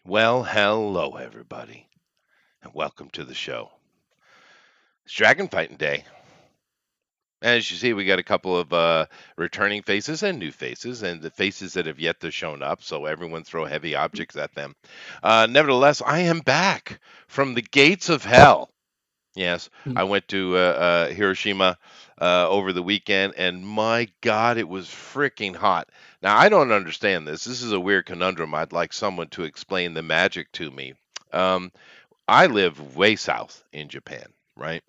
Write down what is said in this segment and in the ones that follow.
Well, hello, everybody, and welcome to the show. It's Dragon Fighting Day. As you see, we got a couple of returning faces and new faces, and the faces that have yet to shown up, so everyone throw heavy objects at them. Nevertheless, I am back from the gates of hell. Yes, Mm. I went to Hiroshima over the weekend, and my God, it was freaking hot. Now, I don't understand this. This is a weird conundrum. I'd like someone to explain the magic to me. Um, I live way south in Japan, right?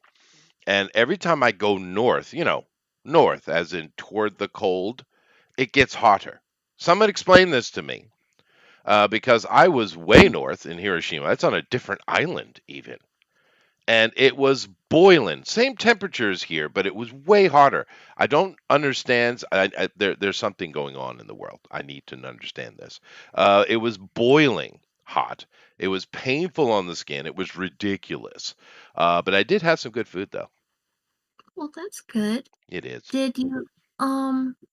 And every time I go north, north as in toward the cold, it gets hotter. Someone explain this to me. Because I was way north in Hiroshima. It's on a different island, even. And it was boiling. Same temperatures here, but it was way hotter. I don't understand. There's something going on in the world. I need to understand this. It was boiling hot. It was painful on the skin. It was ridiculous. But I did have some good food, though. Well, that's good. It is. Did you,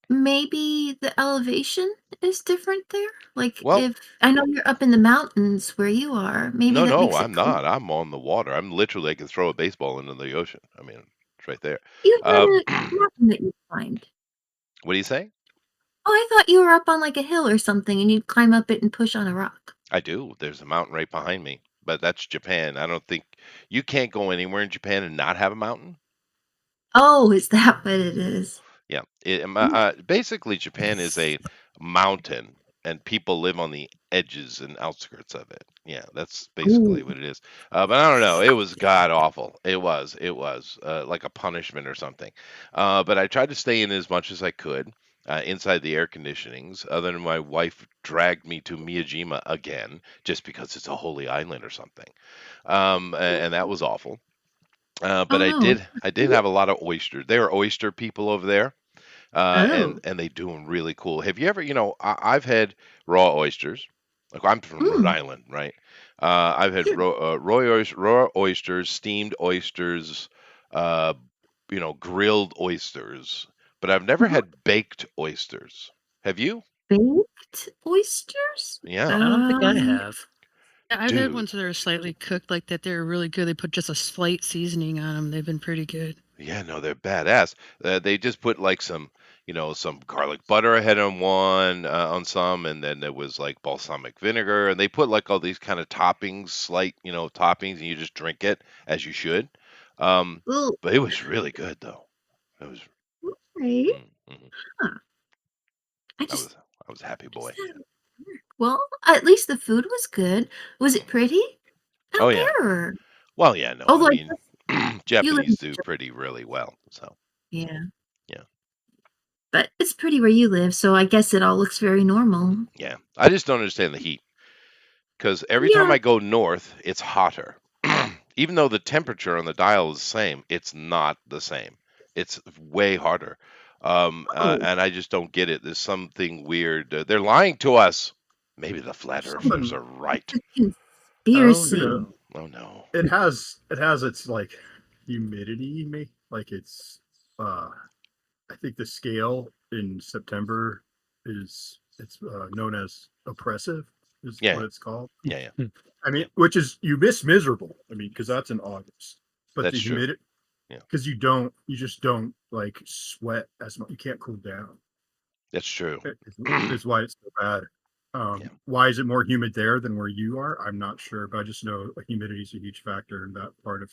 maybe the elevation is different there? Like, Well, if I know you're up in the mountains where you are, maybe no, that no, makes it I'm cool. not. I'm on the water. I'm literally, I can throw a baseball into the ocean. I mean, it's right there. You had Uh, a mountain that you climbed. what do you say? Oh, I thought you were up on like a hill or something and you'd climb up it and push on a rock. I do. There's a mountain right behind me, but that's Japan. I don't think you can't go anywhere in Japan and not have a mountain. Oh, is that what it is? Yeah. Mm. Basically, Japan is a mountain, and people live on the edges and outskirts of it. Yeah, that's basically Ooh. what it is. But I don't know. It was god awful. It was. It was like a punishment or something. But I tried to stay in as much as I could. Inside the air conditionings, other than my wife dragged me to Miyajima again, just because it's a holy island or something. And that was awful. But Oh I no. did have a lot of oysters. There are oyster people over there, Oh. and they do them really cool. Have you ever, I've had raw oysters. Like I'm from Rhode Mm. Island, right? I've had Sure. raw oysters, steamed oysters, uh, grilled oysters, but I've never Mhm. had baked oysters. Have you? Baked oysters? Yeah, I don't think I Um, have. Yeah, I've had dude. ones that are slightly cooked like that. They're really good. They put just a slight seasoning on them. They've been pretty good. Yeah, no, they're badass. They just put like some garlic butter ahead on one, on some, and then there was like balsamic vinegar, and they put like all these kind of toppings, slight, toppings, and you just drink it as you should. Um, well, but it was really good though. It was, okay. mhm. Huh. I I just was, I was a happy just boy. had work. Well, at least the food was good. Was it Mhm. pretty Oh out yeah. there? Or Well, yeah, no, I although I mean, guess you live Japanese in do Japan. pretty really well. So Yeah, yeah, but it's pretty where you live, so I guess it all looks very normal. yeah. I just don't understand the heat. Because every time Yeah. I go north, it's hotter. Even though the temperature on the dial is the same, it's not the same. It's way harder. Oh, And I just don't get it. There's something weird. They're lying to us. Maybe the flat earthers Something are right. it's a Oh you conspiracy. know, no. Oh no. it has its like humidity, like it's I think the scale in September it's known as oppressive is Yeah, what it's called. yeah, yeah, Hmm. I mean, yeah. which is you miss miserable. I mean, because that's in August, but the That's true. humidity Yeah, because you just don't like sweat as much. You can't cool down. that's true. Is why it's so bad. Yeah. Why is it more humid there than where you are? I'm not sure, but I just know like, humidity is a huge factor in that part of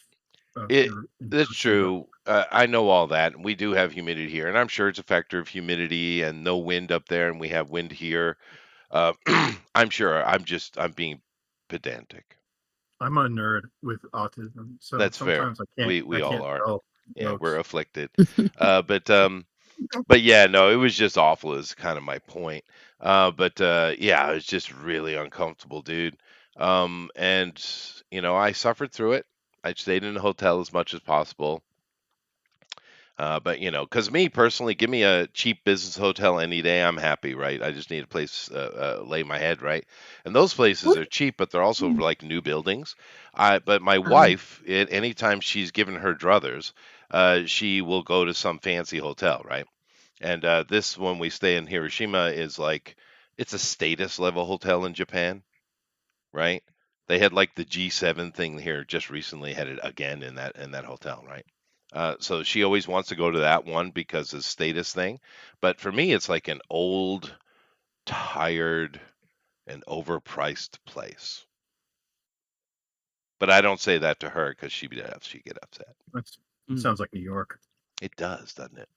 It your that's country. But true. I know all that. We do have humidity here, and I'm sure it's a factor of humidity and no wind up there, and we have wind here. Uh, I'm sure. I'm being pedantic. I'm a nerd with autism, so That's fair. sometimes We I all can't are. tell Yeah, we're jokes. afflicted. Uh, but um, but yeah, no, it was just awful. Is kind of my point. But yeah, it was just really uncomfortable, dude. And I suffered through it. I stayed in a hotel as much as possible. But because me personally, give me a cheap business hotel any day, I'm happy, right? I just need a place lay my head, right? And those places What? are cheap, but they're also like new buildings. But my Um, wife, anytime she's given her druthers, she will go to some fancy hotel, right? And this one we stay in Hiroshima is like it's a status level hotel in Japan. right? They had like the G7 thing here just recently, had it again in that hotel, right? So she always wants to go to that one because it's status thing. But for me, it's like an old, tired, and overpriced place. But I don't say that to her because she'd get upset. That's Mm. sounds like New York. It does, doesn't it?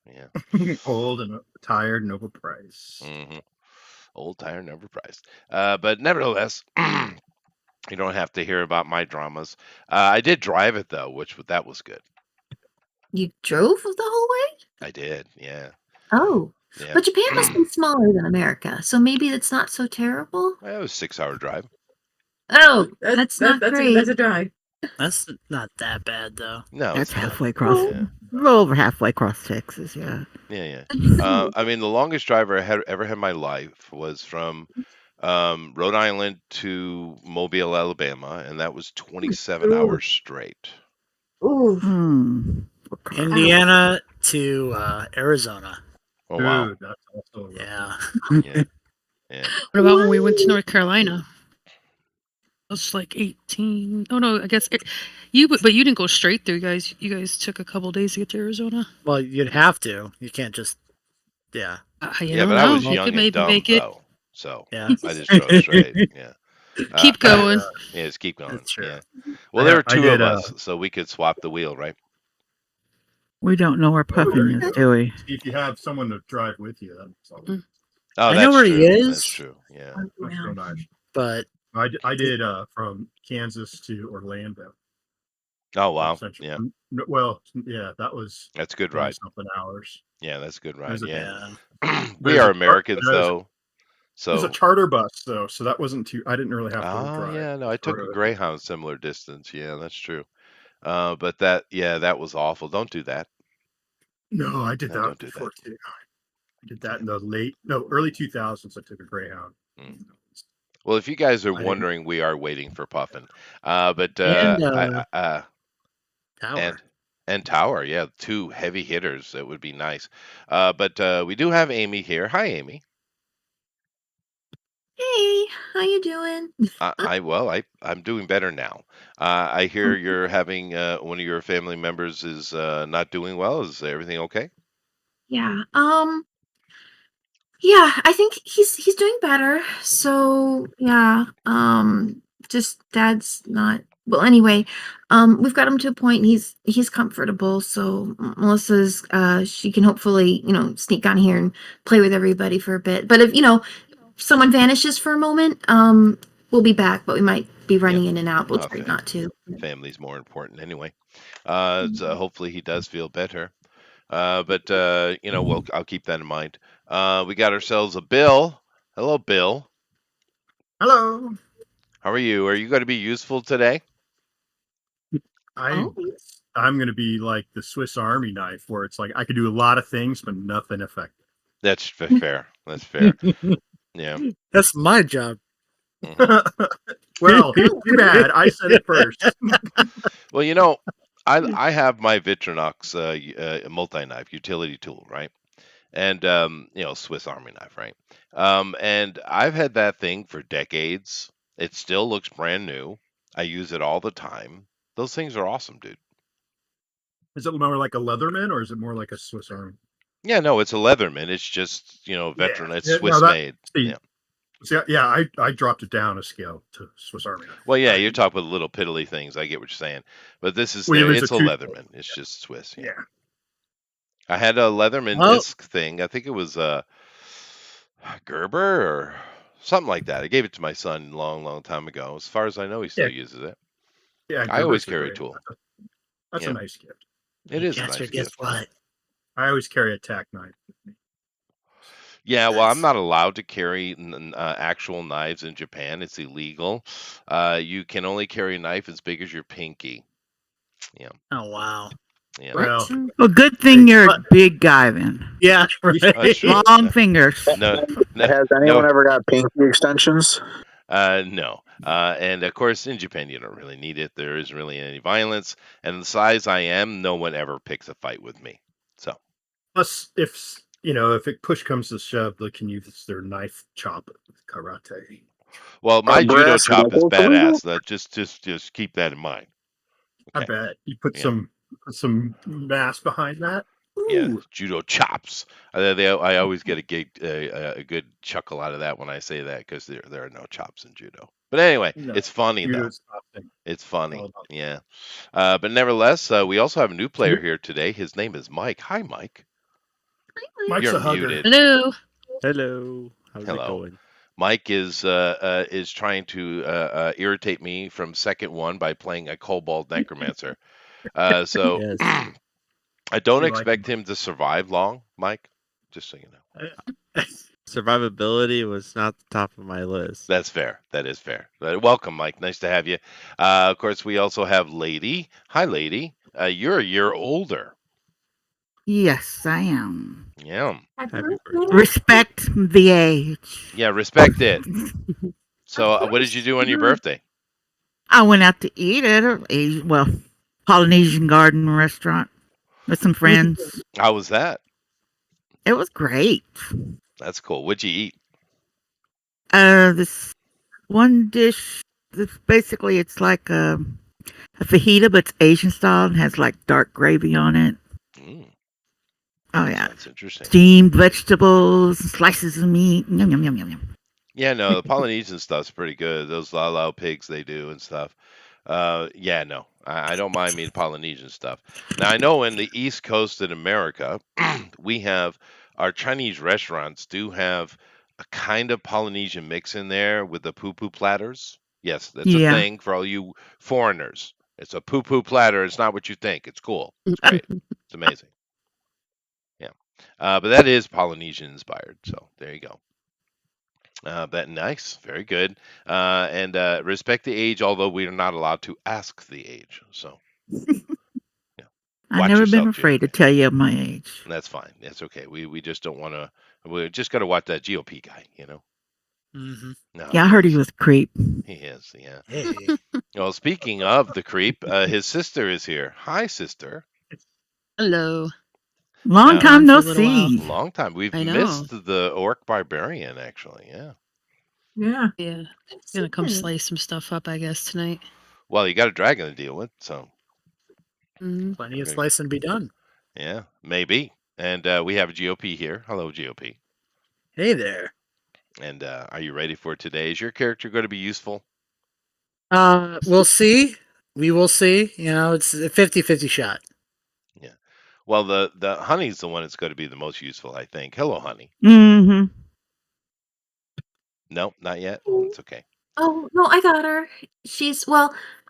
Yeah. Old and tired and overpriced. hmm Old, tired, and overpriced. But nevertheless, you don't have to hear about my dramas. I did drive it though, that was good. You drove the whole way? I did, yeah. Oh. Yeah. But Japan must be smaller than America, so maybe it's not so terrible. It was a 6-hour drive. Oh, that's not great. That's a drive. That's not that bad though. No, That's it's not. halfway across, Yeah. a little over halfway across Texas. Yeah. Yeah. I mean, the longest drive I had ever had in my life was from Rhode Island to Mobile, Alabama, and that was 27 hours straight. Ooh. Indiana to Arizona. Oh wow. Dude, that's also rough. Yeah. Yeah. Yeah. What about when we went to North Carolina? It was like 18. Oh no, I guess but you didn't go straight through, guys. You guys took a couple days to get to Arizona. Well, you'd have to. You can't just. Yeah. You Yeah, don't but know. I was You young could and maybe dumb make it. though, so Yeah. I just drove straight. Yeah. Keep going. Yeah, just keep going. That's true. Yeah. Well, there were I two did, of us, so we could swap the wheel, right? We don't know where Puffin is, do we? If you have someone to drive with you, that's all. Oh, I that's know where true. he is. That's true. Yeah. That's so nice. But I did from Kansas to Orlando. Oh wow. Central. Yeah, Well, yeah, that was that's a good ride. something hours. Yeah, that's a good ride. There's a- Yeah. yeah. We There's are a- Americans there's a- though, It was so. a charter bus though, so that wasn't too. I didn't really have to Oh drive. yeah, no, I took a for it. Greyhound similar distance. Yeah, that's true. But that was awful. Don't do that. No, I did No, that don't do before too. I did that in the early 2000s. I took a Greyhound. Mm. Well, if you guys are I didn't- wondering, we are waiting for Puffin. But And, and Tower. and Tower, yeah, two heavy hitters. That would be nice. But we do have Amy here. Hi, Amy. Hey, how you doing? I'm doing better now. I hear you're having one of your family members is not doing well. Is everything okay? Yeah. Yeah, I think he's doing better. So yeah. Just dad's not well anyway. We've got him to a point and he's comfortable. So Melissa's she can hopefully, sneak on here and play with everybody for a bit. But if someone vanishes for a moment, we'll be back, but we might be running in and out. We'll try Okay. not to. Family's more important anyway. So hopefully he does feel better. But I'll keep that in mind. We got ourselves a Bill. Hello, Bill. Hello. How are you? Are you going to be useful today? Oh. I'm going to be like the Swiss Army knife, where it's like I could do a lot of things, but nothing effective. That's fair. That's fair. Yeah. That's my job. Well, too bad. I said it first. Well, I have my Victronox multi-knife utility tool, right? And Swiss Army knife, right? And I've had that thing for decades. It still looks brand new. I use it all the time. Those things are awesome, dude. Is it more like a Leatherman or is it more like a Swiss Army? Yeah, no, it's a Leatherman. It's just, veteran. It's Yeah, no, Swiss made. see, Yeah. I dropped it down a scale to Swiss Army knife. Well, yeah, you're talking with little piddly things. I get what you're saying. But this is, Well, it was it's a a two- Leatherman. It's just Swiss. Yeah. I had a Leatherman Well- disc thing. I think it was Gerber or something like that. I gave it to my son a long, long time ago. As far as I know, he still Yeah. uses it. Yeah, I always Gerber's carry a great. tool. That's Yeah. a nice gift. It is a Yes, nice guess gift. what? I always carry a tack knife with me. Yeah, well, I'm That's- not allowed to carry actual knives in Japan. It's illegal. You can only carry a knife as big as your pinky. Oh wow. Yeah. Well, Well, good thing you're a But- big guy then. Yeah. That's Right. true. Long fingers. No, Has anyone ever got pinky extensions? no. And of course, in Japan, you don't really need it. There isn't really any violence. And the size I am, no one ever picks a fight with me. So, plus, if it push comes to shove, they can use their knife chop with karate. Well, my judo brass chop is knuckles, can we go? badass. Just keep that in mind. I Okay. bet you put Yeah. some mass behind that. Yeah, Ooh. judo chops. I always get a good chuckle out of that when I say that because there are no chops in judo. But anyway, No, it's funny though. judo's nothing. It's It's all funny. about Yeah. But nevertheless, we also have a new player here today. His name is Mike. Hi, Mike. Mike's You're a hugger. muted. Hello. Hello. How's it Hello. going? Mike is trying to irritate me from second one by playing a kobold necromancer. So Yes. I don't We like expect him. him to survive long, Mike. Just so you know. Survivability was not the top of my list. That's fair. That is fair. Welcome, Mike. Nice to have you. Of course, we also have Lady. Hi, Lady. You're a year older. Yes, I am. Yeah. Happy Happy birthday. Respect the age. Yeah, respect it. So, what did you do on your birthday? I went out to eat at a Polynesian Garden restaurant with some friends. How was that? It was great. That's cool. What'd you eat? This one dish. Basically, it's like a fajita, but it's Asian style and has like dark gravy on it. Mm, Oh yeah, that's interesting. steamed vegetables, slices of meat. Yum yum yum yum yum. Yeah, no, the Polynesian stuff's pretty good. Those lau pigs they do and stuff. Yeah, no, I don't mind me the Polynesian stuff. Now I know in the East Coast in America, we have our Chinese restaurants do have a kind of Polynesian mix in there with the poo platters. Yes, that's a Yeah. thing for all you foreigners. It's a poo platter. It's not what you think. It's cool. It's great. It's amazing. Yeah, but that is Polynesian inspired. So there you go. But nice, very good. And respect the age, although we are not allowed to ask the age. So I've watch never been yourself, afraid to GOP. tell you my age. That's fine. That's okay. We just don't want to. We just got to watch that GOP guy. You know. Mm-hmm. No, Yeah, I heard he was a creep. he is. Yeah. Hey. Well, speaking of the creep, his sister is here. Hi, sister. Hello. Long Now- time Gone no for a little while. see. Long time. We've I know. missed the orc barbarian, actually. Yeah. Yeah. Yeah. Gonna come slice some stuff up, I guess, tonight. Well, you got a dragon to deal with, so Mhm. Plenty of slicing to be done. yeah, maybe. And we have a GOP here. Hello, GOP. Hey there. And are you ready for today? Is your character going to be useful? We'll see. We will see. You know, it's a 50-50 shot. Well, the honey's the one that's going to be the most useful, I think. Hello, honey. Mm-hmm. No, not yet. It's okay. Oh no, I got her.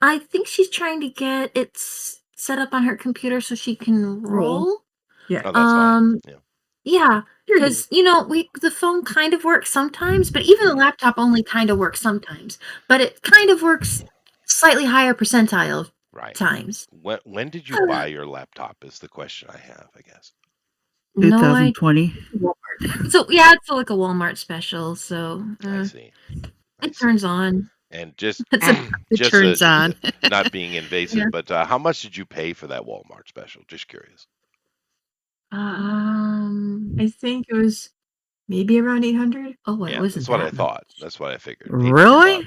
I think she's trying to get it set up on her computer so she can roll. Oh, that's fine. Yeah. Yeah, because the phone kind of works sometimes, but even the laptop only kind of works sometimes. But it kind of works slightly higher percentile Right. times. When did you buy your laptop? Is the question I have, I guess. No, I 2020. so yeah, it's like a Walmart special. So I see. I it see. turns on. And just It's a- It just turns on. not being invasive, Yeah. but how much did you pay for that Walmart special? Just curious. I think it was maybe around 800. Oh, it Yeah, wasn't that's what I that thought. That's what I figured. Really?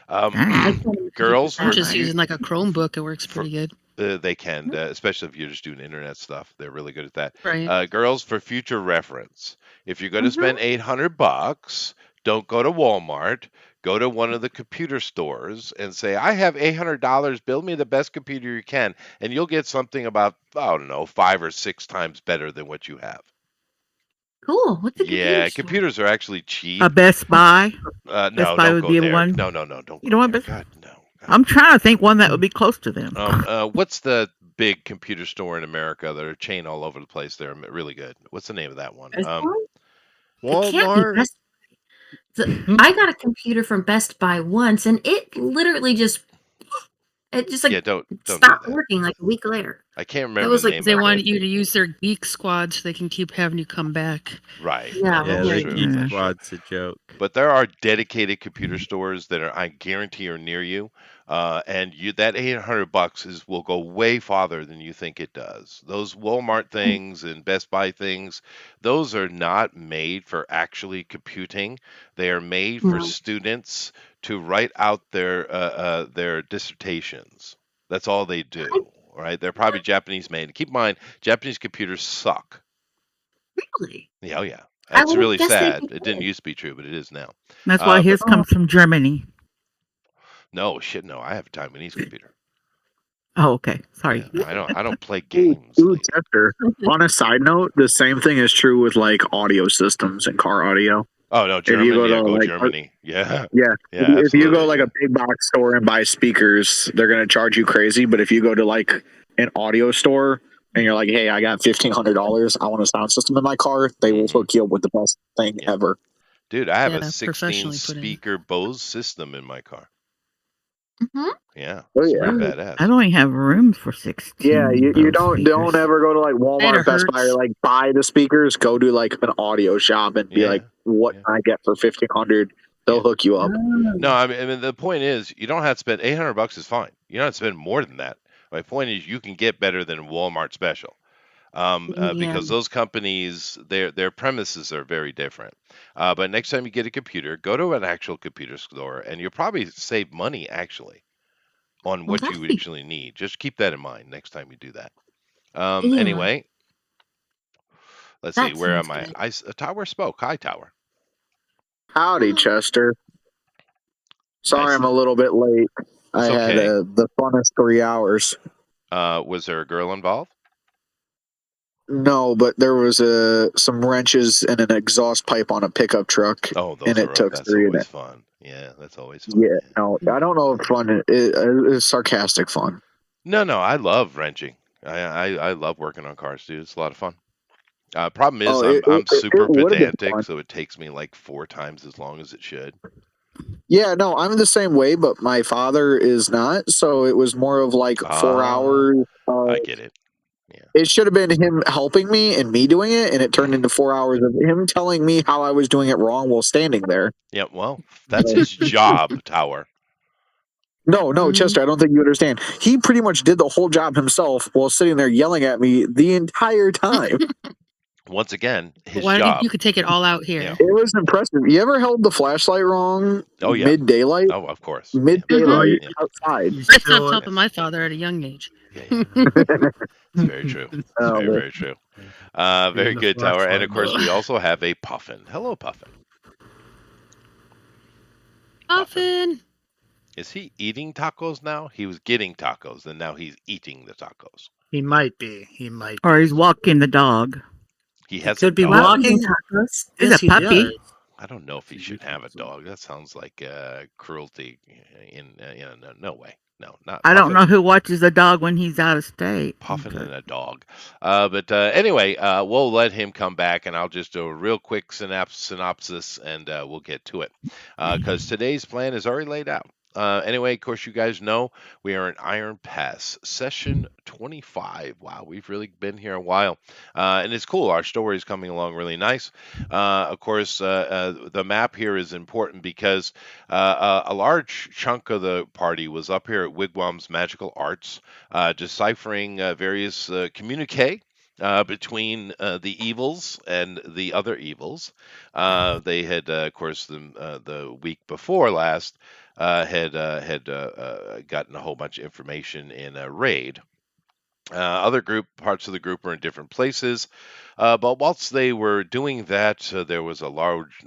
$800. much. Girls, I'm for just you- using like a Chromebook. It works pretty good. they can, especially if you're just doing internet stuff. They're really good at that. Right. Girls, for future reference, if you're going to Mhm. spend $800, don't go to Walmart. Go to one of the computer stores and say, "I have $800. Build me the best computer you can," and you'll get something about, I don't know, 5 or 6 times better than what you have. Cool. What's the Yeah, computer store? computers are actually cheap. A Best Buy. No, Best Buy don't would go be a there. one. No, don't You go don't want there. Best- God, no. God. I'm trying to think one that would be close to them. What's the big computer store in America that are chain all over the place? They're really good. What's the name of that one? Best Buy? It can't be Walmart. Best Buy. I got a computer from Best Buy once, and it literally just It just like don't do stopped that. working like a week later. I can't It remember was the like name They of it. want you to use their geek squad so they can keep having you come back. Right. Yeah, Yeah, That's the right. true. Geek That's true. Squad's a joke. But there are dedicated computer stores that are, I guarantee, are near you, and you that $800 will go way farther than you think it does. Those Walmart things and Best Buy things, those are not made for actually computing. They are made for No. students to write out their dissertations. That's all they do. Right? They're probably Japanese made. Keep in mind, Japanese computers suck. Really? Yeah, oh yeah. I That's would have really guessed they'd sad. be It didn't good. used to be true, but it is now. That's why But his comes from Germany. no, shit, no. I have a Taiwanese computer. Oh, okay. Sorry. Yeah, I don't play Ooh, games. ooh, Like, Chester. On a side note, the same thing is true with like audio systems and car audio. oh no, If you German. go Yeah, to go like, Germany. Yeah, yeah, yeah, if you go absolutely. like Yeah. a big box store and buy speakers, they're gonna charge you crazy. But if you go to like an audio store and you're like, hey, I got $1,500, I want a sound system in my car, they will Mhm. hook you up with the best thing Yeah. ever. Dude, I have a Yeah, 16 professionally put in. speaker Bose system in my car. Mhm. Yeah, Oh it's yeah. pretty I badass. don't even have room for 16. Yeah, you Bose don't speakers. ever go to like I had a Walmart, Best Buy, or Hertz. like buy the speakers. Go to like an audio shop and be like, Yeah, "What yeah, can I get for 1,500?" They'll yeah. hook you up. No, I mean the point is you don't have to spend $800 is fine. You don't have to spend more than that. My point is you can get better than Walmart special. Yeah. Because those companies, their premises are very different. But next time you get a computer, go to an actual computer store, and you'll probably save money actually on Well, what that's you be actually need. Just keep that in mind next time you do that. yeah. Anyway, let's see. That Where sounds am I? good. Tower spoke. Hi, Tower. Howdy, Chester. Sorry, Nice. I'm a little bit late. I It's had okay. the funnest 3 hours. Was there a girl involved? No, but there was some wrenches and an exhaust pipe on a pickup truck, Oh, and those it are took that's 3 always days. fun. Yeah, that's always fun. Yeah, Yeah. no, I don't know if fun is sarcastic fun. No, I love wrenching. I love working on cars, dude. It's a lot of fun. Problem is, Oh, I'm super it would have been pedantic, fun. so it takes me like 4 times as long as it should. Yeah, no, I'm the same way, but my father is not. So it was more of like 4 hours. I get it. Yeah. It should have been him helping me and me doing it, and it turned into 4 hours of him telling me how I was doing it wrong while standing there. Yeah. Well, that's his job, Tower. No, Mhm. Chester, I don't think you understand. He pretty much did the whole job himself while sitting there yelling at me the entire time. Once again, his Why don't you, job. you could take it all out here? Yeah. It was impressive. You ever held the flashlight wrong Oh yeah. mid daylight? Oh, of course. Yeah. Mm-hmm. Mid daylight Yeah. outside. You I still, stopped helping my father at a young age. Yeah. It's very true. It's Oh, very, man. very true. Even Very the good, Tower. And of flashlight. course, we also have a Puffin. Hello, Puffin. Often. Is he eating tacos now? He was getting tacos, and now he's eating the tacos. He might be. He might. Or be. he's walking the dog. He He has could a be dog. walking. tacos. He's Yes, a he puppy. does. I don't know if he should have a dog. That sounds like cruelty. No way. No, not I don't Puffin. know who watches the dog when he's out of state. Puffin but- and a dog. But anyway, we'll let him come back, and I'll just do a real quick synopsis, and we'll get to it. Because today's plan is already laid out. Anyway, of course, you guys know we are in Iron Pass, session 25. Wow, we've really been here a while. And it's cool. Our story is coming along really nice. Of course, the map here is important because a large chunk of the party was up here at Wigwam's Magical Arts, deciphering various communique between the evils and the other evils. They had, of course, the week before last, had gotten a whole bunch of information in a raid. Other parts of the group were in different places, but whilst they were doing that, there was a large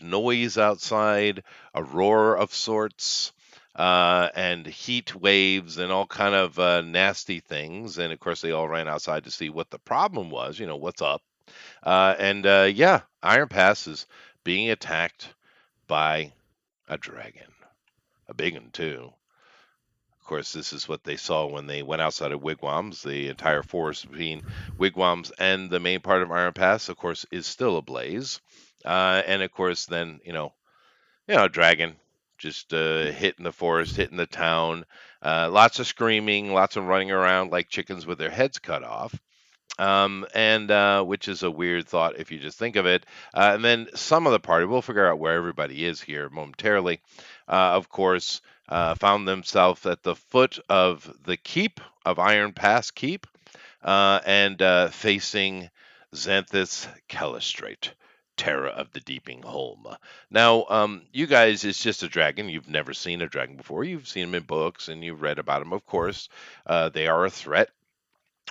noise outside, a roar of sorts, and heat waves and all kind of nasty things. And of course, they all ran outside to see what the problem was. What's up? Yeah, Iron Pass is being attacked by a dragon, a big one too. Of course, this is what they saw when they went outside of wigwams. The entire forest between wigwams and the main part of Iron Pass, of course, is still ablaze. And of course, then a dragon just hitting the forest, hitting the town. Lots of screaming, lots of running around like chickens with their heads cut off. And which is a weird thought if you just think of it. And then some of the party, we'll figure out where everybody is here momentarily. Of course, found themselves at the foot of the keep of Iron Pass Keep, and facing Xanthus Calistrate, terror of the Deeping Home. Now, you guys, it's just a dragon. You've never seen a dragon before. You've seen them in books and you've read about them, of course. They are a threat,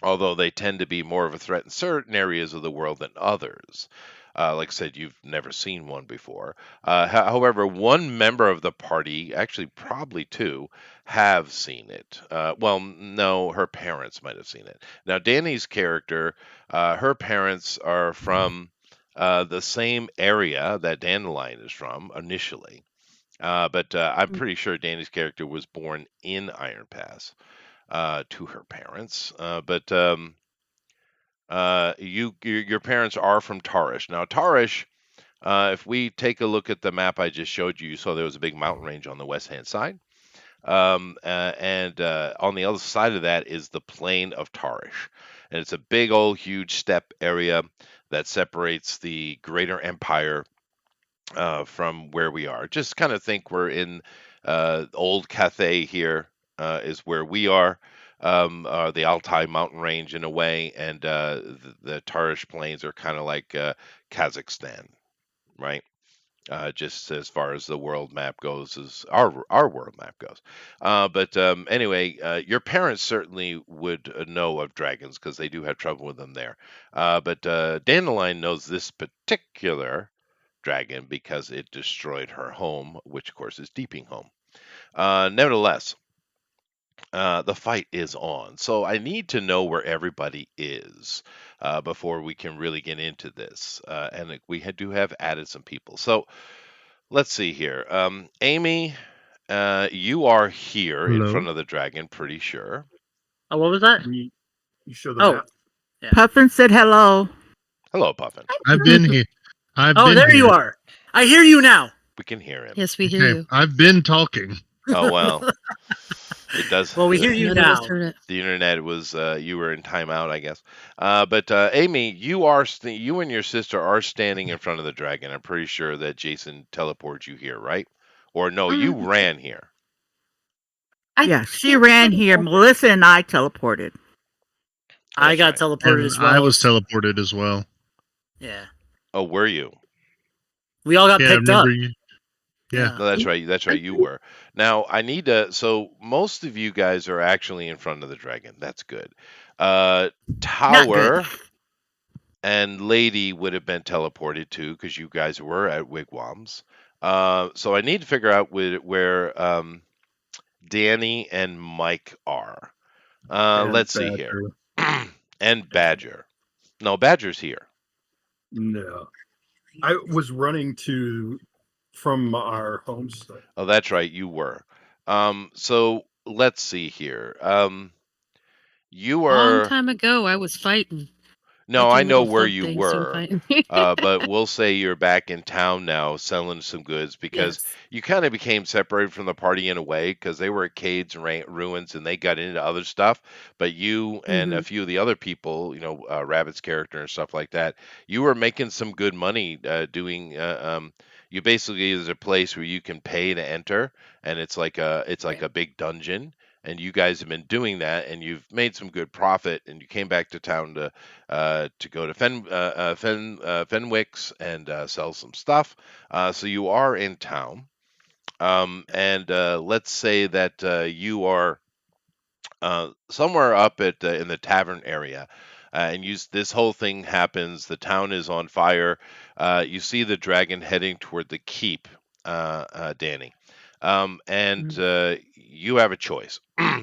although they tend to be more of a threat in certain areas of the world than others. Like I said, you've never seen one before. However, one member of the party, actually probably two, have seen it. Well, no, her parents might have seen it. Now, Danny's character, her parents are from the same area that Dandelion is from initially. But I'm pretty sure Danny's character was born in Iron Pass to her parents. But your parents are from Tarish. Now, Tarish, if we take a look at the map I just showed you, you saw there was a big mountain range on the west hand side. And on the other side of that is the plain of Tarish. And it's a big old huge steppe area that separates the greater empire from where we are. Just kind of think we're in old Cathay here is where we are. The Altai mountain range in a way, and the Tarish plains are kind of like Kazakhstan, right? Just as far as the world map goes, as our world map goes. But anyway, your parents certainly would know of dragons because they do have trouble with them there. But Dandelion knows this particular dragon because it destroyed her home, which of course is Deeping Home. Nevertheless, the fight is on. So I need to know where everybody is before we can really get into this. And we do have added some people. So let's see here. Amy, you are here in Hello. front of the dragon, pretty sure. Oh, what was that? You show the Oh. map. Puffin said hello. Hello, Puffin. I've been here. I've Oh, been there you here. are. I hear you now. We can hear him. Yes, we hear Okay, you. I've been talking. Oh, well. It does. Well, we hear you None of us now. heard it. The internet was you were in timeout, I guess. But Amy, you are you and your sister are standing in front of the dragon. I'm pretty sure that Jason teleported you here, right? Or no, you ran here. Yeah, she ran here. Melissa and I teleported. I That's got right. teleported And as well. I was teleported as well. Yeah. Oh, were you? We all got Yeah, I picked up. remember you. Yeah. No, that's right. That's right. You were. Now I need to. So most of you guys are actually in front of the dragon. That's good. Tower and Lady would have been teleported too because you guys were at wigwams. So I need to figure out where Danny and Mike are. And Let's see here. Badger. And Badger. No, Badger's here. No. I was running from our homestead. Oh, that's right. You were. So let's see here. You Long were. time ago, I was fighting. No, Making I know little where flood you things and were. fighting. But we'll say you're back in town now selling some goods because Yes. you kind of became separated from the party in a way because they were at Cade's and ruins and they got into other stuff. But you and a few of the other people, Rabbit's character and stuff like that, you were making some good money doing. You basically there's a place where you can pay to enter, and it's like a big dungeon. And you guys have been doing that, and you've made some good profit. And you came back to town to go to Fenwick's and sell some stuff. So you are in town, and let's say that you are somewhere up in the tavern area. And this whole thing happens. The town is on fire. You see the dragon heading toward the keep, Danny. And you have a choice.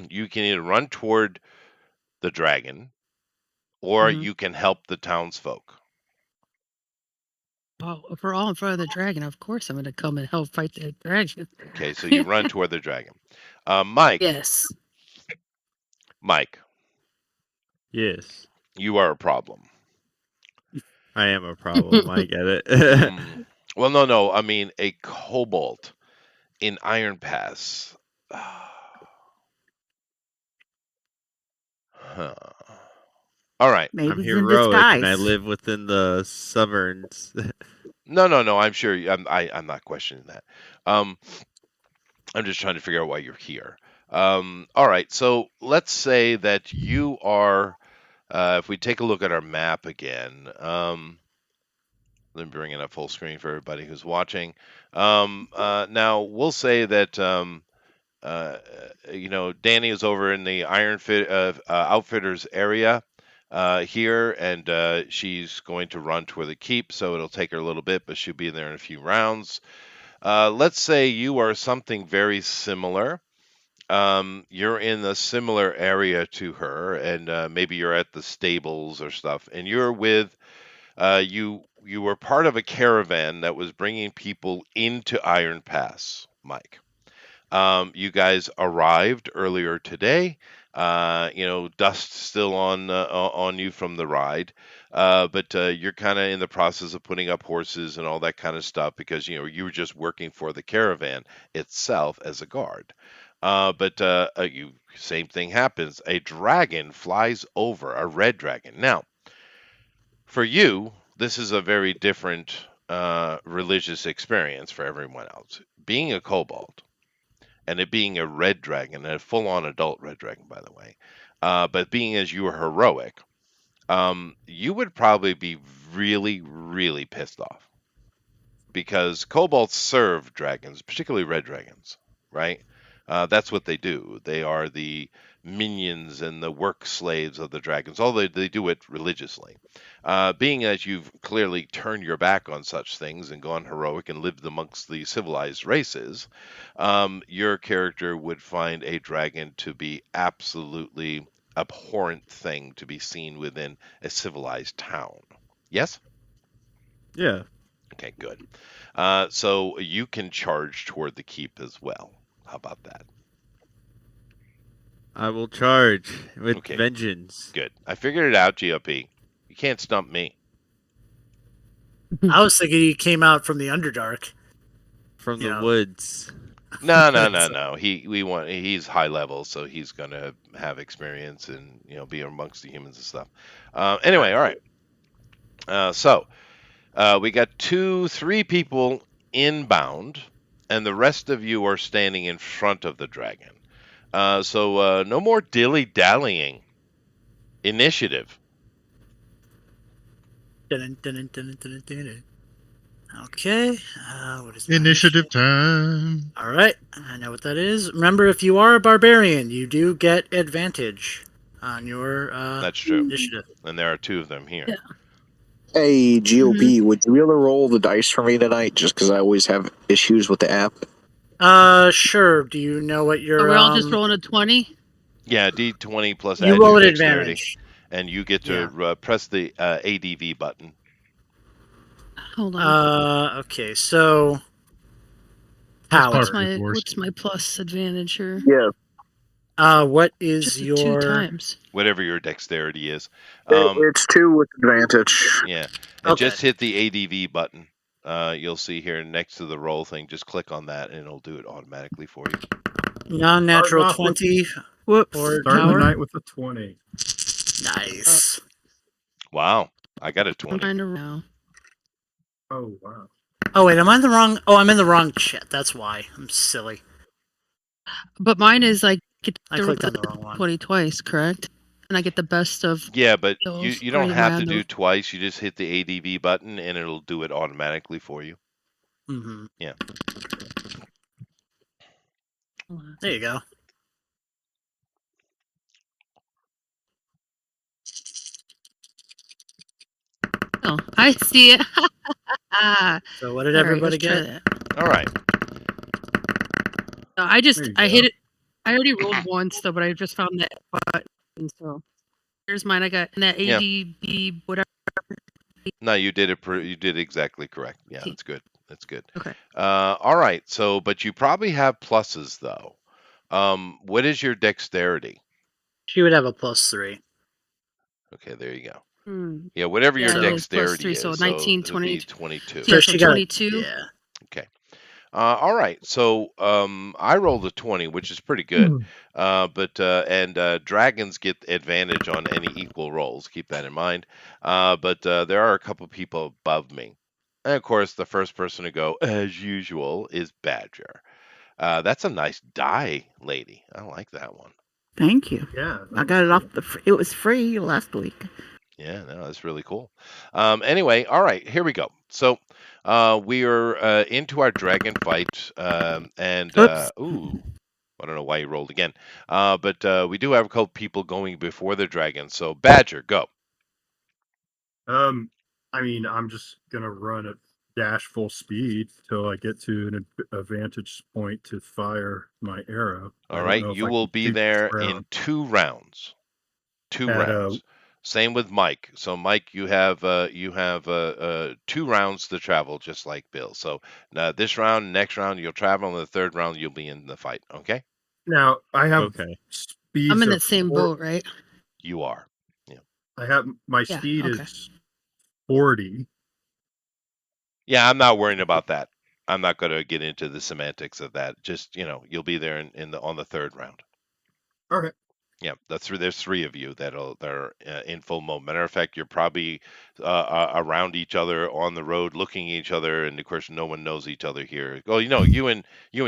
You can either run toward the dragon, or you can help the townsfolk. Well, if we're all in front of the dragon, of course I'm going to come and help fight the dragon. Okay, so you run toward the dragon. Mike. Yes. Mike, Yes, you are a problem. I am a problem. I get it. Well, no. I mean, a kobold in Iron Pass. Huh. All right. Maybe I'm he's in heroic and I disguise. live within the suburbs. No. I'm sure. I'm not questioning that. Um, I'm just trying to figure out why you're here. All right. So let's say that you are. If we take a look at our map again, let me bring it up full screen for everybody who's watching. Now we'll say that Danny is over in the Outfitters area here, and she's going to run toward the keep, so it'll take her a little bit, but she'll be there in a few rounds. Let's say you are something very similar. You're in a similar area to her, and maybe you're at the stables or stuff, and you're with you were part of a caravan that was bringing people into Iron Pass, Mike. You guys arrived earlier today. Dust still on you from the ride, but you're kind of in the process of putting up horses and all that kind of stuff because you were just working for the caravan itself as a guard. But same thing happens. A dragon flies over, a red dragon. Now, for you, this is a very different religious experience for everyone else. Being a kobold and it being a red dragon, a full-on adult red dragon, by the way, but being as you are heroic, you would probably be really, really pissed off because kobolds serve dragons, particularly red dragons, right? That's what they do. They are the minions and the work slaves of the dragons, although they do it religiously. Being as you've clearly turned your back on such things and gone heroic and lived amongst the civilized races, your character would find a dragon to be absolutely abhorrent thing to be seen within a civilized town. Yes? Yeah. Okay, good. So you can charge toward the keep as well. How about that? I will charge with Okay. vengeance. Good. I figured it out, GOP. You can't stump me. I was thinking he came out from the Underdark. From the Yeah. woods. No. He's high level, so he's gonna have experience and be amongst the humans and stuff. Anyway, all right. So we got 3 people inbound, and the rest of you are standing in front of the dragon. So no more dilly-dallying. Initiative. Dun, dun, dun, dun, dun, dun, dun. Okay. What is my Initiative time. All right. I know what that is. Remember, if you are a barbarian, you do get advantage on your That's true. initiative. And there are 2 of them here. Yeah. Hey, GOP, would you be able to roll the dice for me tonight? Just because I always have issues with the app. Sure. Do you know what your? Are we all just rolling a 20? Yeah, D20 plus You add roll your at dexterity. advantage. And you get to press the ADV button. Hold on. Okay. So. That's Power. par what's for the course. my plus advantage here? Yeah, What is Just your 2 times. Whatever your dexterity is. it's 2 with advantage. Yeah. And Okay. just hit the ADV button. You'll see here next to the roll thing. Just click on that and it'll do it automatically for you. non-natural Start off with- 20 Whoops. or Starting the power? night with a 20. Nice. Wow. I got a I'm 20. trying to now. Oh, wow. Oh wait, am I in the wrong? Oh, I'm in the wrong chat. That's why I'm silly. But mine is like get I to clicked roll on the wrong one. 20 twice, correct? And I get the best of Yeah, but those. you don't or have to random. do twice. You just hit the ADV button and it'll do it automatically for you. Mm-hmm. Yeah. There you go. Oh, I see it. So what did All right, everybody let's try get? that. All right. No, I There you hit go. it. I already rolled once though, but I just found that button. So here's mine. I got that Yeah. ADB whatever. No, you did it. You did exactly correct. Yeah, Okay. that's good. That's good. Okay. All right. So, but you probably have pluses though. What is your dexterity? She would have a +3. Okay, there you go. Hmm. Yeah, whatever your Yeah, it is dexterity +3, so is. 19, it would be 22. 22. Yeah, she so got 22. Yeah. Okay. All right, so I rolled a 20, which is pretty good. But dragons get advantage on any equal rolls. Keep that in mind. But there are a couple people above me, and of course, the first person to go, as usual, is Badger. That's a nice die, lady. I like that one. Thank you. Yeah. I got it off it was free last week. Yeah, no, that's really cool. Anyway, all right, here we go. So we are into our dragon fight, and Oops. ooh, I don't know why you rolled again. But we do have a couple people going before the dragon. So Badger, go. I mean, I'm just gonna run at dash full speed till I get to an vantage point to fire my arrow. I All don't right, know if you I will can be shoot this there in round 2 rounds. Two at rounds. Same with Mike. So Mike, you have 2 rounds to travel, just like Bill. So this round, next round, you'll travel, and the third round, you'll be in the fight. Okay? now. I have Okay. speeds I'm in of the same 4 boat, right? You are. I have my Yeah, speed okay. is 40. Yeah, I'm not worrying about that. I'm not going to get into the semantics of that. Just you'll be there in the on the third round. Okay. Yeah, there's 3 of you that are in full mode. Matter of fact, you're probably around each other on the road, looking at each other, and of course, no one knows each other here. Well, you and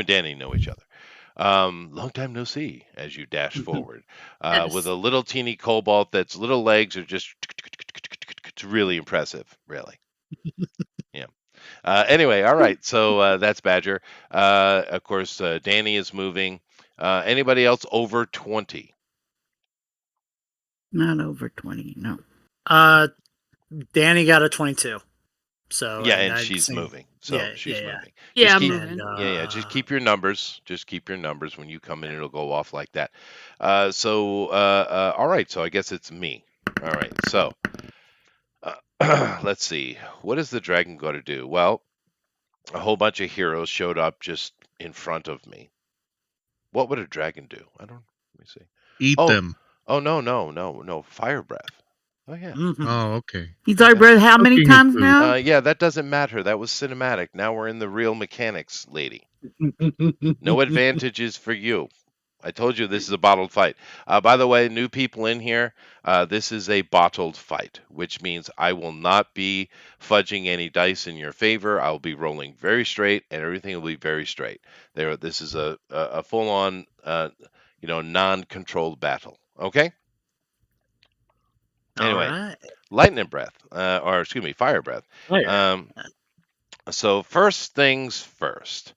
Danny know each other. Long time no see. As you dash forward, with Yes. a little teeny cobalt that's little legs are just it's really impressive, really. Yeah. Anyway, all right. So that's Badger. Of course, Danny is moving. Anybody else over 20? Not over 20. No. Danny got a 22. So Yeah, and I'd she's say, moving. So yeah, she's yeah, moving. Yeah, Just I'm keep, moving. yeah. Just keep your numbers. Just keep your numbers. When you come in, it'll go off like that. All right. So I guess it's me. All right. So let's see. What is the dragon going to do? Well, a whole bunch of heroes showed up just in front of me. What would a dragon do? I don't. Let me see. Eat Oh, them. no. Fire breath. Oh yeah. Mhm. Oh, okay. He's already read how many Cooking is times food. now? Yeah, that doesn't matter. That was cinematic. Now we're in the real mechanics, lady. No advantages for you. I told you this is a bottled fight. By the way, new people in here, this is a bottled fight, which means I will not be fudging any dice in your favor. I will be rolling very straight, and everything will be very straight. This is a full-on, non-controlled battle. Okay. All Anyway, right. lightning breath, or excuse me, fire breath. Oh, yeah. So first things first.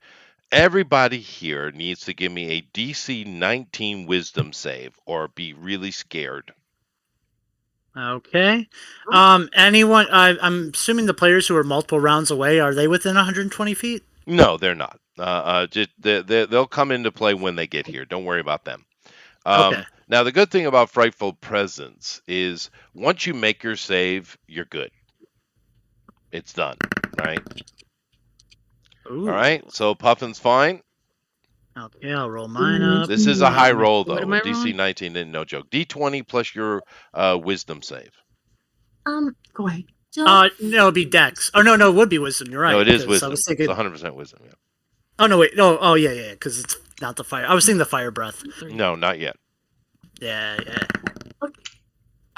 Everybody here needs to give me a DC 19 wisdom save or be really scared. Okay. Anyone? I'm assuming the players who are multiple rounds away, are they within 120 feet? No, they're not. They'll come into play when they get here. Don't worry about them. Okay. Now, the good thing about Frightful Presence is once you make your save, you're good. It's done, right? Ooh. All right, so Puffin's fine. Okay, I'll roll mine up. This is a high roll, What though. am I DC rolling? 19, no joke. D20 plus your wisdom save. Go ahead. Don't No, it'd be Dex. Oh no, it would be Wisdom. You're right. No, it is 'cause I wisdom. was It's thinking. 100% wisdom. Yeah. Oh no, wait. No. Oh yeah, because it's not the fire. I was thinking the fire breath. No, not yet. Yeah.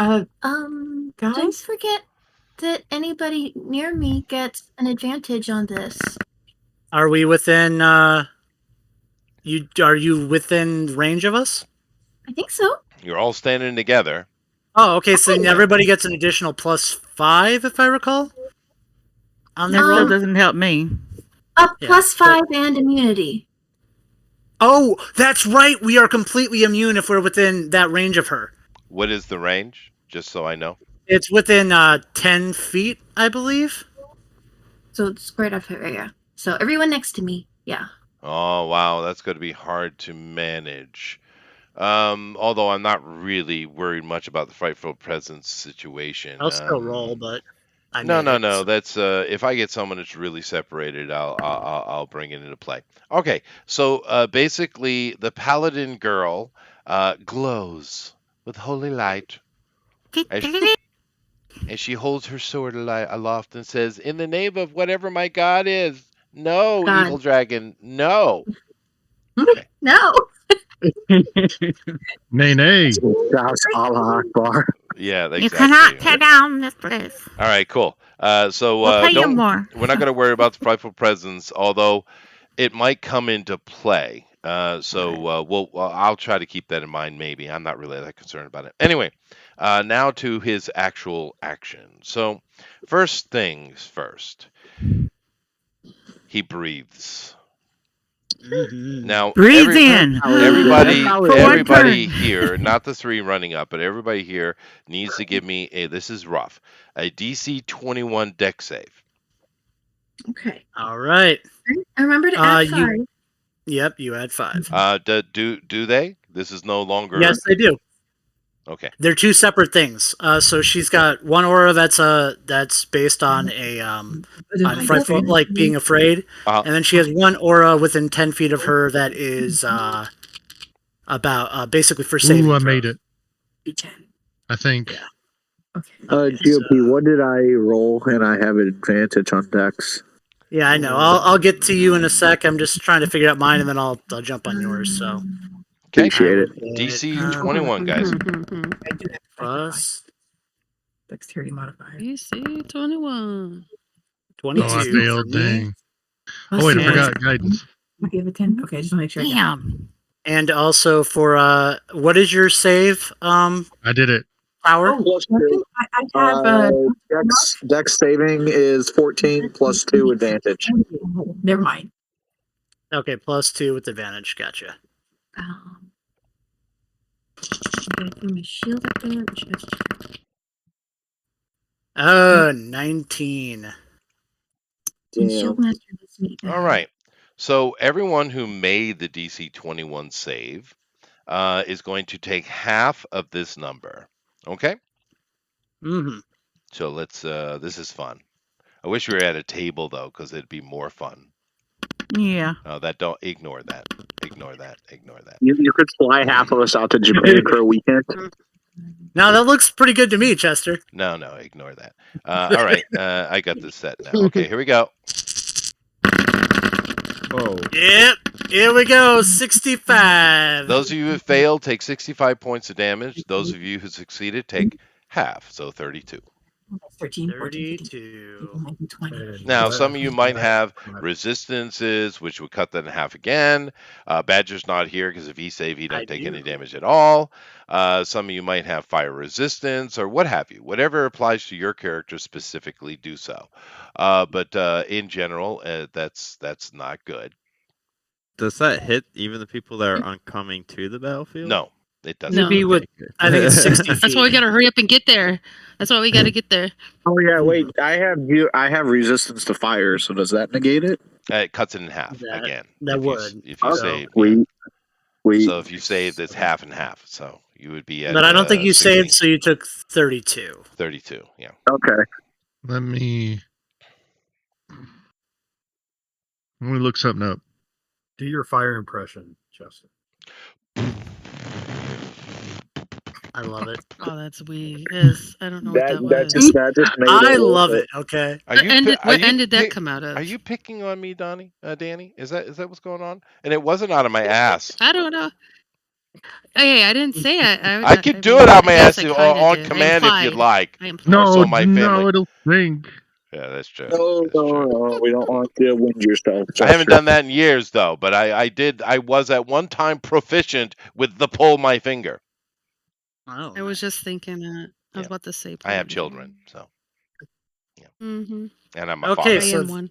don't Guys? forget that anybody near me gets an advantage on this. Are we within? Are you within range of us? I think so. You're all standing together. Oh, okay. So then Okay. everybody gets an additional +5, if I recall. On That their still roll. doesn't help me. Yeah, Plus so- 5 and immunity. Oh, that's right. We are completely immune if we're within that range of her. What is the range? Just so I know. It's within 10 feet, I believe. So it's right off her area. So everyone next to me. Yeah. Oh, wow. That's going to be hard to manage. Although I'm not really worried much about the Frightful Presence situation. I'll still roll, but I No. made it, so- That's if I get someone that's really separated, I'll bring it into play. Okay, so basically, the paladin girl glows with holy light as she holds her sword aloft and says, "In the name of whatever my god is, No, God. evil dragon. No. No. Nay, nay. That's Allah Akbar. Yeah, You exactly. cannot tear down this place. All right, cool. So We'll pay you don't more. we're not going to worry about the frightful presence, although it might come into play. I'll try to keep that in mind. Maybe I'm not really that concerned about it. Anyway, now to his actual action. So first things first, he breathes. Mhm. Now Breathe in. everybody For one everybody turn. here, not the three running up, but everybody here needs to give me this is rough, a DC 21 deck save. Okay. All right. I remember to add You- 5. Yep, you had 5. Do they? This is no longer Yes, they do. okay. They're two separate things. So she's got one aura that's based on a on frightful, like being afraid, Uh, and then she has one aura within 10 feet of her that is about basically for saving. Ooh, I throws. made it. D10. I think. Yeah. Okay. GOP, what did I roll? And I have an advantage on decks. Yeah, I know. I'll get to you in a sec. I'm just trying to figure out mine, and then I'll jump on yours. So okay. Appreciate it. DC 21, guys. I do have plus dexterity modifier. DC 21. 22. Oh, I for failed. me. Dang. Oh, wait, I And- forgot guidance. I gave a 10. Okay, I just want to make sure. I got Damn. And also for what is your save I did it. power? Plus it. 2. I have Dex saving is 14 plus 2 advantage. Never mind. Okay, plus 2 with advantage. Gotcha. Okay, throw my shield up there. Just 19. and shield master gets me. All right. So everyone who made the DC 21 save is going to take half of this number. Okay? Mm-hmm. So let's this is fun. I wish we were at a table though, because it'd be more fun. Yeah. Don't ignore that. Ignore that. Ignore that. You could fly half of us out to Japan for a weekend. Now that looks pretty good to me, Chester. No, ignore that. All right, I got this set now. Okay, here we go. Whoa. Yep. Here we go. 65. Those of you who failed take 65 points of damage. Those of you who succeeded take half, so 32. 13, 14, 32. 15, 20. Now, some of you might have resistances, which would cut that in half again. Badger's not here because if he save, he doesn't take any damage at all. Some of you might have fire resistance or what have you. Whatever applies to your character specifically, do so. But in general, that's not good. Does that hit even the people that are oncoming to the battlefield? No, it doesn't. No. Be with, I think it's 60 feet. That's why we gotta hurry up and get there. That's why we gotta get there. Oh yeah, wait. I have resistance to fire, so does that negate it? It cuts it in half That- again. that if you, would. if you Okay. save. We So if you saved, it's half and half. So you would be at. But I don't think you 16, saved, so you took 32. 32. Yeah. okay. Let me look something up. Do your fire impression, Justin. I love it. Oh, that's weird. Yes, I don't know what that was. That just made I it love worth it. Okay. Are you? What end did that come out of? Are you picking on me, Danny? Is that what's going on? And it wasn't out of my ass. I don't know. Hey, I didn't say it. I could do it out of my ass I kinda on did. I command if you'd implied. like. I implied. No, so my family. no, it'll think. Yeah, that's true. No, That's true. no, we don't want to wind yourself. I haven't done that in years though, but I did. I was at one time proficient with the pull my finger. Oh, I was just thinking that. I was Yeah. about to say. I have children, so Mm-hmm. and I'm a Okay, I so am one.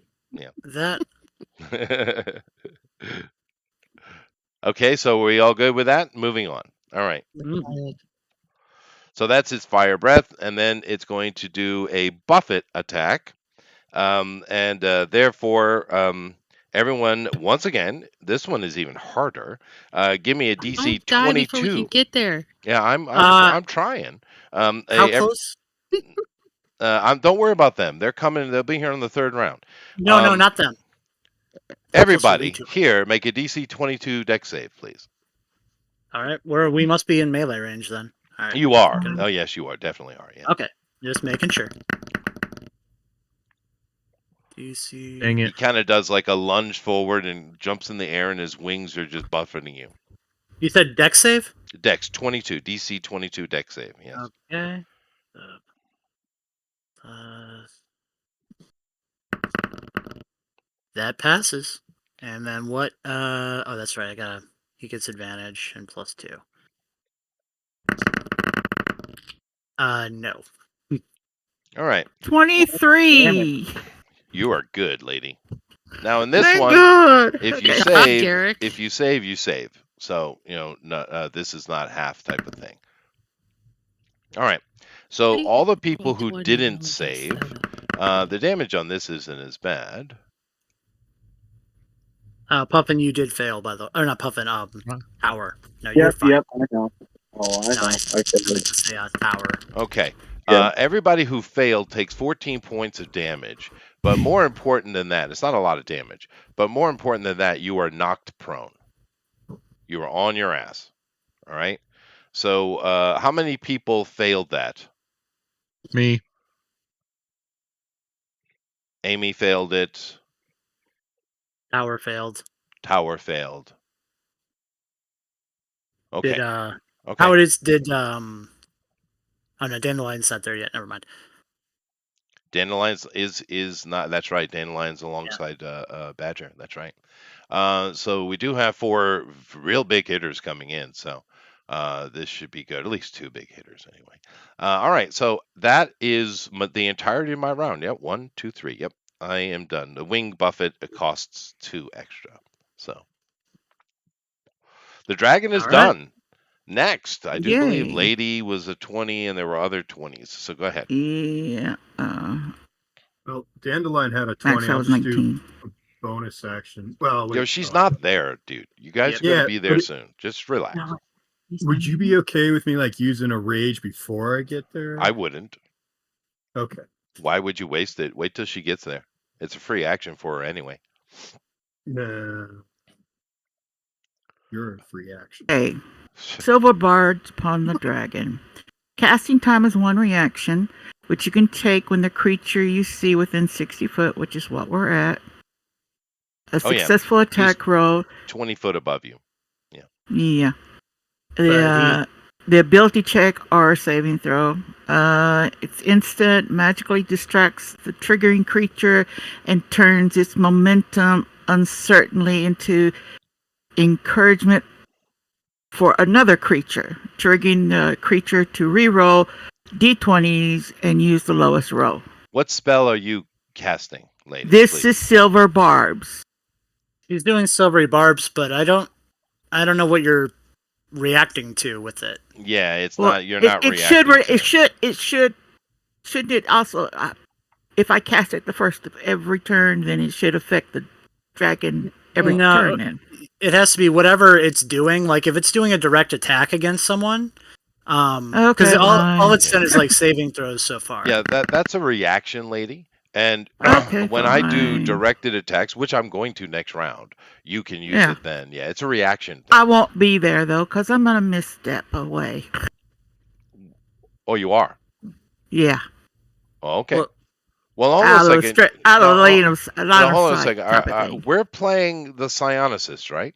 that father. Okay, so we all good with that? Moving on. All right. So that's its fire breath, and then it's going to do a buffet attack. Therefore, everyone, once again, this one is even harder. Give me a DC Don't die before we 22. can get there. Yeah, I'm trying. how close? Don't worry about them. They're coming. They'll be here on the third round. No, not them. Everybody close are we to? here, make a DC 22 deck save, please. All right, we must be in melee range then. All right. You are. Oh yes, you are. Definitely are. Yeah. Okay, just making sure. DC. Dang He it. kind of does like a lunge forward and jumps in the air, and his wings are just buffeting you. You said dex save? Dex 22, DC 22 dex save. Yes. Okay. That passes. And then what? Oh, that's right. He gets advantage and +2. No. All right. 23. You are good, lady. Now in this Thank one, God. if you Good job, save, Garrick. you save. So this is not half type of thing. All right. So all the people who didn't save, the damage on this isn't as bad. Puffin, you did fail by the, or not Puffin. Tower. No, you're Yep, fine. yep, I know. Oh, I know. No, I I figured. meant to say tower. Okay. Yeah. Everybody who failed takes 14 points of damage. But more important than that, it's not a lot of damage. But more important than that, you are knocked prone. You are on your ass. All right. So how many people failed that? Me. Amy failed it. Tower failed. Tower failed. Okay. Did Okay. Howard did oh no, Dandelion's not there yet. Never mind. Dandelion's is not. That's right. Dandelion's alongside Badger. That's right. So we do have 4 real big hitters coming in. So this should be good. At least 2 big hitters anyway. All right. So that is the entirety of my round. Yep. 1, 2, 3. Yep. I am done. The wing buffet costs 2 extra. So the dragon is All right. done. Next, I do believe Yay. Lady was a 20, and there were other 20s. So go ahead. Yeah. Well, Dandelion had a 20. Actually, I I'll was just do 19. a bonus action. Well, Yo, wait, she's not there, dude. You guys are Yeah, gonna be there but soon. Just relax. Would you be okay with me like using a rage before I get there? I wouldn't. Okay. Why would you waste it? Wait till she gets there. It's a free action for her anyway. No. You're a free action. Okay. Silver Bards upon the dragon. Casting time is 1 reaction, which you can take when the creature you see within 60 foot, which is what we're at. A Oh, yeah. successful attack roll. 20 foot above you. Yeah. But The ability check or saving throw. It's instant, magically distracts the triggering creature and turns its momentum uncertainly into encouragement for another creature, triggering the creature to reroll d20s and use the lowest roll. What spell are you casting, lady? This please? is Silver Barbs. She's doing silvery barbs, but I don't know what you're reacting to with it. Yeah, it's Well, not. You're not it reacting. should it also if I cast it the first of every turn, then it should affect the dragon every No. turn. Then It has to be whatever it's doing. Like if it's doing a direct attack against someone, because all it's done is like saving throws so far. Yeah, that's a reaction, lady. And Okay, when I do fine. directed attacks, which I'm going to next round, you can use Yeah. it then. Yeah, it's a reaction. I won't be there though, because I'm gonna misstep away. Oh, you are? Yeah, Oh, okay. Well, Well, hold on out a of second. lane of line No, of hold on a sight second. type of thing. We're playing the Psionicist, right?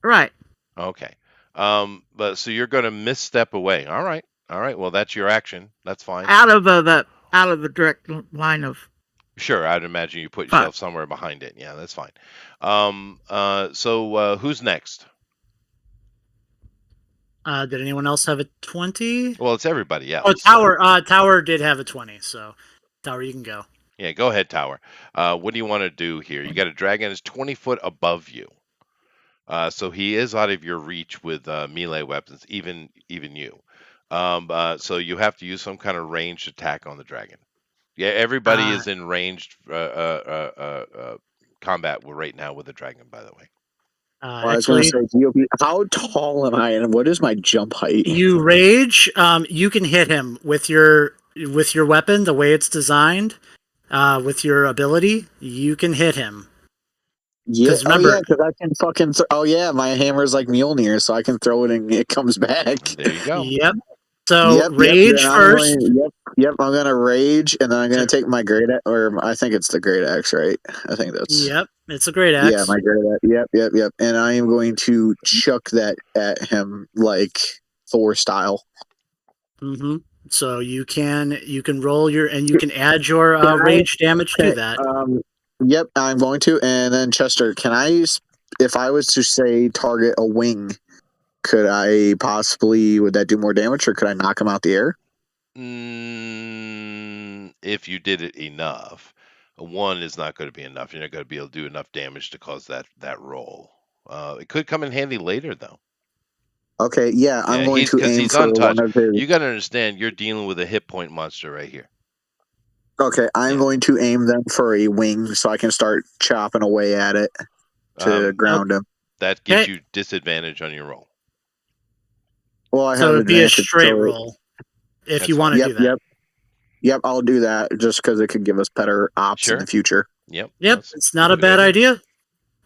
Right. Okay. But so you're going to misstep away. All right. Well, that's your action. That's fine. Out of the direct line of. Sure. I'd imagine you put yourself somewhere behind it. Yeah, that's fine. So who's next? Did anyone else have a 20? Well, it's everybody else. Oh, Tower. Tower did have a 20. So, Tower, you can go. Yeah, go ahead, Tower. What do you want to do here? You got a dragon that's 20 foot above you. So he is out of your reach with melee weapons, even you. So you have to use some kind of ranged attack on the dragon. Yeah, everybody is in ranged combat right now with the dragon, by the way. I was going to say, DOB, how tall am I and what is my jump height? You rage. You can hit him with your weapon, the way it's designed. With your ability, you can hit him. Yeah, remember, because I can fucking. My hammer's like Mjolnir, so I can throw it and it comes back. There you go. Yep. So rage and first. Yep, I'm gonna rage, and then I'm gonna take my great, or I think it's the great axe, right? I think that's Yep, it's a great yeah, axe. my great axe. Yep. And I am going to chuck that at him like Thor style. Mm-hmm. So you can roll your and you can add your Can I- rage damage to that. Yep, I'm going to. And then Chester, can I, if I was to say target a wing, could I possibly, would that do more damage, or could I knock him out the air? If you did it enough, one is not going to be enough. You're not going to be able to do enough damage to cause that roll. It could come in handy later, though. Okay, yeah, I'm going to because aim he's for one untouched. of his. You got to understand, you're dealing with a hit point monster right here. Okay, I'm Yeah. going to aim them for a wing so I can start chopping away at it to ground him. That gives Okay. you disadvantage on your roll. Well, I So have it'd be a advantage. straight so- roll if That's you want to Yep, do that. Yep, I'll do that just because it could give us better ops in Sure. the future. Yep. Yep, that's it's not a good bad idea.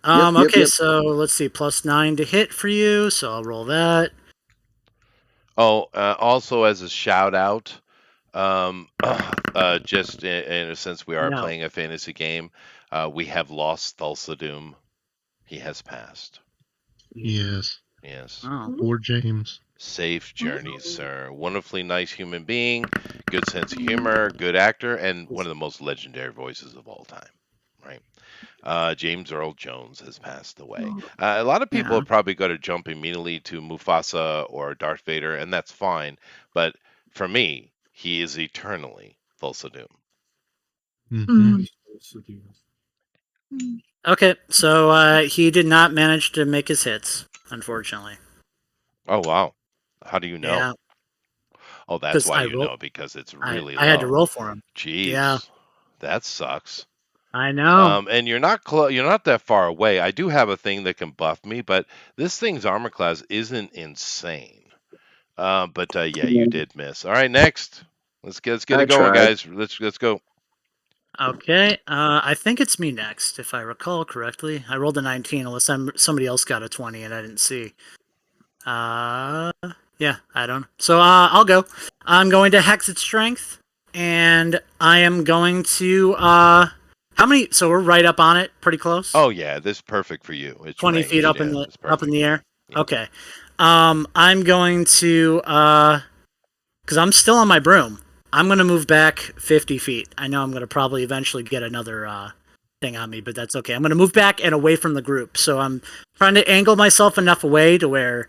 Yep, Okay, yep. so let's see, +9 to hit for you. So I'll roll that. Oh, also as a shout out, just in a sense, we are No. playing a fantasy game. We have lost Thulsa Doom. He has passed. Yes. Yes. Oh. Poor James. Safe journeys, sir. Wonderfully nice human being, good sense of humor, good actor, and one of the most legendary voices of all time. Right. James Earl Jones has passed away. A lot of people Yeah. have probably got to jump immediately to Mufasa or Darth Vader, and that's fine. But for me, he is eternally Thulsa Doom. Mm-hmm. Okay, so he did not manage to make his hits, unfortunately. Oh wow! How do you know? Yeah, Oh, that's 'cause why I you roll- know, because it's really I had to low. roll for him. Jeez, Yeah. that sucks. I know. And you're not you're not that far away. I do have a thing that can buff me, but this thing's armor class isn't insane. But yeah, you did miss. All right, next. Let's get I it going, tried. guys. Let's go. Okay, I think it's me next, if I recall correctly. I rolled a 19, unless somebody else got a 20 and I didn't see. Yeah, I don't. So I'll go. I'm going to hex its strength, and I am going to how many? So we're right up on it, pretty close. Oh yeah, this is perfect for you. It's 20 ranged, feet up yeah, in it's the perfect. air. Yeah. Okay. I'm going to because I'm still on my broom. I'm going to move back 50 feet. I know I'm going to probably eventually get another thing on me, but that's okay. I'm going to move back and away from the group. So I'm trying to angle myself enough away to where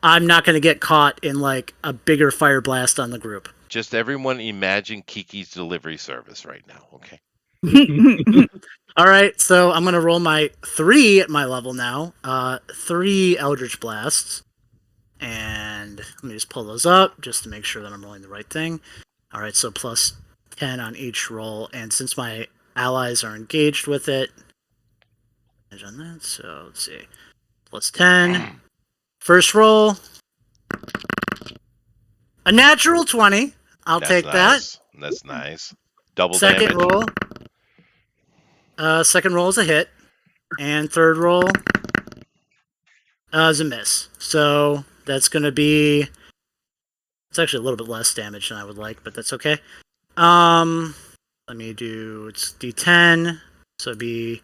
I'm not going to get caught in like a bigger fire blast on the group. Just everyone imagine Kiki's delivery service right now, okay? All right, so I'm going to roll my 3 at my level now. 3 Eldritch Blasts. And let me just pull those up just to make sure that I'm rolling the right thing. All right, so plus 10 on each roll. And since my allies are engaged with it, on that, so let's see. Plus 10. First roll. A natural 20. I'll take Nice. That's nice. Double that. Second damage. roll. Second roll is a hit. And third roll is a miss. So that's going to be... It's actually a little bit less damage than I would like, but that's okay. Let me do... It's D10. So it'd be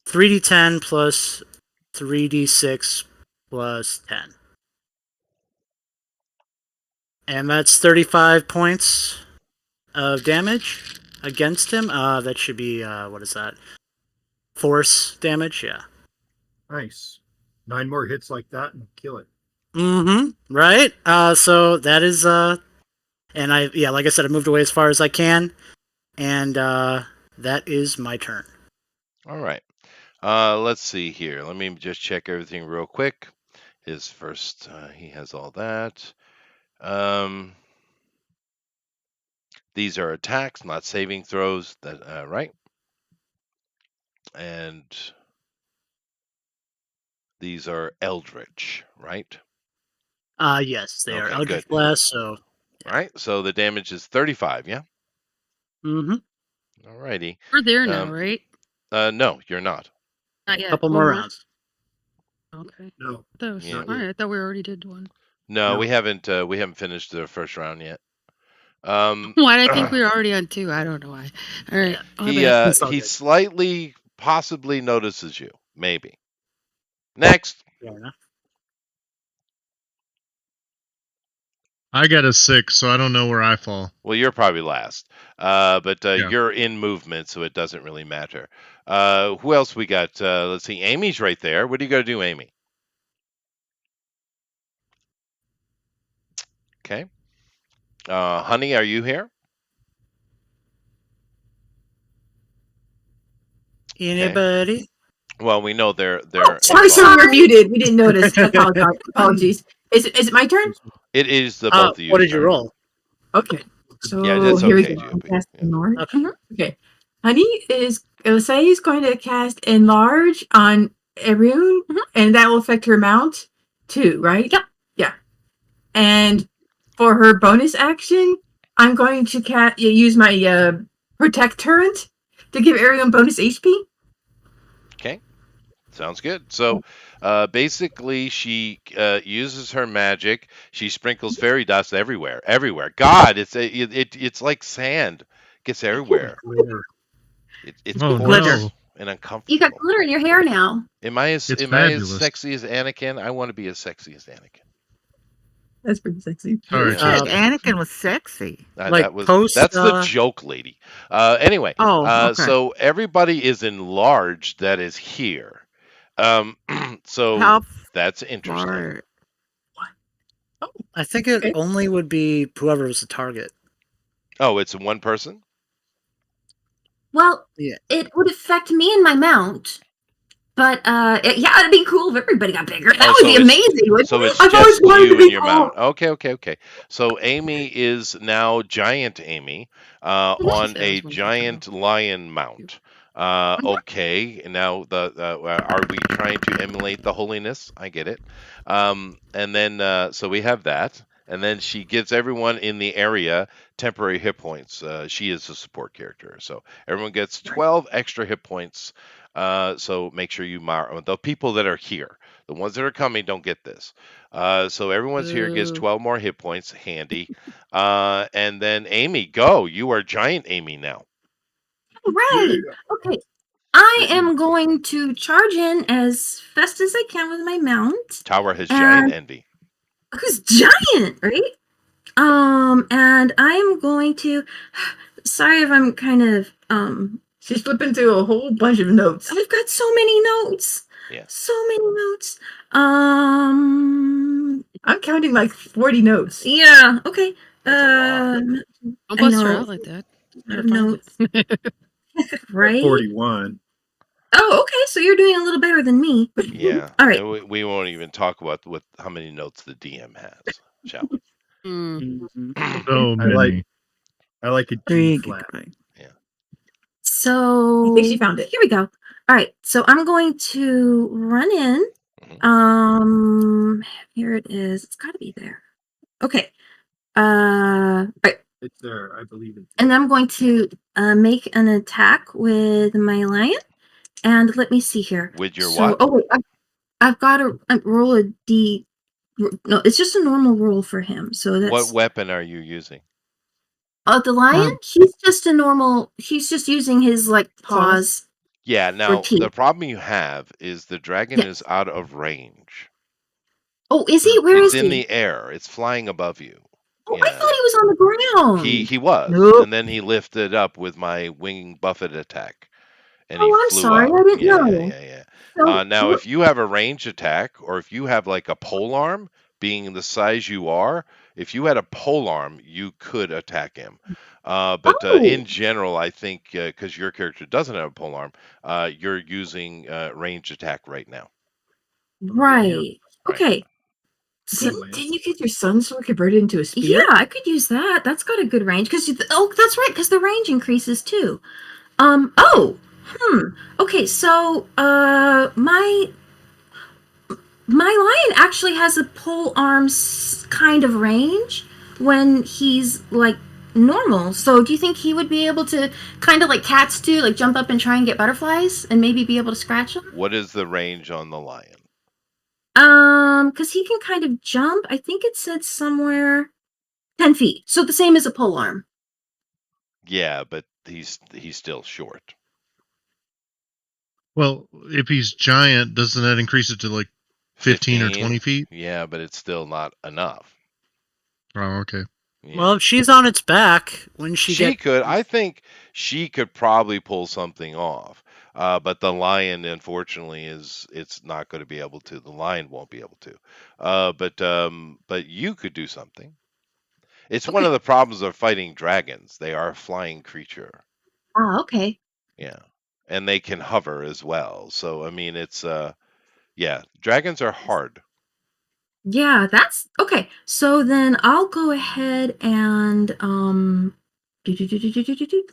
3D10 plus 3D6 plus 10. And that's 35 points of damage against him. That should be, what is that? Force damage, yeah. Nice. 9 more hits like that and kill it. Mm-hmm. Right? So that is, and like I said, I moved away as far as I can. And, that is my turn. All right. Let's see here. Let me just check everything real quick. His first, he has all that. These are attacks, not saving throws. That right? And these are Eldritch, right? Yes, they are Okay, Eldritch good. Blast, so... Right. So the damage is 35. Yeah. Mm-hmm. All righty. We're there now, right? No, you're not. Not yet. Couple One more rounds. Okay. No. That was, Yeah. all right. I thought we already did one. No, No. we haven't finished the first round yet. Why did I think we were already on 2? I don't know why. All right. My he bad. It's all he good. slightly possibly notices you, maybe. Next. Fair enough. I got a 6, so I don't know where I fall. Well, you're probably last, but Yeah. you're in movement, so it doesn't really matter. Who else we got? Let's see. Amy's right there. What do you got to do, Amy? Okay. Honey, are you here? Anybody? Well, we know they're Sorry, so involved. we're muted. We didn't notice. Apologies. Is it my turn? It is the both of you. What did you roll? Okay. So Yeah, that's here we okay, go. GOP. Cast Yeah. enlarge. Okay. Okay. Honey is say he's going to cast enlarge on Arun, and that will affect her mount too, right? Yep. Yeah. And for her bonus action, I'm going to use my protect turret to give Arun bonus HP. Okay. Sounds good. So, basically, she uses her magic. She sprinkles fairy dust everywhere. God, it's like sand. Gets everywhere. It's Oh, coarse no. and You uncomfortable. got glitter in your hair now. Am I as It's fabulous. fabulous. Sexy as Anakin? I want to be as sexy as Anakin. That's pretty sexy. Sorry, Yeah. Said Chester. Anakin was sexy. Like post, that's the joke, lady. Anyway, Oh, okay. so everybody is enlarged that is here. So How that's interesting. far? I think it Okay. only would be whoever was the target. Oh, it's one person? Well, Yeah. it would affect me and my mount. But yeah, it'd be cool if everybody got bigger. That would be amazing. Wouldn't So it? it's I've always just wanted to you be and your cool. mount. Okay. So Amy is now giant Amy on a giant lion mount. Okay. Now are we trying to emulate the holiness? I get it. And then so we have that. And then she gives everyone in the area temporary hit points. She is a support character, so everyone gets 12 extra hit points. So make sure you the people that are here. The ones that are coming don't get this. So everyone's here gets 12 more hit points. Handy. And then Amy, go. You are giant Amy now. Right. Okay. I am going to charge in as fast as I can with my mount. Tower has giant envy. Who's giant, right? And I'm going to. Sorry if I'm kind of She's flipping through a whole bunch of notes. I've got so many notes. Yeah. So many notes. I'm counting like 40 notes. Yeah. Okay. Don't bust her out like that. Notes. Right. 41. Oh, okay. So you're doing a little better than me. Yeah. All right. And we won't even talk about how many notes the DM has, shall we? So many. I like a G 3 flat. gigabytes. So I think she found it. Here we go. All right. So I'm going to run in. Here it is. It's got to be there. Okay. Right. It's there. I believe it. And I'm going to make an attack with my lion. And let me see here. With your what? Oh wait, I've got to roll a D. No, it's just a normal roll for him. So that's What weapon are you using? the lion. He's just a normal. He's just using his like paws. Yeah. Now teeth. the problem you have is the dragon is out of range. Oh, is he? Where is It's in he? the air. It's flying above you. Oh, I thought he was on the ground. He was, Nope. and then he lifted up with my wing buffet attack, and Oh, he I'm flew sorry, up. I didn't know. Yeah. So, Now, if you have a range attack, or if you have like a pole arm, being the size you are, if you had a pole arm, you could attack him. But in general, I think because your character doesn't have a pole arm, you're using range attack right now. right. Okay. So, didn't you get your sun sword converted into a spear? Yeah, I could use that. That's got a good range because that's right, because the range increases too. Okay, so my lion actually has a pole arms kind of range when he's like normal. So do you think he would be able to kind of like cats do, like jump up and try and get butterflies and maybe be able to scratch them? What is the range on the lion? Because he can kind of jump. I think it said somewhere 10 feet. So the same as a pole arm. Yeah, but he's still short. Well, if he's giant, doesn't that increase it to like 15 or 20 feet? Yeah, but it's still not enough. Oh, okay. Yeah. Well, if she's on its back, when she She get could. I think she could probably pull something off. But the lion, unfortunately, it's not going to be able to. The lion won't be able to. But you could do something. It's one Okay. of the problems of fighting dragons. They are a flying creature. Ah, okay. Yeah, and they can hover as well. So I mean, it's yeah, dragons are hard. Yeah, that's okay. So then I'll go ahead and do.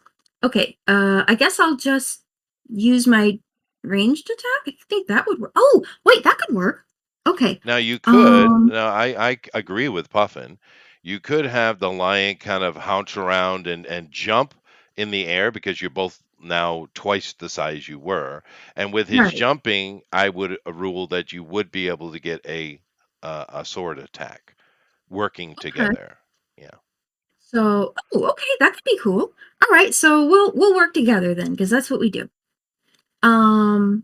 Okay, I guess I'll just use my ranged attack. I think that would work. Oh, wait, that could work. Okay. Now you could. Um, Now I agree with Puffin. You could have the lion kind of haunch around and jump in the air because you're both now twice the size you were. And with his right. jumping, I would rule that you would be able to get a sword attack working Okay. together. Yeah. So, oh, okay, that could be cool. All right, so we'll work together then, because that's what we do. Um,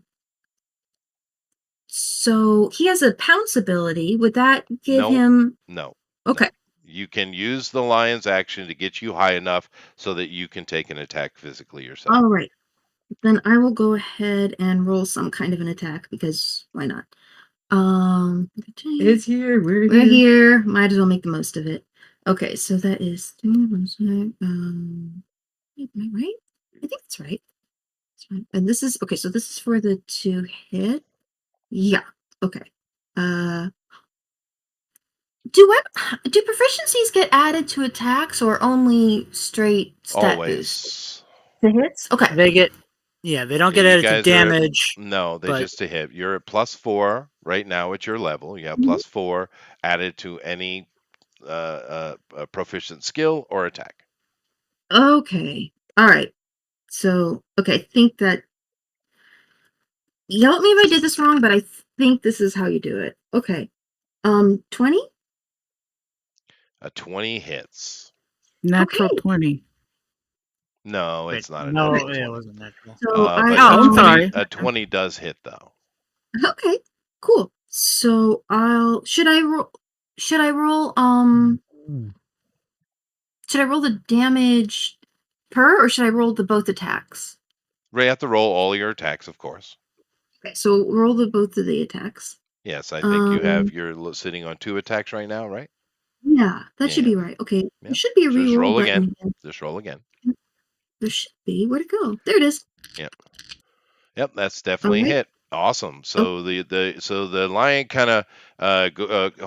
so he has a pounce ability. Would that give No, him? no, Okay. no. You can use the lion's action to get you high enough so that you can take an attack physically yourself. All right. Then I will go ahead and roll some kind of an attack because why not? It's here. We're We're here. here. Might as well make the most of it. Okay, so that is am I right? I think that's right. That's right. And this is okay, so this is for the 2 hit. Yeah. Okay. Uh do proficiencies get added to attacks or only straight stat boost? Always. The hits? Okay. they get, yeah, they don't Yeah, get you added to guys are damage. no, they but- just to hit. You're at +4 right now at your level. You have Mhm. +4 added to any proficient skill or attack. Okay. All right. So, okay, I think that yell at me if I did this wrong, but I think this is how you do it. Okay. 20? A 20 hits. Natural Okay. 20. No, Wait, it's not a no, natural it 20. wasn't natural. So I But Oh, I'm sorry. a 20 does hit though. okay, cool. So should I roll should I roll the damage per or should I roll the both attacks? Ray, you have to roll all your attacks, of course. Okay, so roll the both of the attacks. Yes, I think Um you're sitting on 2 attacks right now, right? yeah, that should Yeah. be right. Okay. Yeah. There should be a Just reroll roll button again. again. Just roll again. There should be. Where'd it go? There it is. Yep. Yep, that's All definitely a right. hit. Awesome. Oh, So the lion kind of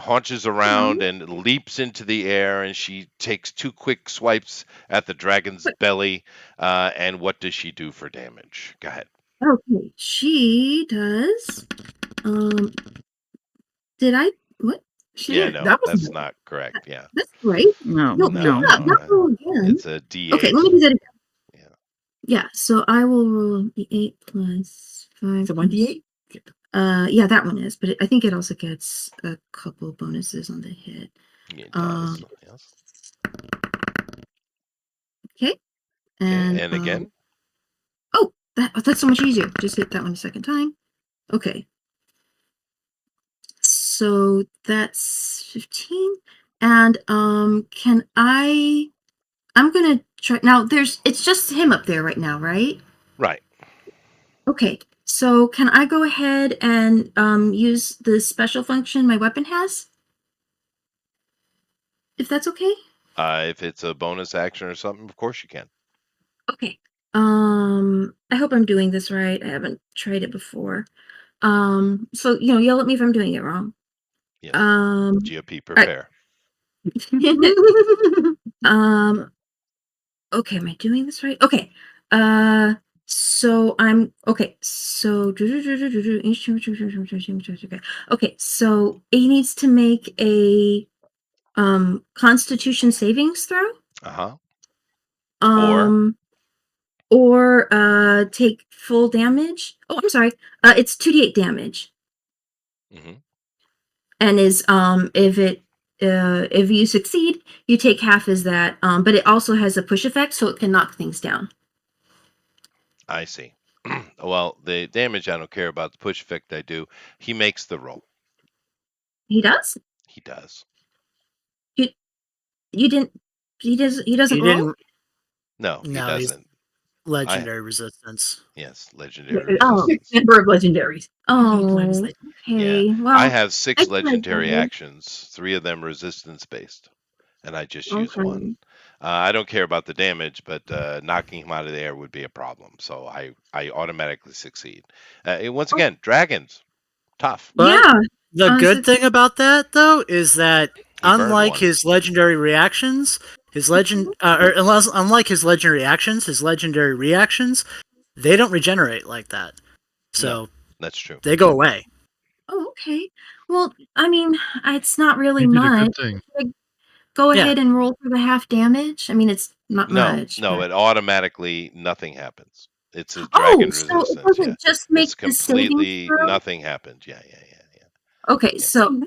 haunches around and leaps into the air, and she takes 2 quick swipes at the dragon's but- belly. And what does she do for damage? Go ahead. okay. She does. Um did I what? She Yeah, did no, that that's wasn't not correct. Yeah, that's right. No, No, no, hold no. up, no, not roll again. it's a D8. Okay, let me do that again. Yeah. Yeah, so I will roll the 8 plus 5. Is it 1d8? Yeah, that one is, but I think it also gets a couple bonuses on the hit. It does. Yes. Okay, Okay, and and again. oh, that's so much easier. Just hit that one a second time. Okay, so that's 15, and can I'm gonna try now. It's just him up there right now, right? Right. Okay, so can I go ahead and use the special function my weapon has? If that's okay? If it's a bonus action or something, of course you can. Okay. I hope I'm doing this right. I haven't tried it before. So yell at me if I'm doing it wrong. Yes. All GOP, right. prepare. Okay, am I doing this right? Okay. So I'm okay. So okay. So it needs to make a Constitution savings throw. Uh-huh. Um, or take full damage. Oh, I'm sorry. It's 2d8 damage. Mm-hmm. And is if it if you succeed, you take half as that. But it also has a push effect, so it can knock things down. I see. Well, the damage I don't care about. The push effect I do. He makes the roll. He does. He does. You didn't. He doesn't. He doesn't He roll. didn't. No, he No, he's doesn't. legendary resistance. Yes, legendary Oh, resistance. member of legendaries. Oh, okay. Yeah. Well, I have 6 I tried legendary that. actions, 3 of them resistance based, and I just use Okay. one. I don't care about the damage, but knocking him out of the air would be a problem. So I automatically succeed. Once again, dragons, tough. But Yeah. the good so- thing about that, though, is that He burned unlike one. his legendary reactions, unlike his legendary actions, his legendary reactions, they don't regenerate like that. So That's true. they go away. Oh, okay. Well, I mean, it's not really You did a much. good thing. Go Yeah. ahead and roll for the half damage. I mean, it's not No, much. no, but- it automatically nothing happens. It's a Oh, dragon so it resistance. doesn't Yeah, just make it's the saving completely throw? nothing happens. Yeah. Okay, Yeah. so.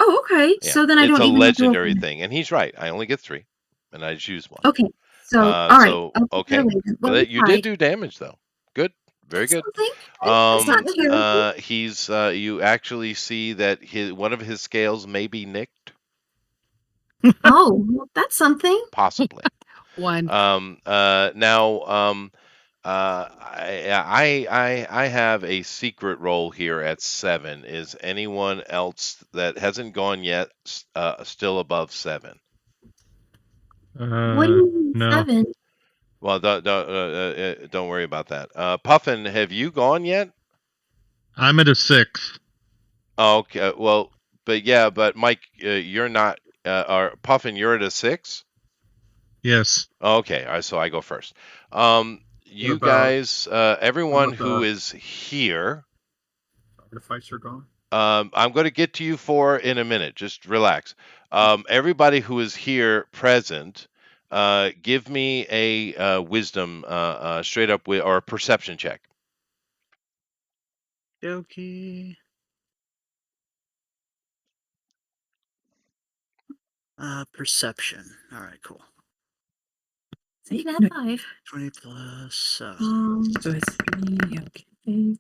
Oh, okay. Yeah. So then I It's don't a even have to roll legendary for- thing, and he's right. I only get 3, and I just use one. Okay. So all right. So I'll put that okay, away then. Well, but we you did tried. do damage though. Good, very good. Something. It's not terrible. He's you actually see that one of his scales may be nicked, Oh, well, that's something. possibly. One. Now, I have a secret roll here at 7. Is anyone else that hasn't gone yet still above 7? What do you mean No. 7? Well, don't worry about that. Puffin, have you gone yet? I'm at a 6. Oh, okay. Well, but Mike, you're not. Or Puffin, you're at a 6. Yes. Okay, all right, so I go first. You about- guys, everyone about who the- is here, The fights are gone. I'm going to get to you 4 in a minute. Just relax. Everybody who is here present, give me a wisdom, straight up or a perception check. Okay. Perception. All right, cool. Say that 5. 20 plus 7. So it's 3, okay.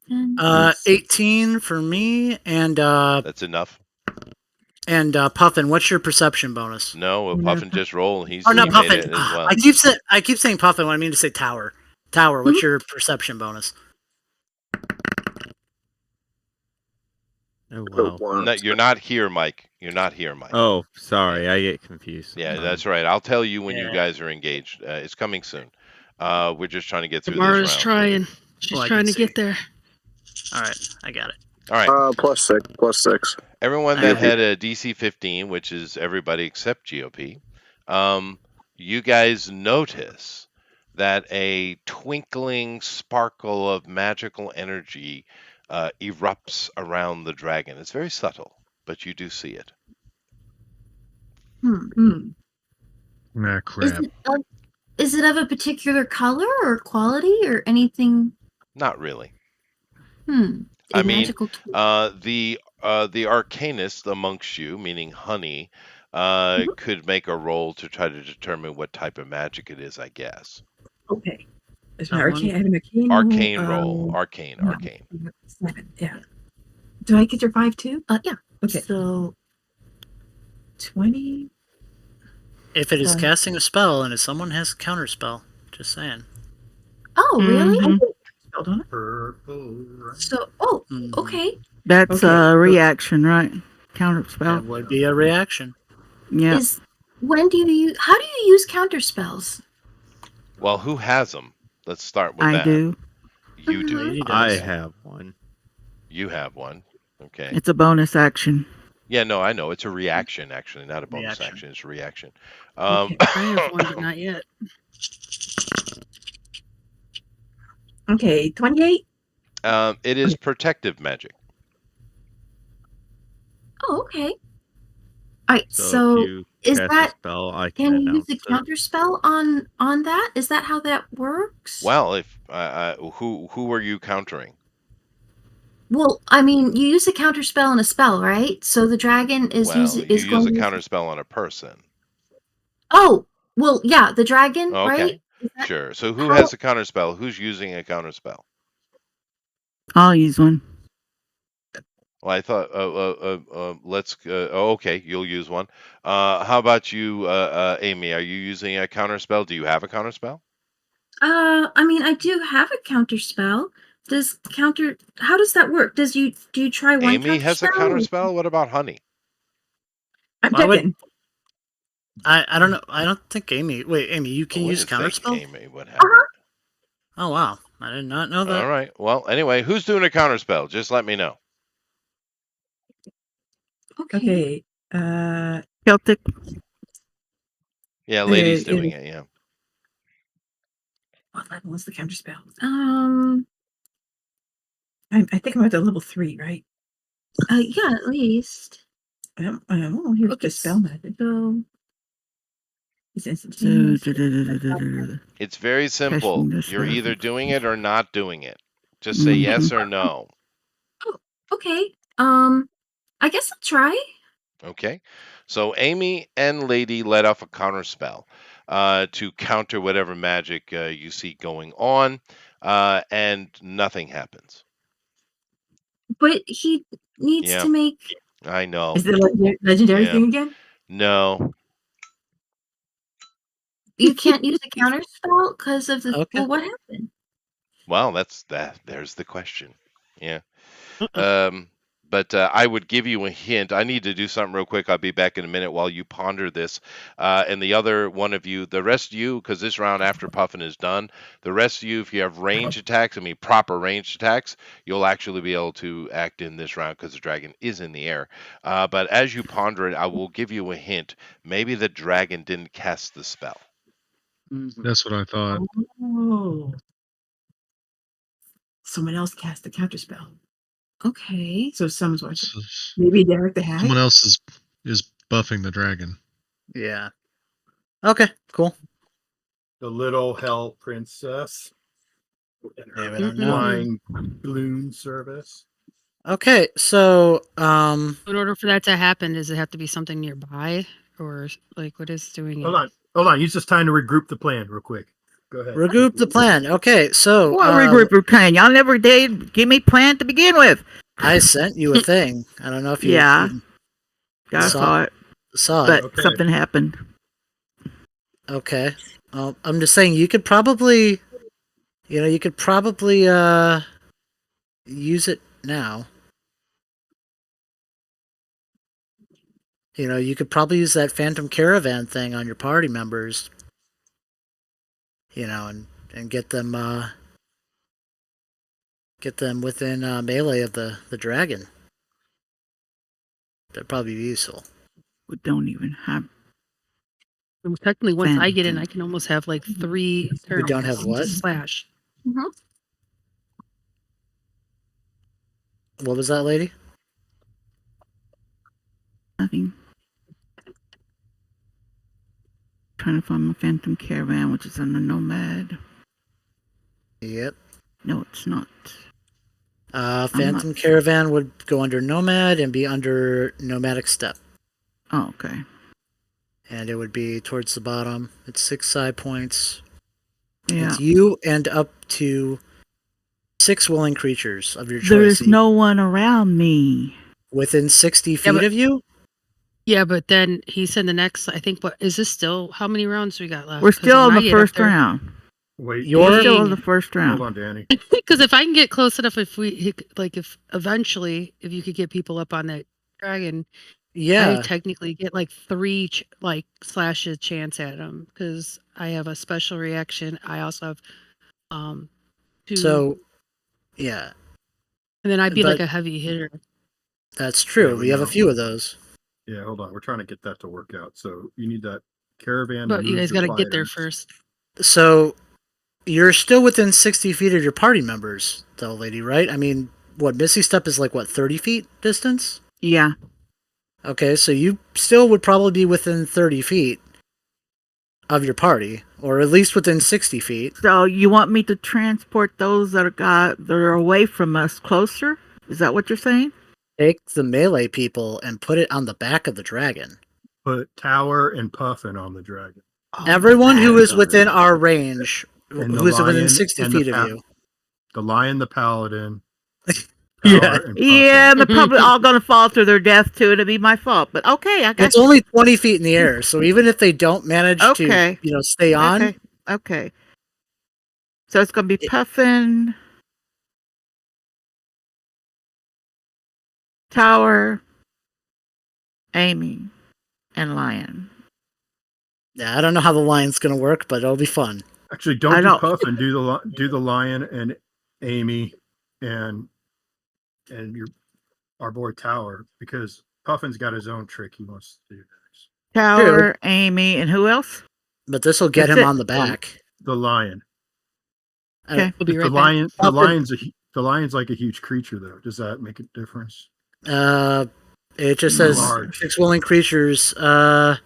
10, 18 for me, and That's enough. Puffin. What's your perception bonus? No, well, Puffin just rolled. He's Oh, not he made Puffin. it as well. I keep saying Puffin when I mean to say Tower. Tower. What's your perception bonus? Oh wow. No, you're not here, Mike. You're not here, Mike. Oh, sorry, I get confused. Yeah, sometimes. that's right. I'll tell you when you Yeah. guys are engaged. It's coming soon. We're just trying to get through Tamara's this round. trying. She's Well, I trying can to get see. there. All right, I got it. All right. Plus 6. Everyone that Okay. had a DC 15, which is everybody except GOP, you guys notice that a twinkling sparkle of magical energy erupts around the dragon. It's very subtle, but you do see it. Ah, Is crap. is it of a particular color or quality or anything? Not really. A I mean, magical tool. the arcanist amongst you, meaning Honey, could make a roll to try to determine what type of magic it is, I guess. Okay. Is That my one? arcane? I have an arcane. Arcane roll. Arcane. no. Arcane. 7. Yeah. Do I get your 5 too? Yeah. Okay. So 20. If it is Fine. casting a spell and if someone has a counter spell, just saying. Oh, really? Mhm. Spelled on it. Purple. Right? So, Mhm. okay. That's Okay. a reaction, right? Counter spell. That would be a reaction. Yeah. When do you use? How do you use counter spells? Well, who has them? Let's start with I that. do. You do. He I does. have one. You have one. Okay. It's a bonus action. Yeah, no, I know. It's a reaction, actually, not a bonus Reaction. action. It's a reaction. Okay. I have one, but not yet. Okay. 28. It is protective magic. Oh, okay. All right. So, So, if you is cast that- a spell, I can can you use announce the it. counter spell on that? Is that how that works? Well, if who are you countering? Well, I mean, you use a counter spell and a spell, right? So the dragon is Well, you is going use a to use. counter spell on a person. Oh, well, yeah, the dragon, right? Okay, Is that sure. So who how? has a counter spell? Who's using a counter spell? I'll use one. Well, I thought. Let's. Okay, you'll use one. How about you, Amy? Are you using a counter spell? Do you have a counter spell? I mean, I do have a counter spell. Does counter? How does that work? Do you try one Amy counter has a spell? counter spell. What about Honey? I'm Why would checking. I don't know. I don't think Amy. Wait, Amy, you I can use wouldn't think counterspell? Amy would have it. Oh wow, I did not know that. All right. Well, anyway, who's doing a counter spell? Just let me know. Okay. Celtic. Yeah, lady's It doing is- it. Yeah. What level is the counter spell? I think I'm at the level 3, right? Yeah, at least. Oh, here's Okay, the spell magic. So It's instantaneous. It's very simple. Casting the You're spell. either doing it or not doing it. Just say yes or no. okay. I guess I'll try. Okay. So Amy and Lady let off a counter spell to counter whatever magic you see going on, and nothing happens. But he needs Yeah, to make. I know. Is the legendary Yeah. thing again? No. You can't use a counter spell because of the. Okay. Well, what happened? Well, that's that. There's the question. Yeah. Uh-oh. But I would give you a hint. I need to do something real quick. I'll be back in a minute while you ponder this. And the other one of you, the rest of you, because this round after Puffin is done, the rest of you, if you have range attacks, I mean proper range attacks, you'll actually be able to act in this round because the dragon is in the air. But as you ponder it, I will give you a hint. Maybe the dragon didn't cast the spell. Mhm. That's what I thought. Oh. Someone else cast the counter spell. Okay. So someone's watching. S- Maybe Derek the Hag. Someone else is buffing the dragon. Yeah. Okay. Cool. The little hell princess and Yeah, her we don't know. flying balloon service. Okay. So In order for that to happen, does it have to be something nearby, or like what is doing Hold it? on. Use this time to regroup the plan real quick. Go ahead. regroup the plan. Okay. So What regroup your plan? Y'all never did give me plan to begin with. I sent you a thing. I don't know if you Yeah. even I saw it, saw it. but Okay. something happened. Okay. I'm just saying you could probably, use it now. You could probably use that Phantom Caravan thing on your party members. And get them within melee of the dragon. That'd probably be useful. We don't even have. And technically, once I get in, Phantom. I can almost have like 3 turns. don't have what? to slash. What was that, lady? Nothing. Trying to find my Phantom Caravan, which is on the Nomad. Yep. No, it's not. Phantom Caravan would go under Nomad and be under Nomadic Step. Oh, okay. And it would be towards the bottom. It's 6 side points. Yeah. It's you and up to 6 willing creatures of your choice. There is no one around me. Within 60 feet but- of you? Yeah, but then he said the next. I think. What is this still? How many rounds we got left? We're 'Cause still when in I the get up first there- round. Wait. We're still in Dang. the first round. Hold on, Danny. Because if I can get close enough, if eventually, if you could get people up on that dragon, Yeah. I technically get like 3 slashes chance at him because I have a special reaction. I also have 2, So, yeah, and then I'd be like but- a heavy hitter. that's true. Yeah, we have a know. few of those. Yeah, hold on. We're trying to get that to work out. So you need that caravan. But you guys got to get there items. first. So, you're still within 60 feet of your party members, though, lady, right? I mean, what, Misty Step is like, 30 feet distance? Yeah. Okay, so you still would probably be within 30 feet of your party, or at least within 60 feet. So you want me to transport those that are away from us closer? Is that what you're saying? Take the melee people and put it on the back of the dragon. Put Tower and Puffin on the dragon. Everyone who is within our range, And the who is within lion 60 and the feet of you. The lion, the paladin. Yeah. Tower, and Yeah, and they're probably all going to fall to their death too. It'll be my fault. But okay, I got It's only 20 feet in the air, so even if they don't manage Okay. to, stay on, Okay. Okay. So it's going to be Puffin, Tower, Amy, and Lion. yeah, I don't know how the lion's gonna work, but it'll be fun. Actually, I don't do don't- Puffin. Do the lion and Amy and our boy Tower, because Puffin's got his own trick he wants to do next. Tower, Amy, and who else? But this will get That's him it. on the back. The lion. Okay. We'll be The right back. the lion's like a huge creature, though. Does that make a difference? It just says Large. 6 willing creatures. Yeah,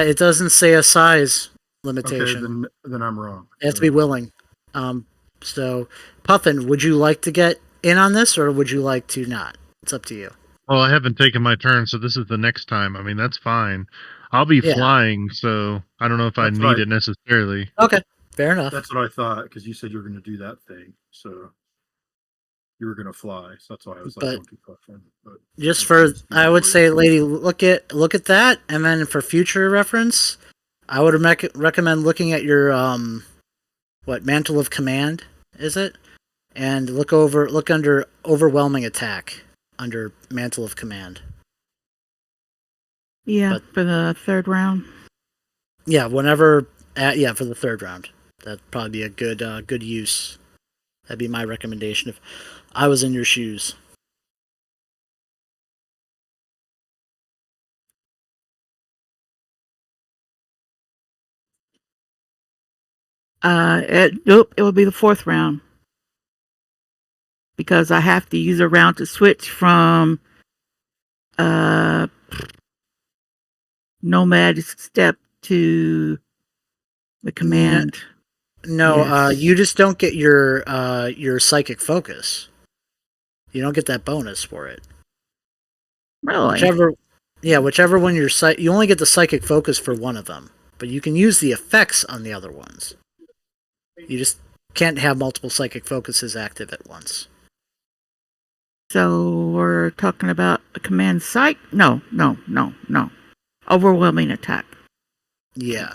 it doesn't say a size limitation. Okay, then I'm wrong. It has to be willing. So Puffin, would you like to get in on this, or would you like to not? It's up to you. Well, I haven't taken my turn, so this is the next time. I mean, that's fine. I'll be Yeah. flying, so I don't know if I That's need right. it necessarily. Okay, fair enough. That's what I thought, because you said you were going to do that thing, so you were going to fly. So that's why I was like, But- don't do Puffin. But Just for, I would say, lady, look at that, and then for future reference, I would recommend looking at your Mantle of Command is it, and look under Overwhelming Attack under Mantle of Command. Yeah, But- for the third round. Yeah, whenever, for the third round, that'd probably be a good use. That'd be my recommendation if I was in your shoes. Nope, it will be the fourth round. Because I have to use a round to switch from nomad step to the command. No, Yes. you just don't get your psychic focus. You don't get that bonus for it. Really? Whichever one you only get the psychic focus for one of them, but you can use the effects on the other ones. You just can't have multiple psychic focuses active at once. So we're talking about a command psych? No. Overwhelming attack. Yeah.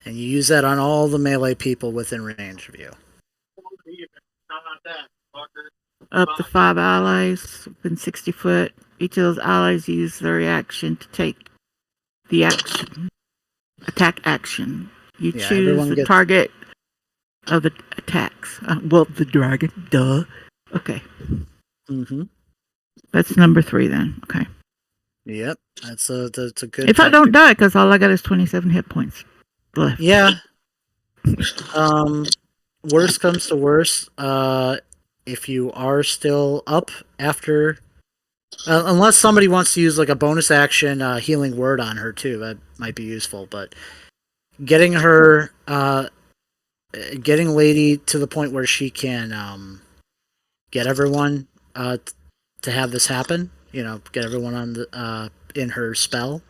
And you use that on all the melee people within range of you. Up to 5 allies within 60 foot. Each of those allies use their reaction to take the action. Attack action. You Yeah, choose everyone the gets- target of the attacks. The dragon. Duh. Okay. Mm-hmm. That's number 3 then. Okay. Yep. That's a good. If I don't die, because all I got is 27 hit points left. Yeah. Worst comes to worst, if you are still up after, unless somebody wants to use like a bonus action healing word on her too, that might be useful. But getting her, getting Lady to the point where she can get everyone to have this happen. Get everyone on the in her spell,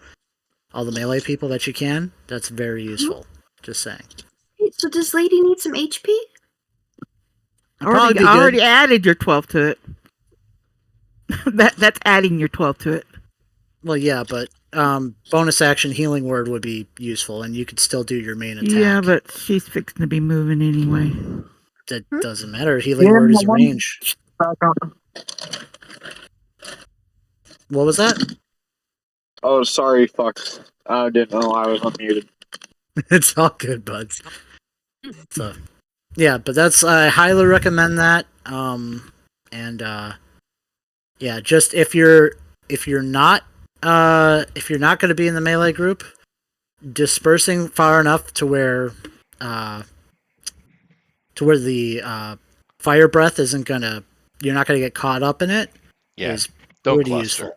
all the melee people that you can. That's very useful. Just saying. So does Lady need some HP? Probably be I good. already added your 12 to it. That's adding your 12 to it. Well, yeah, but bonus action healing word would be useful, and you could still do your main attack. Yeah, but she's fixing to be moving anyway. That doesn't matter. Healing word is range. What was that? Oh, sorry, fuck. I didn't know I was unmuted. It's all good, buds. So, yeah, but I highly recommend that. Just if you're not going to be in the melee group, dispersing far enough to where the fire breath you're not gonna get caught up in it. Yeah, is don't pretty cluster. useful.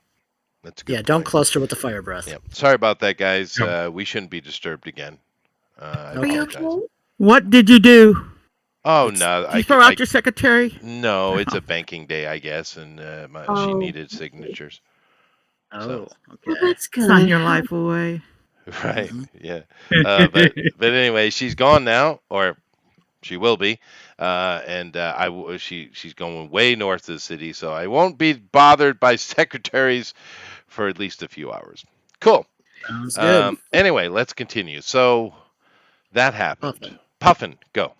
That's a good Yeah, don't point. cluster with the fire breath. Yeah. Sorry about that, guys. Yep. We shouldn't be disturbed again. I Are you apologize. okay? What did you do? Oh It's- no, Do you throw out your secretary? no, it's a banking day, I guess, and she needed signatures. Oh, okay. Well, that's good. Sign your life away. Right, Mhm. yeah. But anyway, she's gone now, or she will be, and she's going way north of the city, so I won't be bothered by secretaries for at least a few hours. Cool. Sounds good. Anyway, let's continue. So that happened. Puffin. Puffin, go.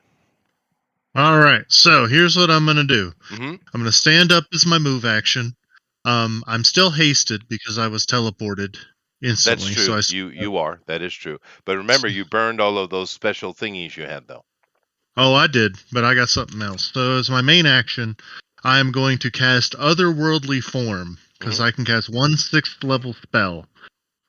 All right. So here's what I'm gonna do. Mm-hmm. I'm gonna stand up as my move action. I'm still hasted because I was teleported instantly. That's true. So I You are. That is true. But remember, you burned all of those special thingies you had, though. Oh, I did, but I got something else. So as my main action, I am going to cast Otherworldly Form because I can cast 1 6th level spell.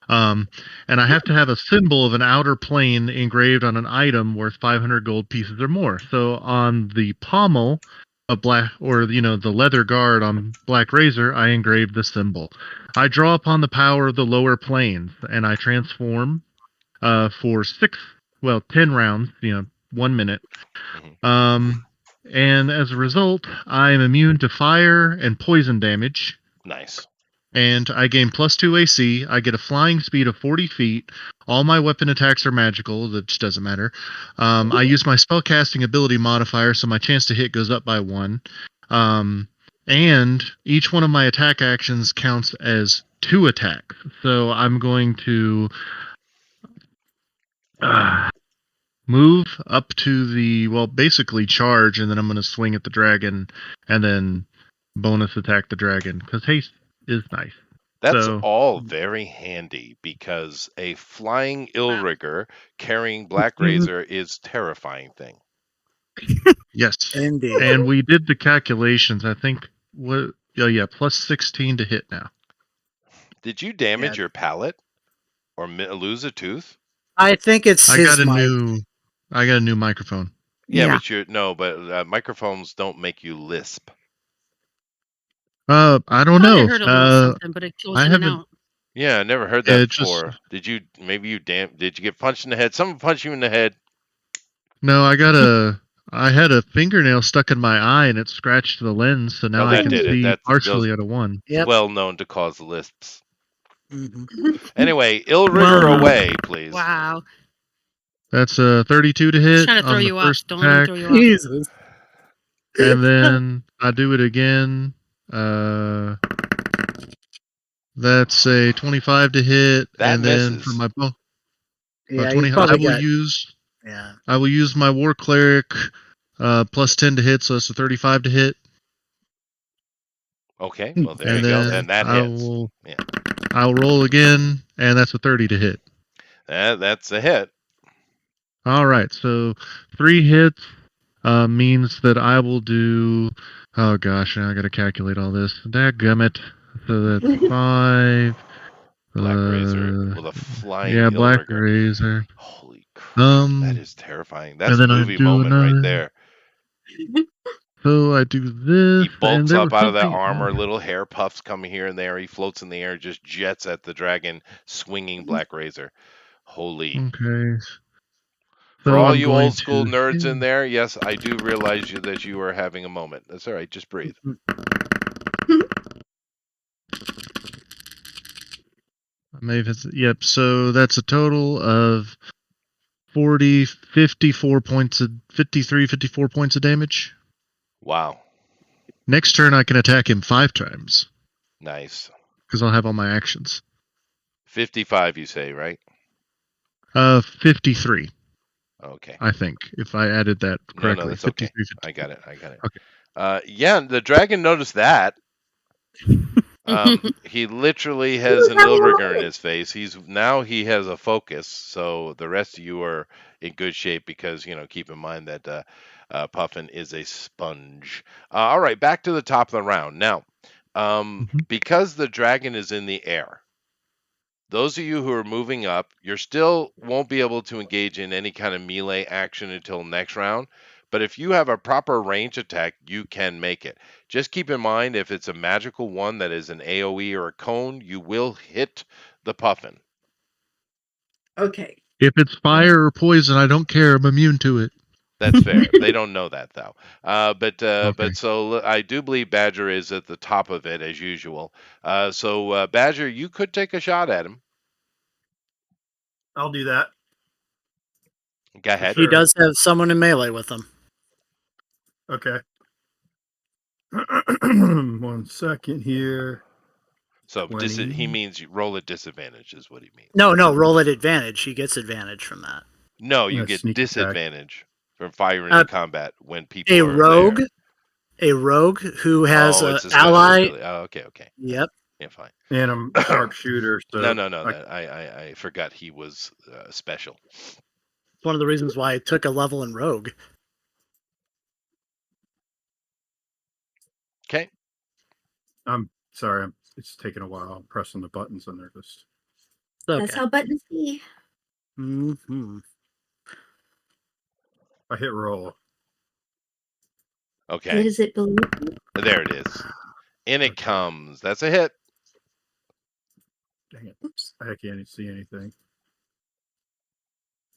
And I have to have a symbol of an outer plane engraved on an item worth 500 gold pieces or more. So on the pommel of black, or the leather guard on Black Razor, I engraved the symbol. I draw upon the power of the lower planes, and I transform for 10 rounds. 1 minute. And as a result, I am immune to fire and poison damage. Nice. And I gain +2 AC. I get a flying speed of 40 feet. All my weapon attacks are magical, which doesn't matter. I use my spellcasting ability modifier, so my chance to hit goes up by 1. And each one of my attack actions counts as 2 attacks. So I'm going to move up to basically charge, and then I'm going to swing at the dragon, and then bonus attack the dragon, because haste is nice. That's So- all very handy because a flying Illrigger carrying Black Razor is terrifying thing. Yes. Indeed. And we did the calculations. I think +16 to hit now. Did you damage Yeah. your palate or lose a tooth? I think it's I his got a mic. new microphone. Yeah, but microphones don't make you lisp. I don't I know. heard a little something, but it goes I in and haven't- out. Yeah, I never heard Yeah, that it just- before. Did you get punched in the head? Someone punched you in the head. No, I had a fingernail stuck in my eye and it scratched the lens, so now Oh, I that can did it. see That's- partially those- out of 1. Yep. Well known to cause lisps. Mhm. Anyway, Illrigger Wow. away, please. Wow. That's a 32 to hit. He's trying to throw on the you off. first Don't let him attack, throw you off. Jesus. and then I do it again. That's a 25 to hit, That and then misses. for my bow, Yeah, 20. you I probably will got. use Yeah. my war cleric +10 to hit, so that's a 35 to hit. Okay, well there And you go. then Then that I hits. will Yeah. I'll roll again, and that's a 30 to hit. That's a hit. All right, so 3 hits means that I will do. Oh gosh, now I got to calculate all this. Dadgummit. So that's 5. Black Razor with a flying Yeah, Black Illrigger. Razor. Holy crap, that Um, is terrifying. That's a then I movie do moment another- right there. So I do this. He bolts and there up was out of that something- armor, little hair puffs coming here and there. He floats in the air, just jets at the dragon, swinging Black Razor. Holy. Okay. For So all I'm you going old school to- nerds in there, yes, I do realize that you are having a moment. That's all right. Just breathe. Yep, so that's a total of 54 points of 54 points of damage. Wow. Next turn I can attack him 5 times Nice. because I'll have all my actions. 55, you say, right? 53, Okay. I think, if I added that correctly. No, that's okay. 53, I got it. Okay. Yeah, the dragon noticed that. He literally has an Illrigger in his face. He has a focus, so the rest of you are in good shape because, keep in mind that Puffin is a sponge. All right, back to the top of the round. Now, because the dragon is in the air, those of you who are moving up, you still won't be able to engage in any kind of melee action until next round. But if you have a proper range attack, you can make it. Just keep in mind, if it's a magical one that is an AoE or a cone, you will hit the Puffin. Okay. If it's fire or poison, I don't care. I'm immune to it. That's fair. They don't know that though. But Okay. so I do believe Badger is at the top of it as usual. So Badger, you could take a shot at him. I'll do that. Go ahead. He Sure. does have someone in melee with him. Okay. 1 second here. So he 20. means you roll at disadvantage is what he means. No, roll at advantage. He gets advantage from that. No, you Yeah, get sneak attack. disadvantage from firing Uh, in combat when people A are rogue, there. a rogue who has Oh, an it's a special ally. ability. Oh, okay. Yep. Yeah, fine. And I'm sharpshooter, so No. I- I forgot he was special. It's one of the reasons why I took a level in rogue. Okay. I'm sorry. It's taking a while. I'm pressing the buttons and they're just. Okay. That's how buttons be. Mm-hmm. I hit roll. Okay. Good as it believes. There it is. In it Okay. comes. That's a hit. Dang it. Oops. I can't see anything.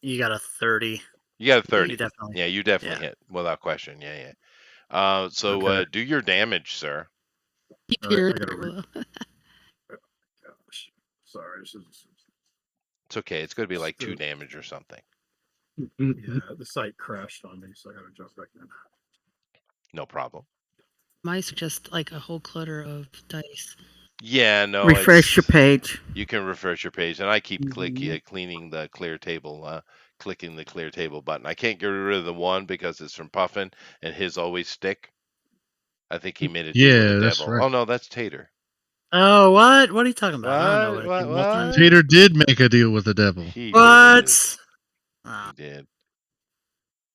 You got a 30. You got a Yeah, 30. you definitely. Yeah, you definitely Yeah. hit without question. Yeah. So Okay. do your damage, sir. Keep All right, hearing I gotta it, Willow. Gosh. Sorry. This is, It's okay. It's going to be like 2 Still- damage or something. yeah, the site crashed on me, so I gotta jump back in. No problem. Mine's just like a whole clutter of dice. Yeah, no. Refresh your it's- page. You can refresh your page, and I keep Mhm. cleaning the clear table, clicking the clear table button. I can't get rid of the 1 because it's from Puffin, and his always stick. I think he made a deal with Yeah, the that's devil. right. Oh no, that's Tater. Oh, what? What are you talking about? I don't know What? anything about that. Tater did make a deal with the devil. He What? did. Ah, He did.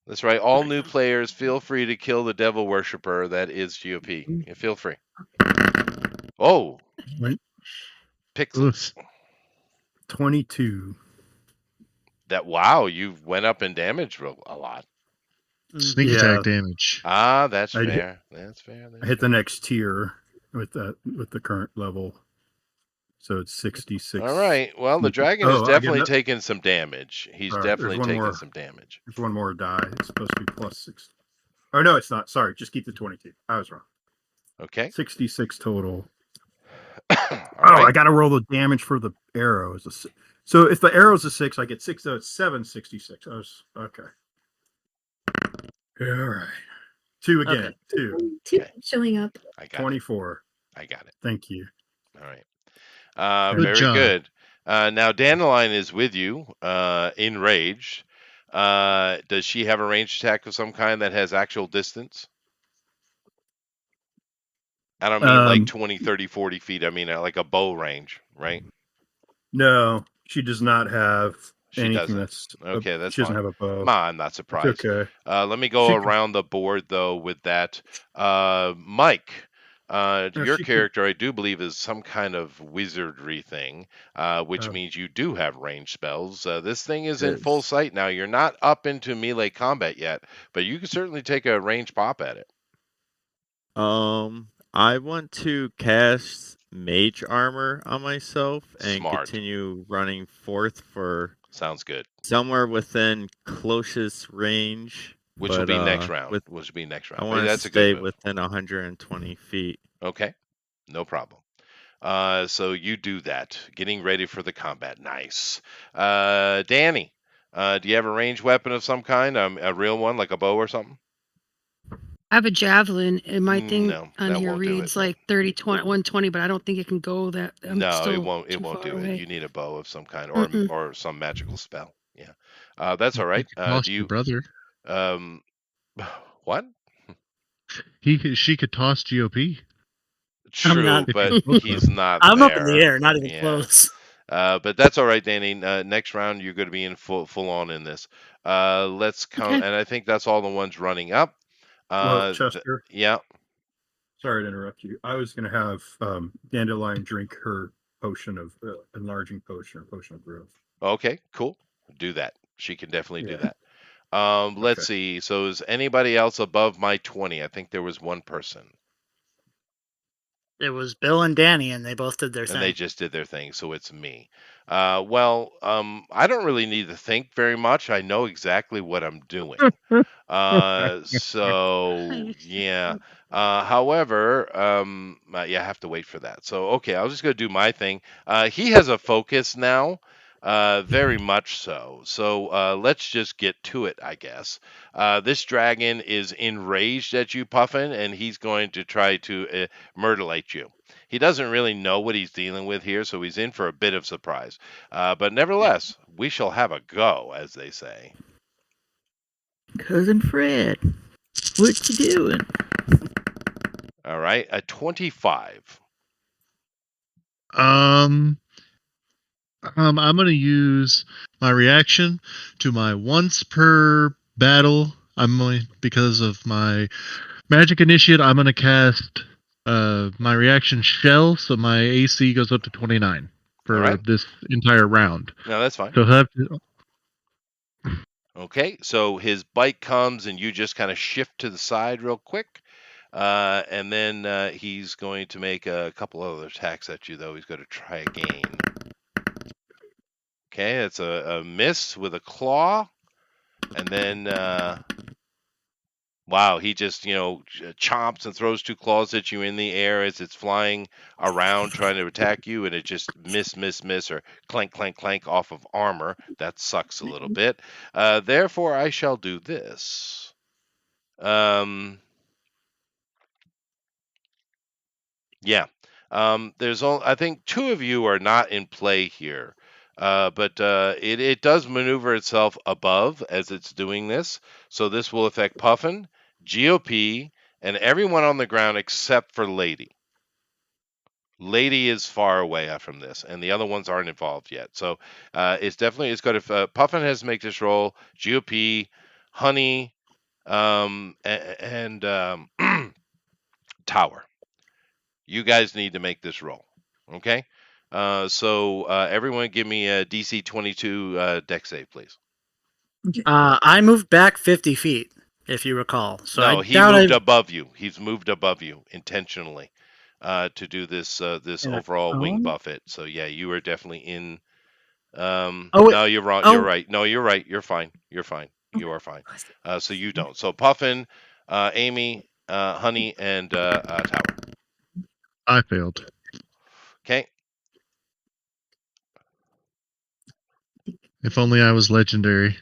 That's right. All new players, feel free to kill the devil worshiper. That is GOP. Yeah, feel free. Oh, Right. pixels. 22. Wow, you went up in damage a lot. Sneak Yeah. attack damage. That's I hit- fair. That's fair. I hit the next tier with the current level. So it's 66. All right. Well, the dragon Oh, is I get definitely no- taking some damage. He's All right, there's definitely one taking more. some damage. There's one more die. It's supposed to be plus 6. Oh, no, it's not. Sorry. Just keep the 22. I was wrong. Okay. 66 total. All I right. got to roll the damage for the arrow. So if the arrow's a 6, I get 6. So it's 766. I was okay. All right. 2 again. Okay. 2. Two Okay. showing up. I got 24. it. I got it. Thank you. All right. Good Very job. good. Now Dandelion is with you, enraged. Does she have a ranged attack of some kind that has actual distance? I don't mean like 20, 30, 40 feet. I mean like a bow range, right? No, she does not have She anything doesn't. that's. Okay, that's she doesn't fine. have a bow. I'm not surprised. It's okay. Let me go She could- around the board though with that. Mike, No, your she could- character, I do believe, is some kind of wizardry thing, which Oh. means you do have range spells. This thing is It in full is. sight now. You're not up into melee combat yet, but you can certainly take a range pop at it. I want to cast mage armor on myself and Smart. continue running forth for Sounds good. somewhere within closest range. Which will be next but, round. Which will be next round. I But want to that's a stay good move. within 120 feet. Okay, no problem. So you do that, getting ready for the combat. Nice. Danny, do you have a ranged weapon of some kind? A real one, like a bow or something? I have a javelin, and my thing No, on that here won't do reads it. like 30, 20, 120, but I don't think it can go that. I'm No, still it won't. It too won't far do away. it. You need a bow of some kind, Mm-mm. or some magical spell. Yeah, that's all right. You could toss Do your you? brother. What? She could toss GOP. True, not- but he's not. I'm up in the there. air, not even Yeah. close. But that's all right, Danny. Next round, you're going to be in full on in this. Let's come, Okay. and I think that's all the ones running up. Well, Chester. Yeah. Sorry to interrupt you. I was going to have Dandelion drink her potion of enlarging potion or potion of growth. Okay. Cool. Do that. She can definitely do Yeah. that. Let's Okay. see. So, is anybody else above my 20? I think there was one person. It was Bill and Danny, and they both did their and thing. they just did their thing, so it's me. I don't really need to think very much. I know exactly what I'm doing. So yeah. However, yeah, I have to wait for that. So okay, I was just gonna do my thing. He has a focus now, very much so. So let's just get to it, I guess. This dragon is enraged at you, Puffin, and he's going to try to murderate you. He doesn't really know what he's dealing with here, so he's in for a bit of surprise. But nevertheless, we shall have a go, as they say. Cousin Fred, what you doing? All right, a 25. I'm gonna use my reaction to my once per battle. Because of my magic initiate, I'm gonna cast my reaction shell, so my AC goes up to 29 for Alright. this entire round. No, that's fine. So he'll have to, Okay, so his bite comes and you just kind of shift to the side real quick. And then he's going to make a couple other attacks at you, though. He's going to try again. Okay, it's a miss with a claw. And then, wow, he just, chomps and throws two claws at you in the air as it's flying around trying to attack you. And it just miss, or clank, clank, clank off of armor. That sucks a little bit. Therefore, I shall do this. Yeah. I think two of you are not in play here. But it does maneuver itself above as it's doing this. So this will affect Puffin, GOP, and everyone on the ground except for Lady. Lady is far away from this, and the other ones aren't involved yet. So it's good if Puffin has to make this roll, GOP, Honey, and Tower. You guys need to make this roll. Okay? So everyone give me a DC 22 deck save, please. I moved back 50 feet, if you recall. So No, I he doubt moved I. above you. He's moved above you intentionally to do this overall wing buffet. So yeah, you are definitely in. No, you're wrong. You're right. No, you're right. You're fine. You're fine. You are fine. So you don't. So Puffin, Amy, Honey, and Tower. I failed. Okay. If only I was legendary.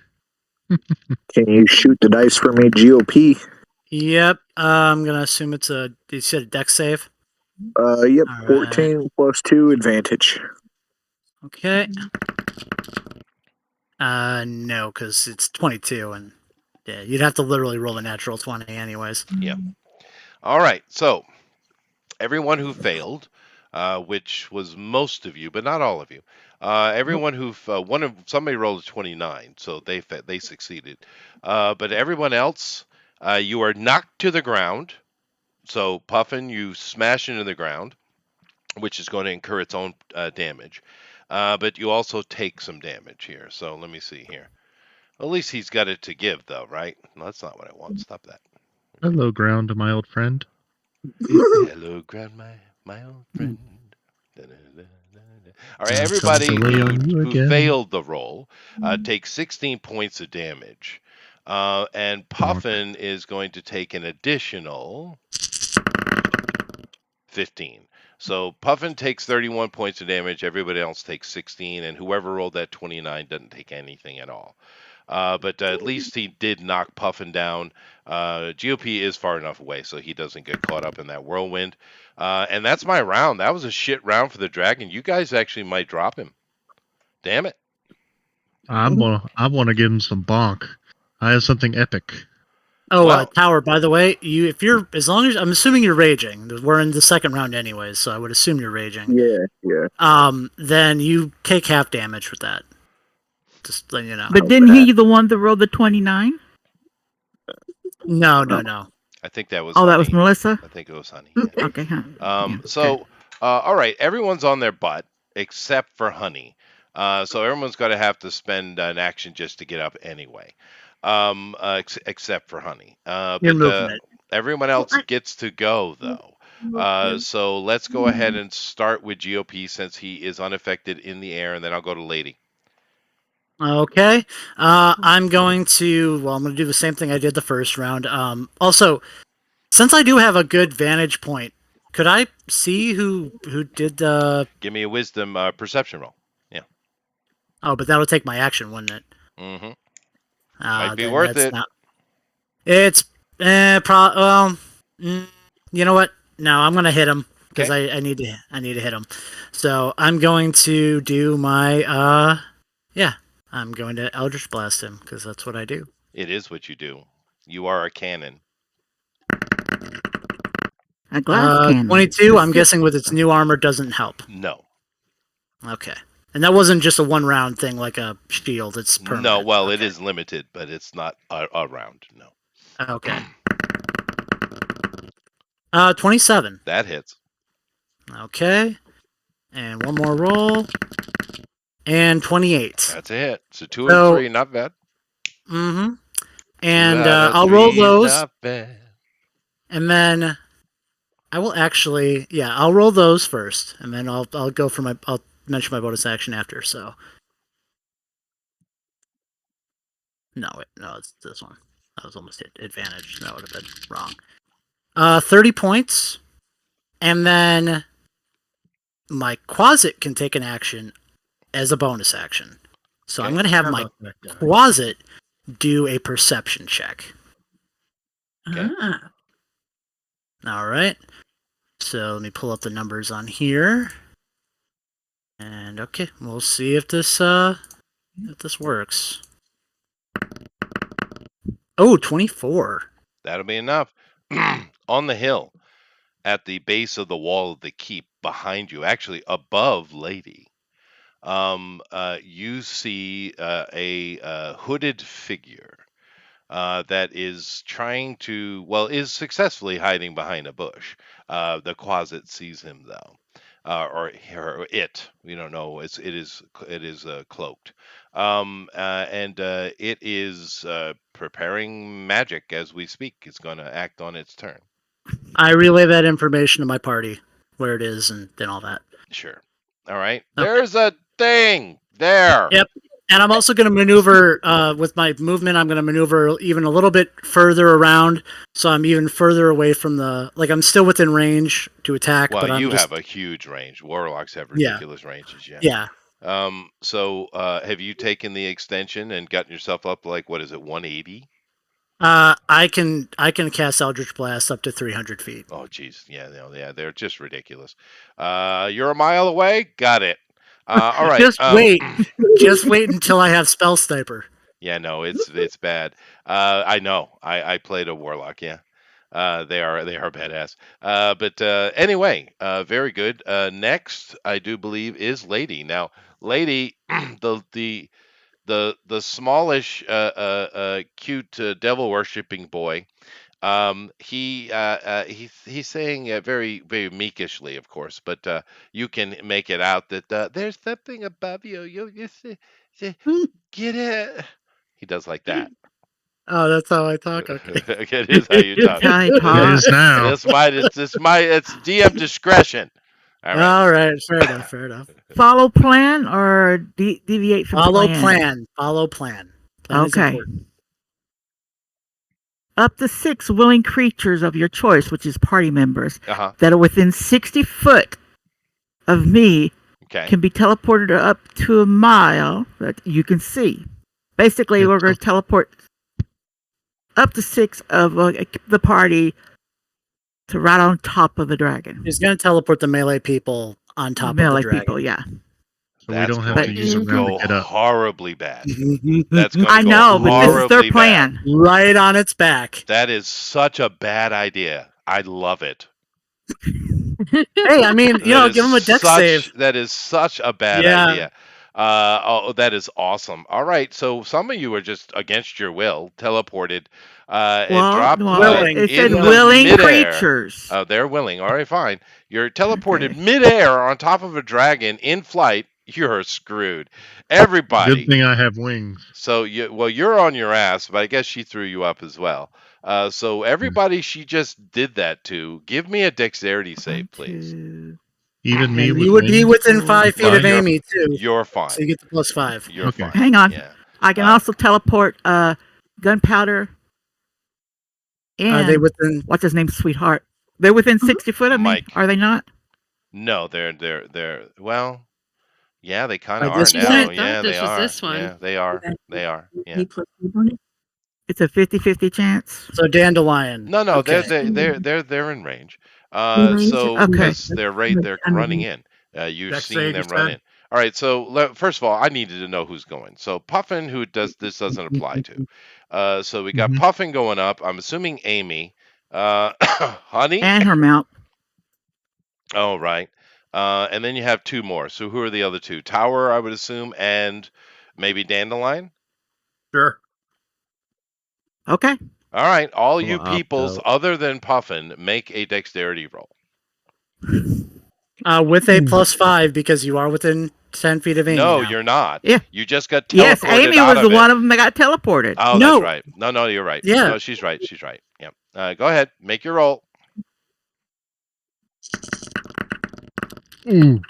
Can you shoot the dice for me, GOP? Yep. I'm gonna assume it's you said a deck save. Yep. All 14 right. plus 2 advantage. Okay. No, because it's 22, and yeah, you'd have to literally roll a natural 20 anyways. Yeah. All right. So everyone who failed, which was most of you, but not all of you. Everyone who somebody rolled a 29, so they succeeded. But everyone else, you are knocked to the ground. So Puffin, you smash into the ground, which is going to incur its own damage. But you also take some damage here. So let me see here. At least he's got it to give, though, right? No, that's not what I want. Stop that. Hello, ground, my old friend. Hello, ground, my old friend. All right, everybody who failed the roll takes 16 points of damage. And Puffin is going to take an additional 15. So Puffin takes 31 points of damage. Everybody else takes 16. And whoever rolled that 29 doesn't take anything at all. But at least he did knock Puffin down. GOP is far enough away, so he doesn't get caught up in that whirlwind. And that's my round. That was a shit round for the dragon. You guys actually might drop him. Damn it. I want to give him some bonk. I have something epic. Oh, Tower. By the way, as long as I'm assuming you're raging. We're in the second round anyways, so I would assume you're raging. Yeah. Then you take half damage with that. Just letting you know. But didn't he the one that rolled the 29? No. I think that was. Oh, Honey. that was Melissa. I think it was Honey. Yeah. Okay. So, all right, everyone's on their butt except for Honey. So everyone's going to have to spend an action just to get up anyway. Except for Honey. But everyone else gets to go though. So let's go ahead and start with GOP since he is unaffected in the air, and then I'll go to Lady. Okay. I'm going to do the same thing I did the first round. Also, since I do have a good vantage point, could I see who did the? Give me a wisdom perception roll. Yeah. Oh, but that would take my action, wouldn't it? Mm-hmm. Might be Then worth that's it. not. It's you know what? No, I'm gonna hit him because I need to hit him. So I'm going to do my I'm going to Eldritch Blast him because that's what I do. It is what you do. You are a cannon. A glass cannon. 22. I'm guessing with its new armor doesn't help. No. Okay. And that wasn't just a one round thing like a shield. It's permanent. No, well, it is limited, but it's not a round. No. Okay. 27. That hits. Okay. And one more roll. And 28. That's a hit. So 2 and 3, not bad. Mm-hmm. And I'll roll those. Not bad. And then I will actually, I'll roll those first, and then I'll go for I'll mention my bonus action after. So, no, it's this one. That was almost advantage. That would have been wrong. 30 points, and then my Quasit can take an action as a bonus action. So I'm going to have my Quasit do a perception check. Okay. All right. So let me pull up the numbers on here. And okay, we'll see if this works. Oh, 24. That'll be enough. On the hill, at the base of the wall of the keep behind you, actually above Lady, you see a hooded figure that is trying to, is successfully hiding behind a bush. The Quasit sees him though, or it. We don't know. It is cloaked, and it is preparing magic as we speak. It's going to act on its turn. I relay that information to my party, where it is, and all that. Sure. All right. Okay. There's a thing there. Yep. And I'm also going to maneuver with my movement. I'm going to maneuver even a little bit further around, so I'm even further away from I'm still within range to attack. Well, but you have a huge range. Warlocks have ridiculous ranges. Yeah. So have you taken the extension and gotten yourself up 180? I can cast Eldritch Blast up to 300 feet. Oh, geez. Yeah, they're just ridiculous. You're a mile away? Got it. All right. Just wait. Just wait until I have Spell Sniper. Yeah, no, it's bad. I know. I played a Warlock, yeah. They are badass. But anyway, very good. Next, I do believe, is Lady. Now, Lady, the smallish, cute, devil worshipping boy. He's saying very, very meekishly, of course, but you can make it out that there's something above you. You get it. He does like that. Oh, that's how I talk. Okay, it is how you talk. It is now. It's DM discretion. All right. Fair enough. Follow plan or deviate from plan? Follow plan. Okay. Up to 6 willing creatures of your choice, which is party members, that are within 60 foot of me can be teleported up to a mile that you can see. Basically, we're going to teleport up to 6 of the party to right on top of the dragon. He's going to teleport the melee people on top of the dragon. People, yeah. So we don't have to use a round to get up. Horribly bad. That's going to I know, but this is their plan. Bad. Right on its back. That is such a bad idea. I love it. Hey, I mean, give them a dex save. That is such a bad idea. That is awesome. All right, so some of you are just against your will, teleported, and dropped it said willing creatures. Oh, they're willing. All right, fine. You're teleported midair on top of a dragon in flight. You're screwed. Everybody. Good thing I have wings. So you're on your ass, but I guess she threw you up as well. So everybody she just did that to, give me a dexterity save, please. Even me And with you would be wings? within 5 feet Well, of Amy too, You're so fine. you get the +5. You're Okay. fine. Hang on. Yeah. I can Uh, also teleport gunpowder Are they and within? what's his name, sweetheart. They're within 60 foot of me, Mike. are they not? No, they're well, yeah, they kind of This are one? now. I thought Yeah, this they was are. this one. Yeah, they are. They are. Yeah. It's a 50-50 chance. So Dandelion. No, Okay. they're in range. range? So Okay. because they're right, they're I'm running in. You're Dex seeing save, you them run said? in. All right. So first of all, I needed to know who's going. So Puffin, who does this doesn't apply to. So we got Mhm. Puffin going up. I'm assuming Amy. Honey. And her mount. Oh, right. And then you have two more. So who are the other two? Tower, I would assume, and maybe Dandelion. Sure. Okay. All right. All We'll you opt peoples out. other than Puffin, make a dexterity roll. With a +5 because you are within 10 feet of Amy No, now. you're not. Yeah. You just got Yes, teleported Amy out was of the it. one of them that got teleported. Oh, No. that's right. No, you're right. Yeah. No, she's right. She's right. Yep. Go ahead. Make your roll. Ooh.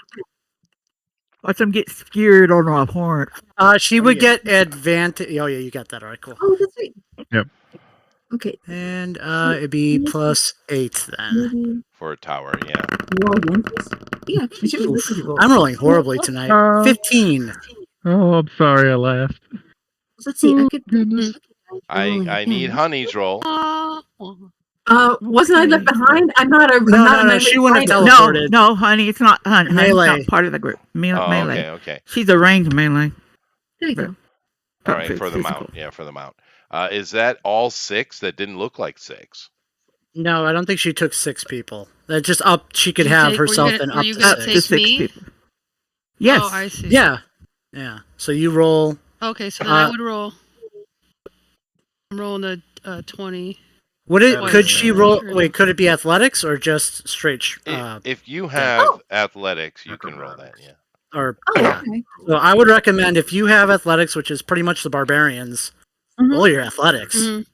Watch them get skewered on a horn. She would get advantage. Oh yeah, you got that. All right, cool. Oh, that's right. Yep. Okay. And it'd be +8 then. Maybe For a tower, yeah. roll again, please. Yeah, we should Oof. listen to roll. I'm rolling horribly tonight. 15. Oh, I'm sorry I laughed. Let's see. I could. Goodness. I need Honey's roll. Wasn't I left Okay. behind? I'm not a. I'm No, not a no, melee she wouldn't have fighter. teleported. No, honey, it's not honey. Honey's Melee. not part of the group. Oh, Melee. okay. She's a ranged melee. There you go. All right, for the mount. Yeah, for the mount. Is that all 6? That didn't look like 6. No, I don't think she took 6 people. That just up. She could You have take- herself were you and gonna- up were you to gonna Up 6. to take 6 me? people. Yes. Oh, I see. Yeah, yeah. So you roll. Okay, so then I would roll. I'm rolling a 20. Would it? Twice, Could she right? roll? Or Wait, could it be athletics or just straight? If you have athletics, you can roll that. Yeah. Or Oh, yeah. okay. So I would recommend if you have athletics, which is pretty much the barbarians, Mhm. roll your athletics. Mhm.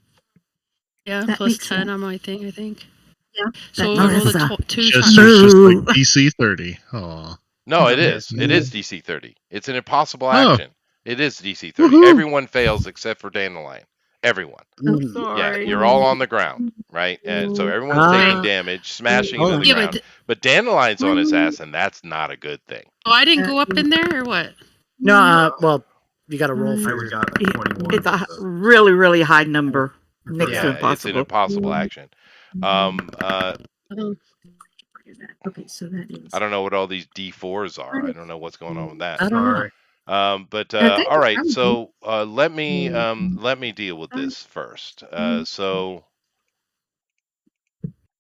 Yeah, That plus makes 10 sense. on my thing, I think. Yeah, So that I roll makes the sense. 2 Just, times. it's just like Moo. DC 30. Aw. No, it is. Yeah. It is DC 30. It's an impossible Oh. action. It is DC 30. Woohoo. Everyone fails except for Dandelion. Everyone. I'm Mm. Yeah, sorry. you're all on the ground, right? And so everyone's taking damage, smashing Hold into on. the Yeah, ground. but But Dandelion's on his ass, and that's not a good thing. oh, I didn't go up in there or what? No, well, you got to roll I for would your. got a 21. It's a really, really high number. Next to Yeah, it's an impossible. impossible action. Okay, so that is. I don't know what all these D4s are. I don't know what's going on with that. I don't know. Sorry. But Okay, all right, I'm so let me deal with this first. So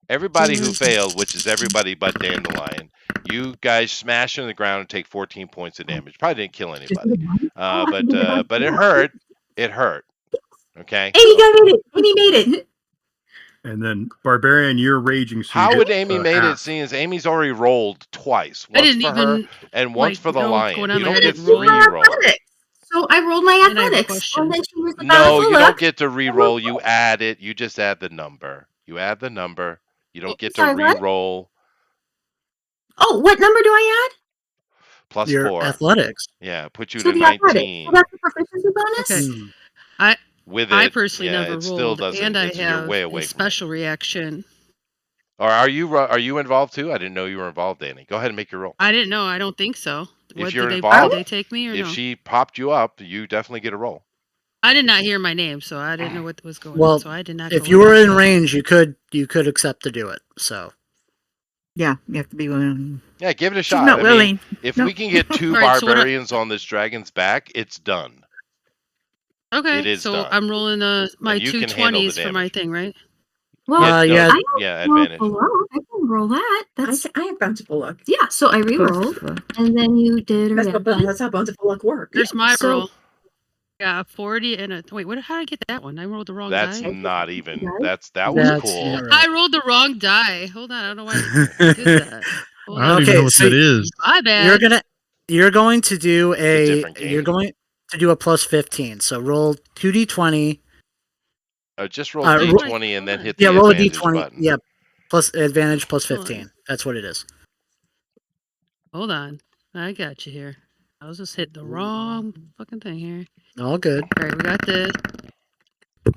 everybody who failed, which is everybody but Dandelion, you guys smash into the ground and take 14 points of damage. Probably didn't kill anybody, but it hurt. It hurt. Okay. Amy made it. Amy made it. And then Barbarian, you're raging. So How you would get, Amy made it, half. seeing as Amy's already rolled twice? I Once didn't for her even and once like, for the know what's lion. going on. You Like, don't I get didn't 3 roll. rolls. So I rolled my And I have a athletics, question. and then she was the No, you luck. don't get to re-roll. You add it. You just add the number. You add the number. You don't get to Sorry, what? re-roll. Oh, what number do I add? Plus Your 4. athletics. Yeah, put you So to the athletics. 19. So that's the proficiency bonus. Okay. Hmm. With it, I personally yeah, never it still rolled, doesn't. and I You're have way away a from it. special reaction. Or are you involved too? I didn't know you were involved, Danny. Go ahead and make your roll. I didn't know. I don't think so. If you're did involved, they take me or if no? she popped you up, you definitely get a roll. I did not hear my name, so I didn't know what was going Well, on. So I did not. If go you were up. in range, you could accept to do it. So Yeah, you have to be willing. Yeah, give it a She's shot. not I willing. mean, if No. we can get 2 All right, so what barbarians on this dragon's back, it's done. Okay, It is so done. I'm rolling my And you two can handle the 20s for my damage. thing, right? Well, Yeah, yeah. I yeah, have roll advantage. for luck. I can roll that. That's I have bountiful luck. yeah. So I re-rolled, and then you did a reaction. That's how bountiful luck works. There's my so- roll. Yeah, 40 and a wait. How did I get that one? I rolled the wrong That's die. not even. Right? That was That's cool. not right. I rolled the wrong die. Hold on, I don't know why I did that. Hold I don't on. even Okay, know what so that is. My bad. You're going to do a different game. you're going to do a plus 15. So roll 2d20 Just roll ro- d20 and then hit Yeah, the roll a advantage d20. button. Yeah, plus advantage plus Hold on. 15. That's what it is. Hold on. I got you here. I was just hitting the wrong fucking thing here. All good. All right, we got this.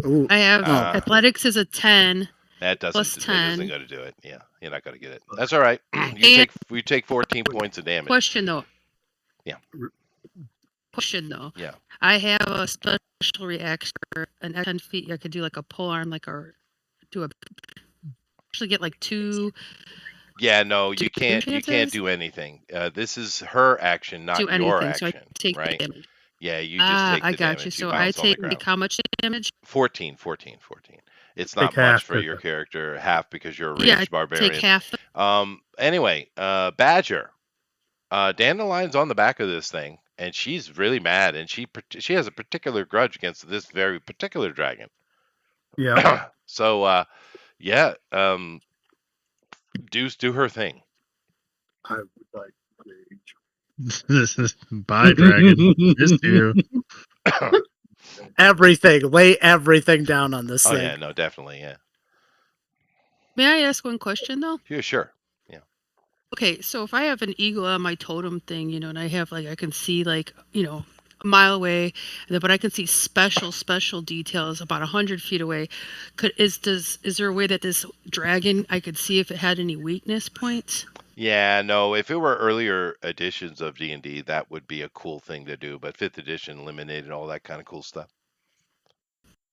Ooh, I have Uh, athletics is a 10. That Plus isn't 10. going to do it. Yeah, you're not going to get it. That's all right. You take 14 points of damage. Question though. Yeah. Question though. Yeah. I have a special reaction. An 10 feet. I could do like a pole arm, actually get like 2. Yeah, no, you can't. You can't chances? do anything. This is her action, not Do your anything. So I action, take right? the damage. Yeah, you just take the I got damage. you. So I bounce on the take ground. how much damage? 14. It's not Take much half for of your it. character, half because you're a Yeah, ranged I barbarian. take half. Anyway, Badger. Dandelion's on the back of this thing, and she's really mad, and she has a particular grudge against this very particular dragon. Yeah. So, yeah, Deuce, do her thing. I would like rage. This is bye, dragon. Missed you. everything. Lay everything down on this Oh thing. yeah, no, definitely, yeah. May I ask one question though? Yeah, sure. Okay, so if I have an eagle on my totem thing, and I have I can see a mile away, but I can see special details about 100 feet away. Is there a way that this dragon I could see if it had any weakness points? Yeah, no, if it were earlier editions of D&D, that would be a cool thing to do, but 5th edition eliminated all that kind of cool stuff.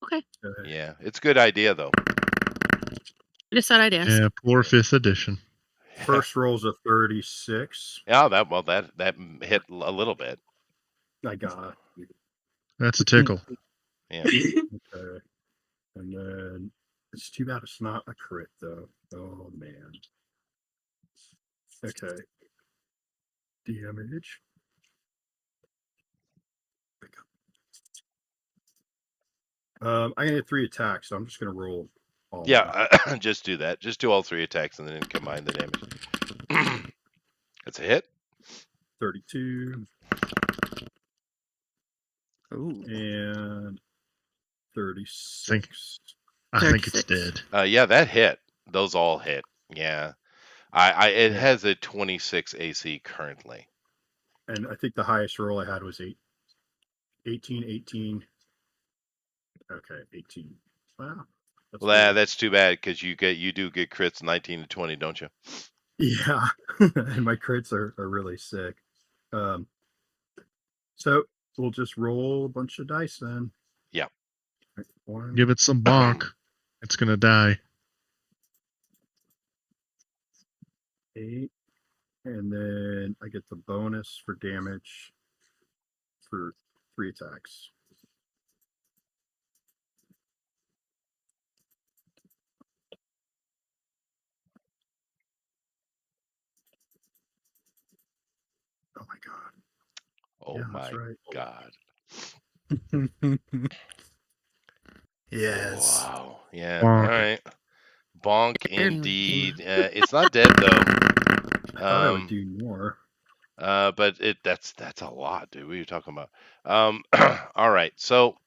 Okay. Yeah, it's a good idea though. I just thought I'd ask. Yeah, poor 5th edition. First roll's a 36. Yeah, that hit a little bit. I got it. That's a tickle. Yeah. Okay. And then it's too bad it's not a crit though. Oh man. Okay. Damage. I'm gonna hit 3 attacks, so I'm just gonna roll all of them. Yeah, just do that. Just do all 3 attacks and then combine the damage. It's a hit. 32 Ooh. and 36. I think it's 36. dead. Yeah, that hit. Those all hit. Yeah. It has a 26 AC currently. And I think the highest roll I had was 18. Okay, 18. Wow. Well, that's too bad because you do get crits 19 to 20, don't you? Yeah. And my crits are really sick. So we'll just roll a bunch of dice then. Yeah. One, Give it some bonk. It's gonna die. 8, and then I get the bonus for damage for 3 attacks. Oh my god. Oh Yeah, my that's right. god. Yes. Wow. Yeah. Bonk. All right. Bonk indeed. It's not dead though. I thought I would do more. But that's a lot, dude. What are you talking about? All right. So,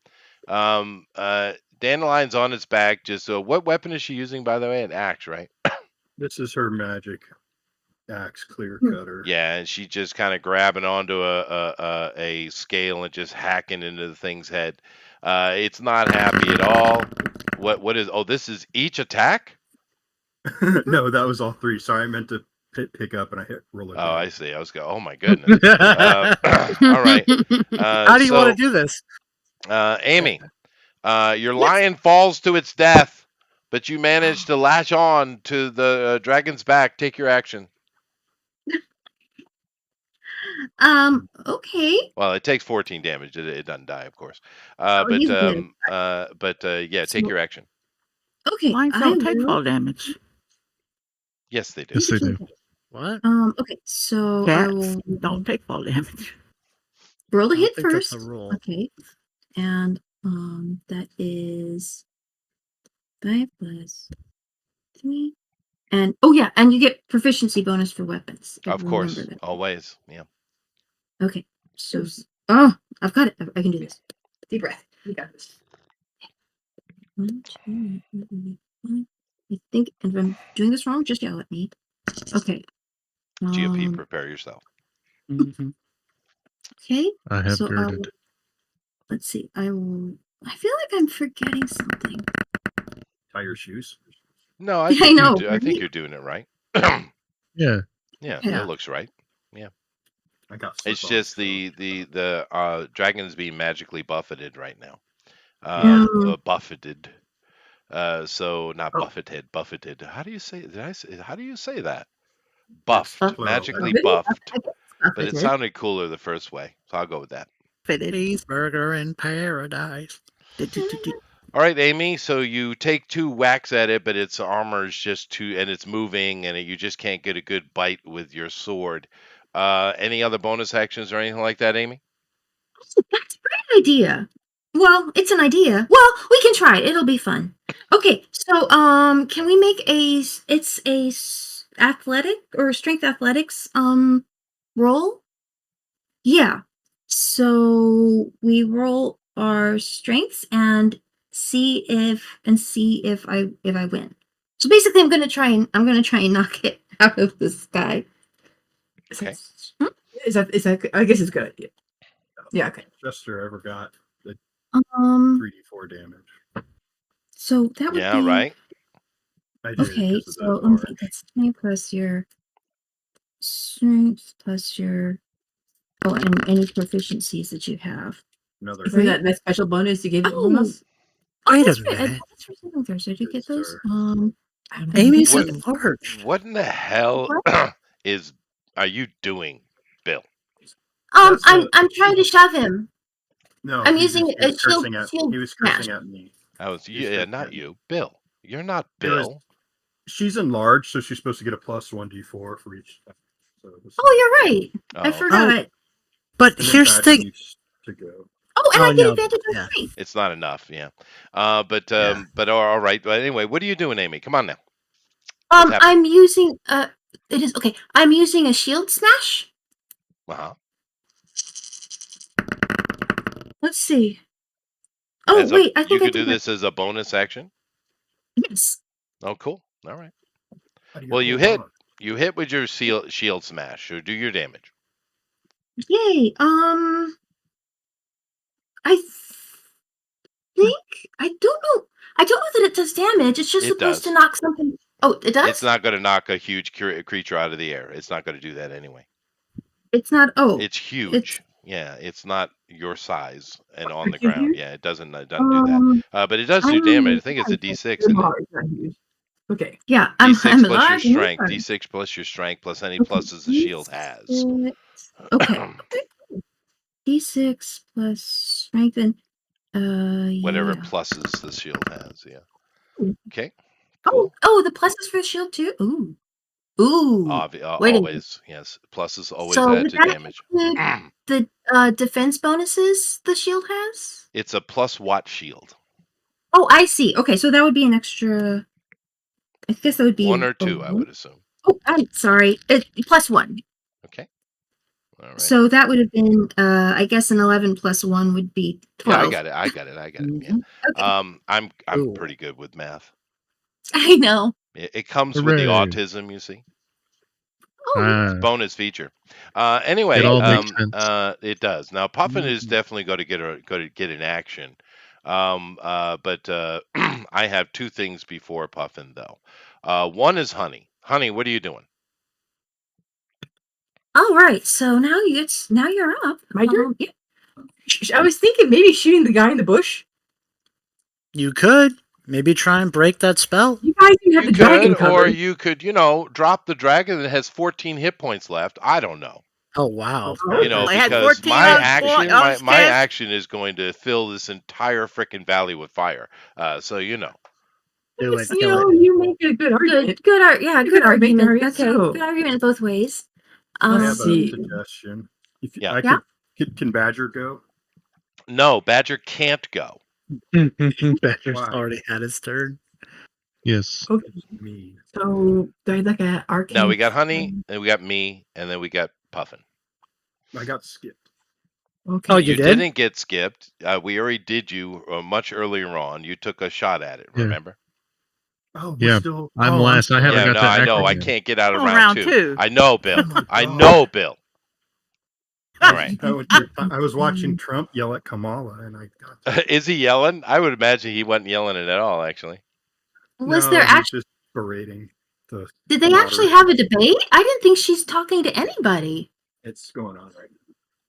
Dandelion's on its back. Just what weapon is she using, by the way? An axe, right? This is her magic axe clear cutter. Yeah, and she just kind of grabbing onto a scale and just hacking into the thing's head. It's not happy at all. What is? Oh, this is each attack. No, that was all 3. Sorry, I meant to pick up and I hit roll it. Oh, I see. I was going. Oh my goodness. All right. How do you want to do this? Amy, your lion falls to its death, but you manage to latch on to the dragon's back. Take your action. Okay. Well, it takes 14 damage. It doesn't die, of course. he's good. Yeah, take your action. Okay. Lions I don't take will- fall damage. Yes, they do. Yes, they do. What? Okay, so I Cats will don't take fall damage. roll a I don't hit think that's first. a rule. Okay. And that is 5 plus 3. And oh yeah, and you get proficiency bonus for weapons. Of course, Remember that. always. Yeah. Okay. So I've got it. I can do this. Deep breath. You got this. 1, 2, 3, 4. I think if I'm doing this wrong, just yell at me. Okay. GOP, prepare yourself. Mhm. Okay. I have So girded. let's see. I feel like I'm forgetting something. Tie your shoes. No, I I think know. I think right? you're doing it right. Yeah. Yeah, Yeah. that looks right. I got It's slip-ons, just so- the dragon is being magically buffeted right now. Yeah. Buffeted. So not Oh. buffeted, buffeted. How do you say? How do you say that? It's Buffed, plural. magically Buffeted? buffed. I guess But it buffeted. sounded cooler the first way, so I'll go with that. Fitted. Cheeseburger in paradise. All right, Amy. So you take 2 whacks at it, but its armor is just too, and it's moving, and you just can't get a good bite with your sword. Any other bonus actions or anything like that, Amy? That's a great idea. Well, it's an idea. Well, we can try it. It'll be fun. Okay, so can we make it's a athletic or strength athletics roll? Yeah. So we roll our strengths and see if I win. So basically I'm gonna try and knock it out of the sky. Okay. Is that? I guess it's a good idea. Yeah. Okay. Chester ever got the Um 3d4 damage. so that would Yeah, be right. I did okay, because of so the let me bark. think. That's 20 plus your strength plus your and any proficiencies that you have. Another Isn't Right? that special bonus you gave it Oh. from us? Wait a That's right. minute. That's right. Saving throws. Did you Good get those? sir. I don't know. Amy's What- enlarged. What in the hell What? are you doing, Bill? That's I'm trying to shove him. No, I'm he using just- he a was cursing at shield he was smash. cursing at me. I was He's yeah, cursing not at me. you, Bill. You're not It was- Bill. She's enlarged, so she's supposed to get a plus 1d4 for each. So this Oh, you're right. I Oh, forgot. But and then here's the Badger thing. needs to go. Oh, and Oh, I get no, advantage on yeah. strength. it's not enough. Yeah. Yeah. But all right. But anyway, what are you doing, Amy? Come on now. What's happening? I'm using it is okay. I'm using a shield smash. Uh-huh. Let's see. Oh wait, I you think I could do did that. this as a bonus action. Yes. Oh, cool. All right. How do Well, you hold hit. on? You hit with your shield smash. So do your damage. Yay. I think I don't know. I don't know that it does damage. It's just It supposed does. to knock something. Oh, it does. It's not going to knock a huge creature out of the air. It's not going to do that anyway. It's not. Oh, It's huge. Yeah, it's not your size and on the Are you ground. huge? Yeah, it doesn't do that. But it does do I'm damage. I think it's a D6, You're isn't it? large, not huge. Okay. yeah. I'm D6 plus your large and strength. large. D6 plus your strength plus any Okay, pluses the shield has. D6. Okay. D6 plus strength and Whatever yeah. pluses the shield has. Yeah. Ooh. Okay. Oh, Cool. oh, the pluses for the shield too. Ooh. Ooh. Wait a minute. Always. Yes. Pluses always So add would to that damage. include the defense bonuses the shield has? It's a plus what shield? Oh, I see. Okay, so that would be an extra. I guess that would be 1 a or 2, I one. would assume. Oh, I'm sorry. Plus 1. Okay. All right. So that would have been, I guess, an 11 plus 1 would be 12. Yeah, I got it. Yeah. Okay. I'm Ooh. pretty good with math. I know. It comes with the Hooray. autism, you see. Oh, It's a bonus feature. Anyway, It all makes sense. it does. Now Puffin is definitely going to get an action. But I have 2 things before Puffin though. One is Honey. Honey, what are you doing? all right. So now you're up. My turn? Yeah. I was thinking maybe shooting the guy in the bush. You could maybe try and break that spell. You guys can have You the dragon could, or covered. you could, drop the dragon that has 14 hit points left. I don't know. Oh wow. Oh, You know, I had because 14 my on action, on my cast. action is going to fill this entire frickin' valley with fire. So Do it. You Kill know, it. you make a good argument. Good argument. argument, Okay, so- good argument both ways. I Let's have see. a suggestion. If Yeah. I Yeah. can Badger go? No, Badger can't go. Badger's Why? already had his turn. Yes. Okay, Me. so do I like a arcane? Now we got Honey, and we got me, and then we got Puffin. I got skipped. Okay. Oh, you You did? didn't get skipped. We already did you much earlier on. You took a shot at it, Yeah. remember? Oh, we're Yeah, still. I'm oh, last. I sorry. haven't Yeah, got no, that I know. I action yet. can't get out of Oh, round round 2. two. I know, Bill. Oh my I God. know, Bill. All right. I was watching Trump yell at Kamala, and I got. Is he yelling? I would imagine he wasn't yelling it at all, actually. Was No, there he's actually? just berating the. Did they actually have a debate? I didn't think she's talking to anybody. It's going on right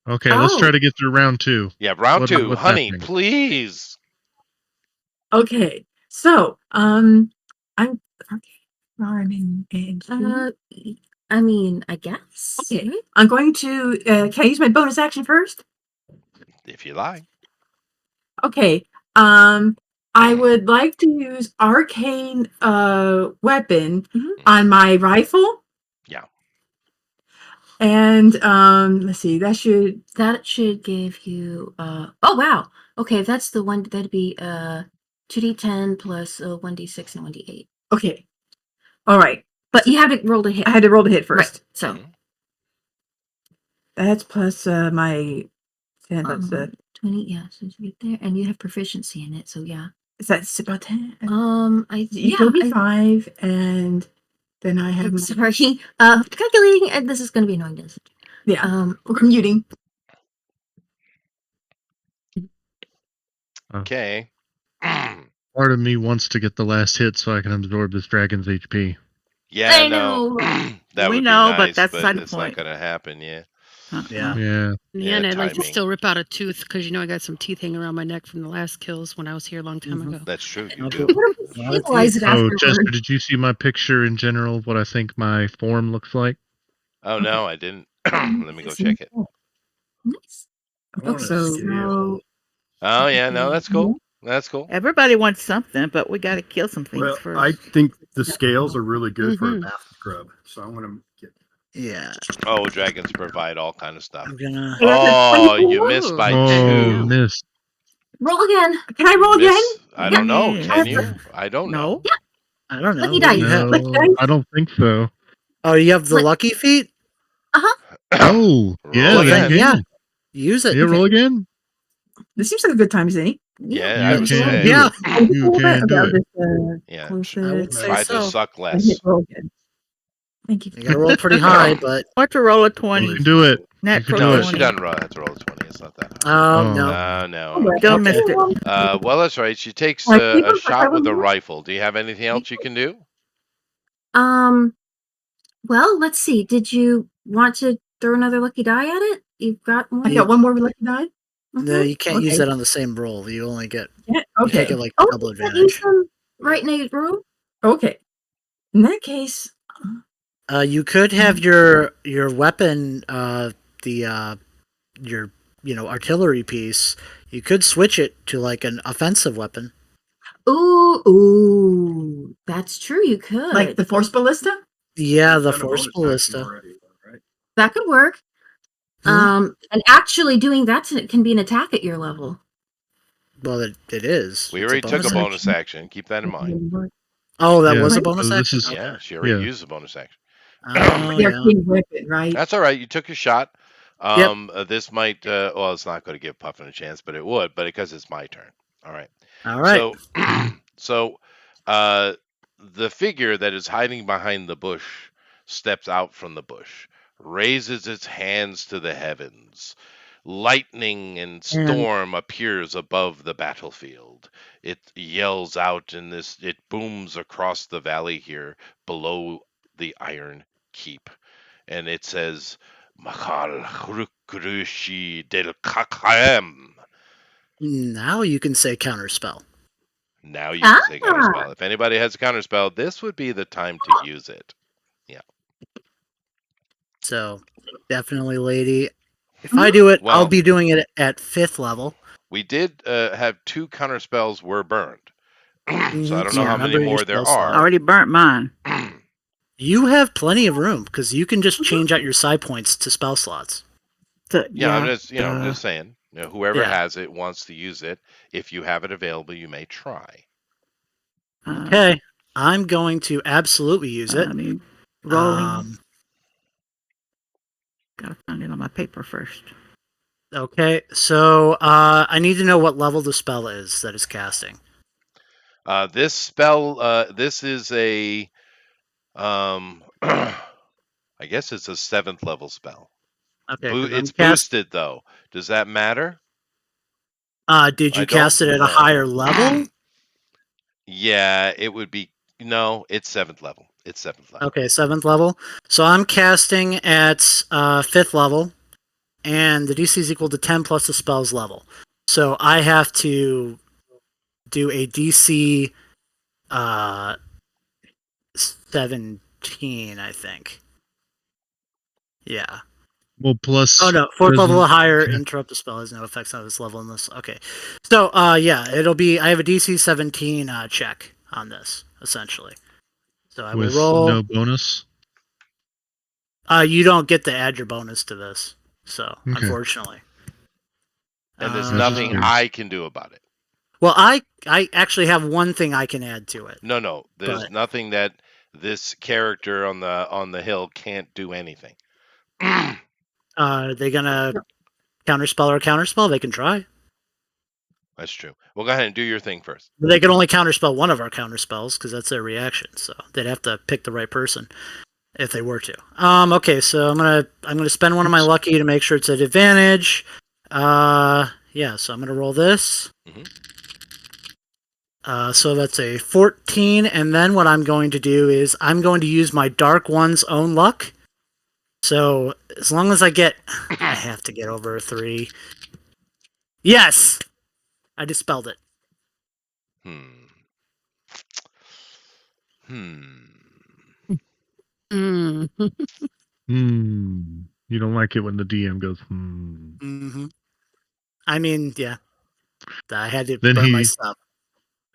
Okay, let's try Oh, to get through round 2. Yeah, round 2. What's Honey, happening? please. Okay. So, I'm okay. Running and I mean, I guess. okay. I'm going to. Can I use my bonus action first? If you like. Okay. I would like to use arcane weapon on my rifle. Yeah. And let's see, that should give you oh wow. Okay, if that's the one, that'd be 2d10 plus 1d6 and 1d8. okay. All right. But you have to roll to hit. I had to roll the hit first. Right. So Mhm. That's plus my 10. That's 20, yeah, so you get there, and you have proficiency in it, so yeah. is that about 10? Yeah, It'll be 5, and then I have I'm sorry. Calculating, and this is going to be annoying. This. yeah. We're muting. Okay. Part of me wants to get the last hit so I can absorb this dragon's HP. Yeah, I no. know. That We would know, be but nice, that's but beside the it's not point. going to happen, yeah. Yeah. Yeah. Yeah, and I'd like to timing. still rip out a tooth because you know I got some teeth hanging around my neck from the last kills when I was here a long time ago. That's true, you Okay. do. What if we stabilize it Oh, afterwards? Chester, did you see my picture in general of what I think my form looks like? Oh, no, I didn't. Let me go check it. Nice. I want a So scale. Oh, yeah, no, that's cool. That's cool. Everybody wants something, but we got to kill some things Well, first. I think the scales are really good for a Mhm. bath scrub, so I want to get. Yeah. Oh, dragons provide all kind of stuff. I'm gonna. Oh, you missed by Oh, 2. missed. Roll again. Can I roll again? I don't know. Yes. Can you? I don't know. No. I don't know. Lucky What do you dice. have? No, I don't think so. Oh, you have the Like- lucky feet? Oh, yeah, Roll then again. Yeah. again. Use it. Yeah, roll again. This seems like a good time, Zinni. Yeah, I You would can say. do Yeah. it. You can do it. Yeah. Close I would it. say Try to so. suck And less. hit roll again. Thank you. You gotta roll pretty high, but What to roll a You 20? can do it. Natural do No, it. she 20. doesn't roll. Have to roll a 20. It's not that high. no. No. Still missed it. Well, that's right. She takes Like, a people- shot with a rifle. Do you have anything else you can do? Well, let's see. Did you want to throw another lucky die at it? You've got one. I got one more lucky die. No, you can't use Okay. that on the same roll. You only get Yeah, you okay. get like Oh, double you can't use advantage. them right in a row. Okay. In that case, You could have your weapon, your artillery piece. You could switch it to like an offensive weapon. Ooh, that's true. You could. like the force ballista, Yeah, the Done a force bonus action ballista. already, right? that could work. And actually doing that can be an attack at your level. Well, it is. We It's already took a action. bonus action. Keep that in mind. Oh, that Yeah, was a Right. bonus so this action. is- Okay. Yeah, she already Yeah. used the bonus action. Oh, the yeah. arcane weapon, right? That's all right. You took your shot. Yep. This might. Well, it's not going to give Puffin a chance, but it would. But because it's my turn. All right. All right. So, the figure that is hiding behind the bush steps out from the bush, raises its hands to the heavens. Lightning and storm appears above the battlefield. It yells out in this. It booms across the valley here below the Iron Keep, and it says, "Makal Rukrushi del Kakayem." Now you can say counterspell. Now you can say counterspell. If anybody has a counterspell, this would be the time to use it. So definitely, lady. If I do it, I'll Well- be doing it at 5th level. We did have 2 counterspells were burned. So I don't know Yeah, how many remember your more there spell slot. I already burnt mine. You have plenty of room because you can just change out your side points to spell slots. So, Yeah, I'm just I'm just saying. Whoever Yeah. has it wants to use it. If you have it available, you may try. Okay, I'm going to absolutely use it. I mean, rolling. Um, Gotta find it on my paper first. Okay, so I need to know what level the spell is that is casting. This spell, this is a, I guess it's a 7th level spell. Okay, because I'm It's boosted though. Does that matter? Did I you don't cast it at a know. higher level? Yeah, it would be. No, it's 7th level. It's 7th level. Okay, 7th level. So I'm casting at 5th level, and the DC is equal to 10 plus the spell's level. So I have to do a DC 17, I think. Yeah. Well, plus. Oh no, 4th level or doesn't- higher, okay. interrupt the spell has no effects on this level in this. Okay. So yeah, it'll be I have a DC 17 check on this, essentially. So I will With roll. no bonus. You don't get to add your bonus to this. So Okay. unfortunately. And there's I was just nothing curious. I can do about it. Well, I actually have one thing I can add to it. No. There's But- nothing that this character on the hill can't do anything. Are they gonna counterspell or counterspell? They can try. That's true. Well, go ahead and do your thing first. But they can only counterspell one of our counterspells because that's their reaction. So they'd have to pick the right person if they were to. Okay, so I'm gonna spend one of my lucky to make sure it's at advantage. Yeah, so I'm gonna roll this. Mhm. So that's a 14, and then what I'm going to do is I'm going to use my Dark One's own luck. So as long as I have to get over a 3. Yes, I dispelled it. Mm. You don't like it when the DM goes, Mm-hmm. I mean, yeah, I had to Then burn he- my stuff.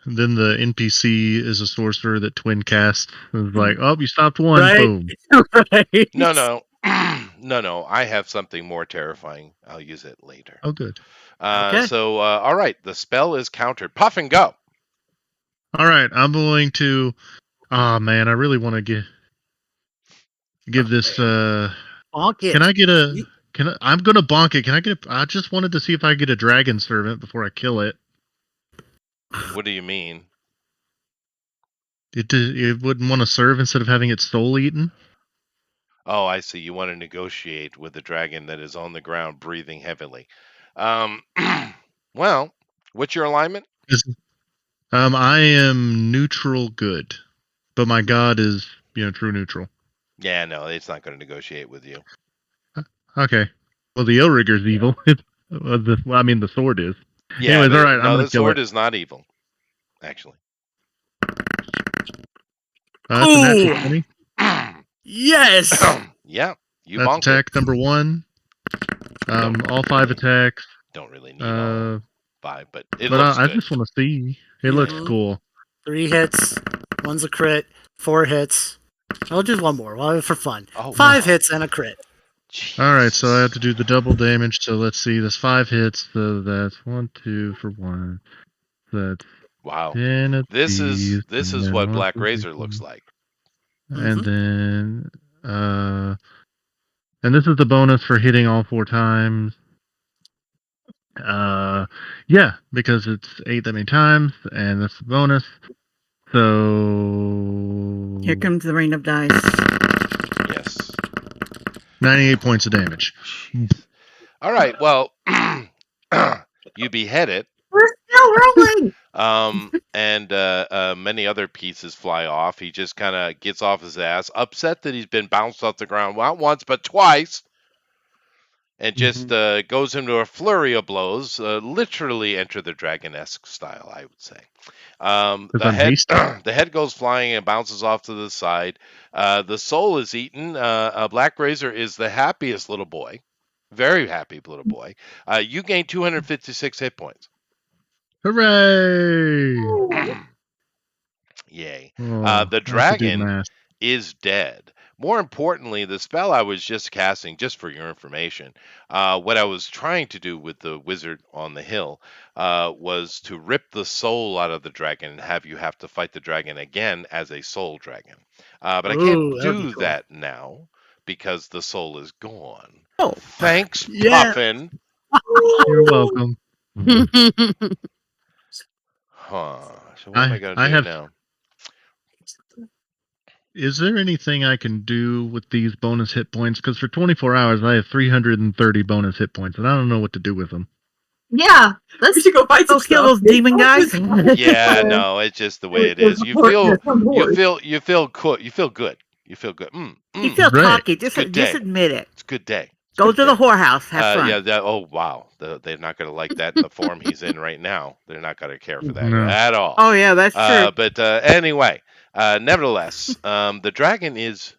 And then the NPC is a sorcerer that twin casts. It's like, oh, you stopped one, Right? boom. Right? No. No. I have something more terrifying. I'll use it later. Oh, good. Okay. So, all right. The spell is countered. Puff and go. All right, I'm going to. Oh man, I really want to give this. Bonk it. Can I get a? I'm gonna bonk it. Can I get? I just wanted to see if I get a dragon servant before I kill it. What do you mean? It wouldn't want to serve instead of having its soul eaten. Oh, I see. You want to negotiate with the dragon that is on the ground breathing heavily. Well, what's your alignment? I am neutral good, but my god is true neutral. Yeah, no, it's not going to negotiate with you. Okay. Well, the Illrigger's evil. The sword is. Yeah, Anyways, all right. I'm no, gonna the kill sword it. is not evil, actually. That's a natural 20. Yes. Yeah, you That's bonked attack it. number 1. All 5 attacks. Don't really need all 5, but it But looks I good. just want to see. It looks Mhm. cool. 3 hits. 1's a crit. 4 hits. I'll do one more. We'll have it for fun. Oh, 5 wow. hits and a crit. All right, so I have to do the double damage. So let's see. That's 5 hits. So that's 1, 2 for 1. That's Wow. 10 of This these, is and then what 1 Black for Razor 6. looks like. And then and this is the bonus for hitting all 4 times. Yeah, because it's 8 that many times, and that's the bonus. So Here comes the rain of dice. Yes. 98 points of damage. Jeez. All right. Well, you behead it. We're still rolling. And many other pieces fly off. He just kind of gets off his ass, upset that he's been bounced off the ground not once but twice, and just goes into a flurry of blows. Literally Enter the Dragon-esque style, I would say. The head goes flying and bounces off to the side. The soul is eaten. Black Razor is the happiest little boy, very happy little boy. You gain 256 hit points. Hooray! Yay. Oh, The I have to do dragon math. is dead. More importantly, the spell I was just casting, just for your information, what I was trying to do with the wizard on the hill was to rip the soul out of the dragon and have you have to fight the dragon again as a soul dragon. But I Ooh, can't that'd be do cool. that now because the soul is gone. Oh. Thanks, Yeah. Puffin. You're welcome. Huh. So what am I gonna I do have. now? Is there anything I can do with these bonus hit points? Because for 24 hours, I have 330 bonus hit points, and I don't know what to do with them. Yeah, let's We should go fight some Go kill stuff. those demon guys. Yeah, no, it's just the way it is. You feel good. You feel good. You feel good. You feel Right. cocky. It's a good Just day. admit it. It's a good day. Go Good to the day. whorehouse. Have fun. Yeah. Oh wow. They're not going to like that in the form he's in right now. They're not going to care for that No. at all. Oh yeah, that's true. But anyway, nevertheless, the dragon is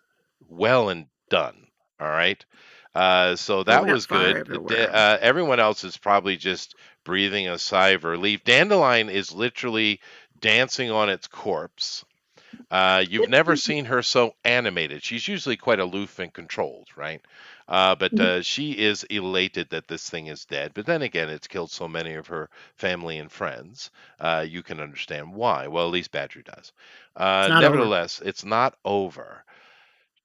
well and done. All right. So Oh, that we got was fire good. everywhere. Everyone else is probably just breathing a sigh of relief. Dandelion is literally dancing on its corpse. You've never seen her so animated. She's usually quite aloof and controlled, right? But she is elated that this thing is dead. But then again, it's killed so many of her family and friends. You can understand why. Well, at least Badger does. It's not over. Nevertheless, it's not over.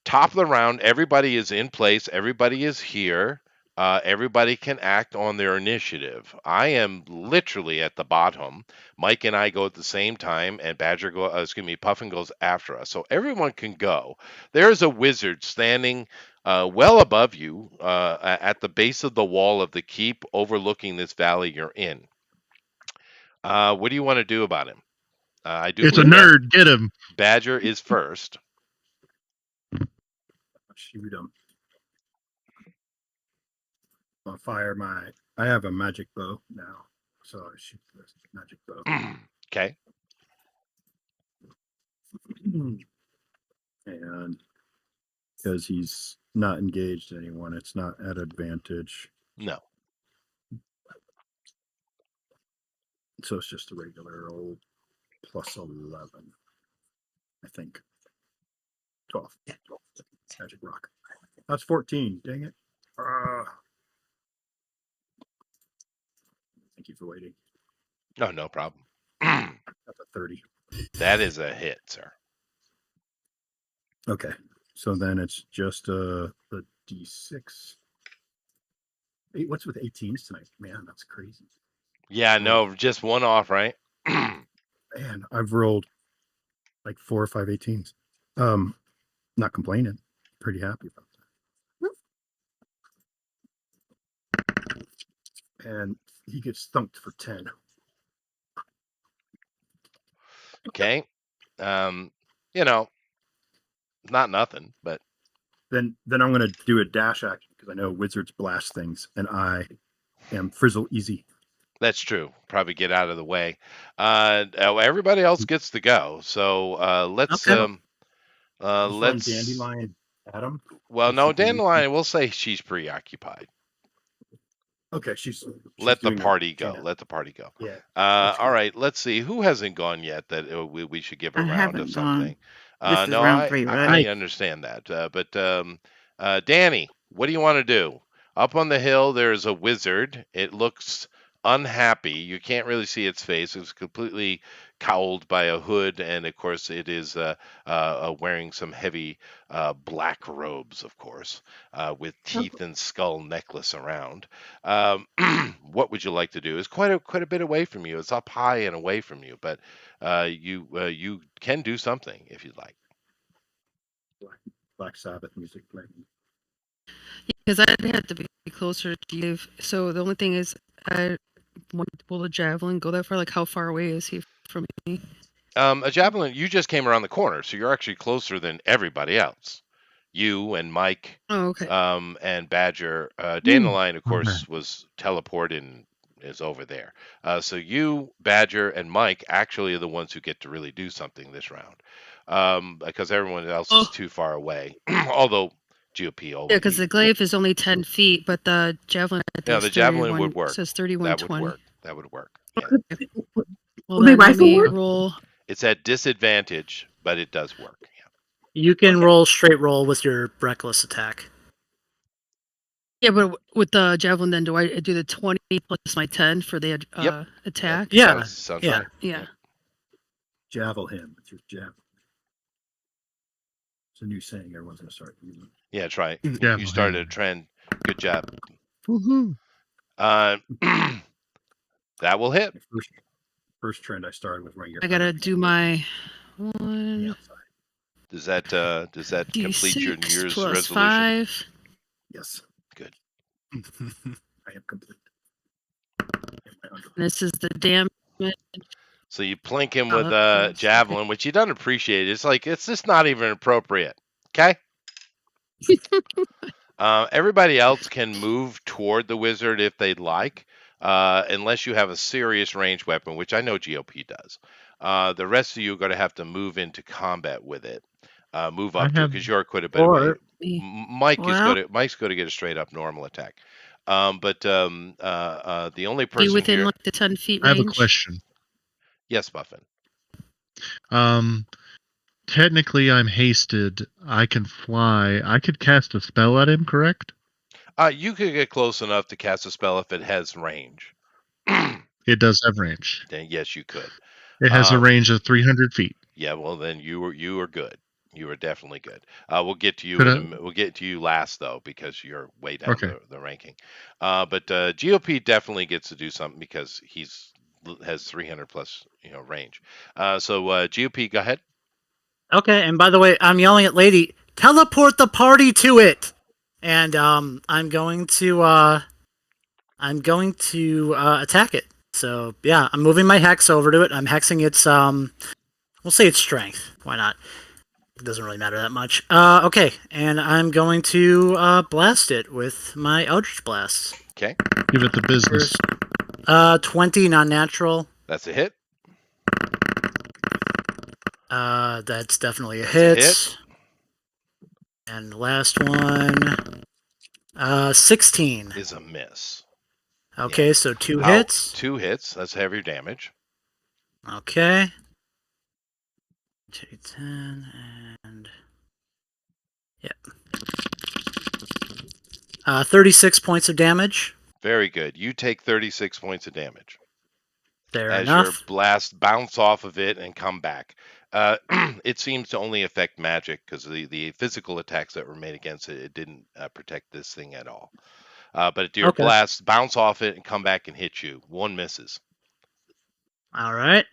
Top of the round, everybody is in place. Everybody is here. Everybody can act on their initiative. I am literally at the bottom. Mike and I go at the same time, and Puffin goes after us. So everyone can go. There's a wizard standing well above you at the base of the wall of the keep, overlooking this valley you're in. What do you want to do about him? I do It's a believe nerd. Get him. Badger is first. Shoot him. I'll fire my. I have a magic bow now, so I shoot this magic bow. Okay. And because he's not engaged anyone, it's not at advantage. No. So it's just a regular old plus 11, I think. 12. Magic rock. That's 14. Dang it. Thank you for waiting. Oh, no problem. That's a 30. That is a hit, sir. Okay. So then it's just the D6. What's with 18s tonight? Man, that's crazy. Yeah, no, just one off, right? Man, I've rolled like 4 or 5 18s. Not complaining. Pretty happy about that. And he gets thumped for 10. Okay. You know, not nothing, but Then I'm gonna do a dash action because I know wizards blast things, and I am frizzle easy. that's true. Probably get out of the way. Everybody else gets to go. So let's Okay. let's Dandelion at him. well, no, Dandelion, we'll say she's preoccupied. Okay, she's Let the doing party her go. chant. Let the party go. Yeah. All right. Let's see who hasn't gone yet that we should give a I round haven't of gone. something. This is No, round 3, right? I understand that. But Danny, what do you want to do? Up on the hill, there's a wizard. It looks unhappy. You can't really see its face. It's completely cowled by a hood, and of course, it is wearing some heavy black robes, of course, with teeth and skull necklace around. What would you like to do? It's quite a bit away from you. It's up high and away from you, but you can do something if you'd like. Black Sabbath music playing. Because I'd have to be closer to you. So the only thing is, will the javelin go that far? Like, how far away is he from me? A javelin, you just came around the corner, so you're actually closer than everybody else. You and Mike, Oh, okay. and Badger. Dandelion, of course, was teleported and is over there. So you, Badger, and Mike actually are the ones who get to really do something this round, because everyone else is too far away. Although GOP Yeah, because the glaive is only 10 feet, but the javelin. Yeah, the javelin would work. Says 31, That 20. would work. That would work. Yeah. Well, then let me roll. It's at disadvantage, but it does work. Yeah. You can roll straight roll with your reckless attack. Yeah, but with the javelin, then do I do the 20 plus my 10 for the attack? Yeah. Sounds Yeah. right. Yeah. Javel him. It's your javelin. It's a new saying everyone's gonna start using. Yeah, try it. Yeah, You started a trend. Good job. Woohoo. Uh, that will hit. First trend I started with wearing your. I gotta do my the 1 outside. Does that complete your New d6 Year's plus resolution? 5. Yes, Good. I am complete. This is the damage. So you plink him with Okay, javelin, which he doesn't appreciate. It's like it's just not even appropriate. Okay. Everybody else can move toward the wizard if they'd like, unless you have a serious ranged weapon, which I know GOP does. The rest of you are going to have to move into combat with it. Move I up to it have because you're quite a bit away. Or Mike's Well, going to get a straight up normal attack. The only Be person within here. like the 10 feet I have a range. question. Yes, Buffin. Technically, I'm hasted. I can fly. I could cast a spell at him, correct? You could get close enough to cast a spell if it has range. It does have range. Then yes, you could. It has a range of 300 feet. Yeah, well then you were good. You were definitely good. We'll get to you Could we'll get to you last though because you're way down Okay. the ranking. But GOP definitely gets to do something because has 300 plus range. So GOP, go ahead. okay, and by the way, I'm yelling at Lady, teleport the party to it, and I'm going to attack it. So yeah, I'm moving my hex over to it. I'm hexing its we'll say its strength. Why not? It doesn't really matter that much. Okay, and I'm going to blast it with my Eldritch Blast. Okay. Give it the business. 20 non-natural. That's a hit. That's definitely a That's hit. a hit. And last one, 16. Is a miss. Okay, so 2 How- hits. 2 hits. That's heavy damage. Okay. 2d10 and yep. 36 points of damage. Very good. You take 36 points of damage. Fair as enough. your blast bounce off of it and come back. It seems to only affect magic because the physical attacks that were made against it didn't protect this thing at all. But your Okay. blast bounce off it and come back and hit you. One misses. All right.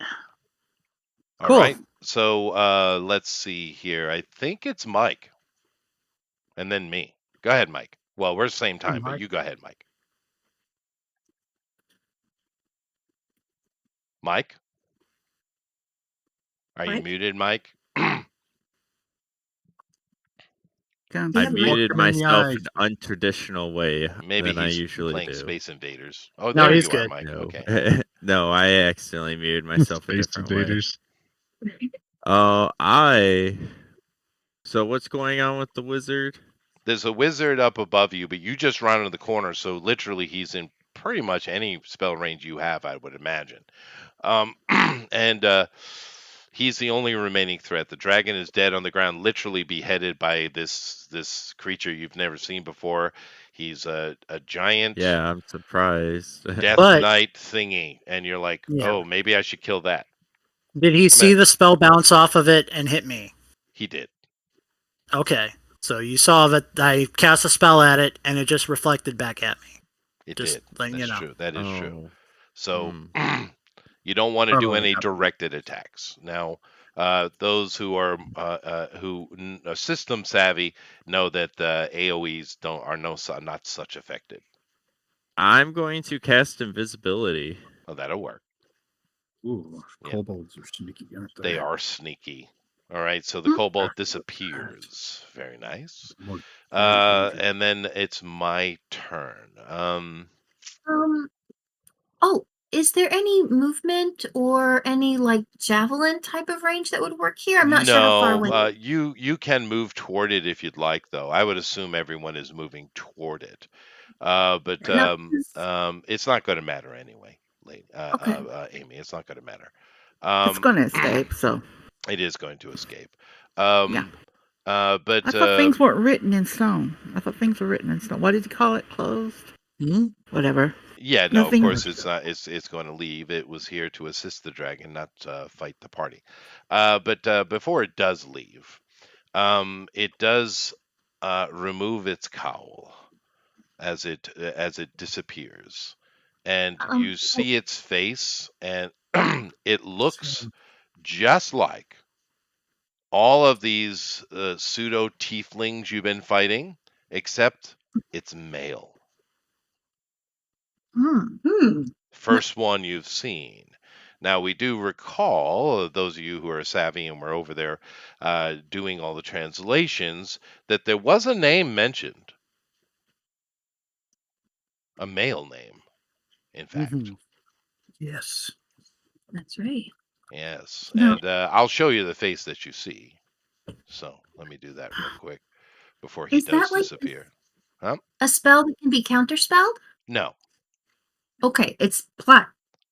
All Cool. right. So let's see here. I think it's Mike, and then me. Go ahead, Mike. Well, we're the same time, but Mike. you go ahead, Mike. Mike? Are you Mike? muted, Mike? Can Yeah, I Mike. muted Look him in the myself eyes. in an untraditional way Maybe than I he's usually playing do. Space Invaders. Oh, No, there he's you are, good. Mike. No, Okay. no, I accidentally muted myself a Space different way. Invaders. So what's going on with the wizard? There's a wizard up above you, but you just rounded the corner, so literally he's in pretty much any spell range you have, I would imagine. And he's the only remaining threat. The dragon is dead on the ground, literally beheaded by this creature you've never seen before. He's a giant Yeah, I'm surprised. death But- knight thingy, and you're like, Yeah. oh, maybe I should kill that. Did he see the spell bounce off of it and hit me? He did. Okay. So you saw that I cast a spell at it and it just reflected back at me. It Just did. letting you That's know. true. That is true. Oh. So you don't want to do Probably any not. directed attacks. Now, those who are system savvy know that AOE's are not such effective. I'm going to cast invisibility. Oh, that'll work. Ooh, Yeah. kobolds are sneaky, aren't they? They are sneaky. All right, so the kobold disappears. Very nice. More- And then it's my turn. Oh, is there any movement or any like javelin type of range that would work here? I'm not sure how far away. You can move toward it if you'd like, though. I would assume everyone is moving toward it. But No, it's not going to matter anyway, Okay. Amy. It's not going to matter. it's going to escape, so. It is going to escape. Yeah. But I thought things weren't written in stone. I thought things were written in stone. What did you call it? Closed? Hmm? Whatever. yeah, no, of nothing- course it's not. It's going to leave. It was here to assist the dragon, not fight the party. But before it does leave, it does remove its cowl. as it disappears, and Um, you see its face, and it looks So, just like all of these pseudo tieflings you've been fighting, except it's male. Hmm. First one you've seen. Now, we do recall, those of you who are savvy and were over there doing all the translations, that there was a name mentioned, a male name, in fact. yes. That's right. Yes. no, And I'll show you the face that you see. So let me do that real quick before he is that does like disappear. Huh? a spell that can be counterspelled? No. Okay, it's plot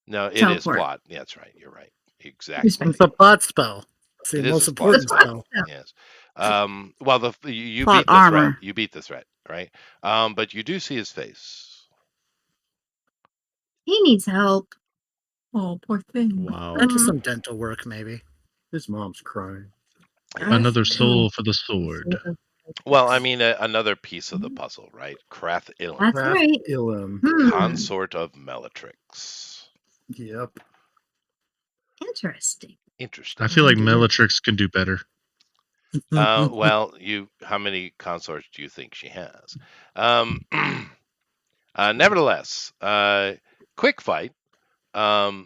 No, it is teleport. plot. Yeah, that's right. You're right. It's Exactly. a plot spell. It's the It is a most spot The important spell. plot spell. spell. Yes. Well, you Plot beat the threat. armor. You beat the threat, right? But you do see his face. He needs help. Oh, poor thing. Wow. Just some dental work, maybe. His mom's crying. Yes. Another soul for the sword. Well, I mean, another piece of the puzzle, right? Krath Ilum, That's Craft right. Ilum. consort of Bellatrix. Yep. Interesting. Interesting. I feel like Indeed. Bellatrix can do better. Well, how many consorts do you think she has? Um, nevertheless, quick fight. But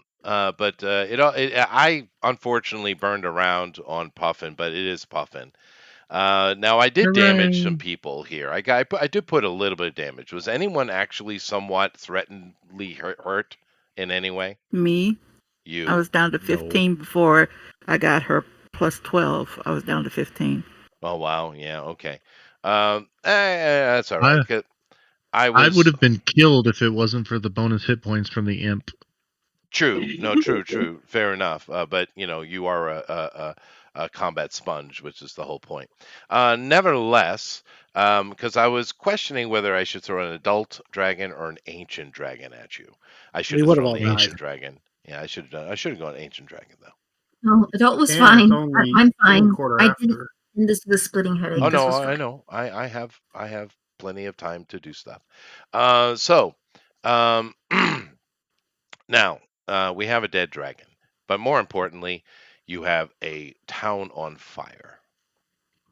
I unfortunately burned around on Puffin, but it is Puffin. Now I did damage some Hooray. people here. I did put a little bit of damage. Was anyone actually somewhat threatenedly hurt in any way? Me, I You? was down to No. 15 before I got her plus 12. I was down to 15. Oh wow, yeah, okay. That's all right. I 'Cause I I would was have been killed if it wasn't for the bonus hit points from the imp. true. No, true. Fair enough. But you are a combat sponge, which is the whole point. Nevertheless, because I was questioning whether I should throw an adult dragon or an ancient dragon at you. I should We have would have thrown all the Yes. ancient died. dragon. Yeah, I should have gone ancient dragon though. No, adult was And it's fine. only I'm one fine. quarter I didn't. after. And this was splitting headache. Oh This no, was I fine. know. I have plenty of time to do stuff. So um, now we have a dead dragon, but more importantly, you have a town on fire.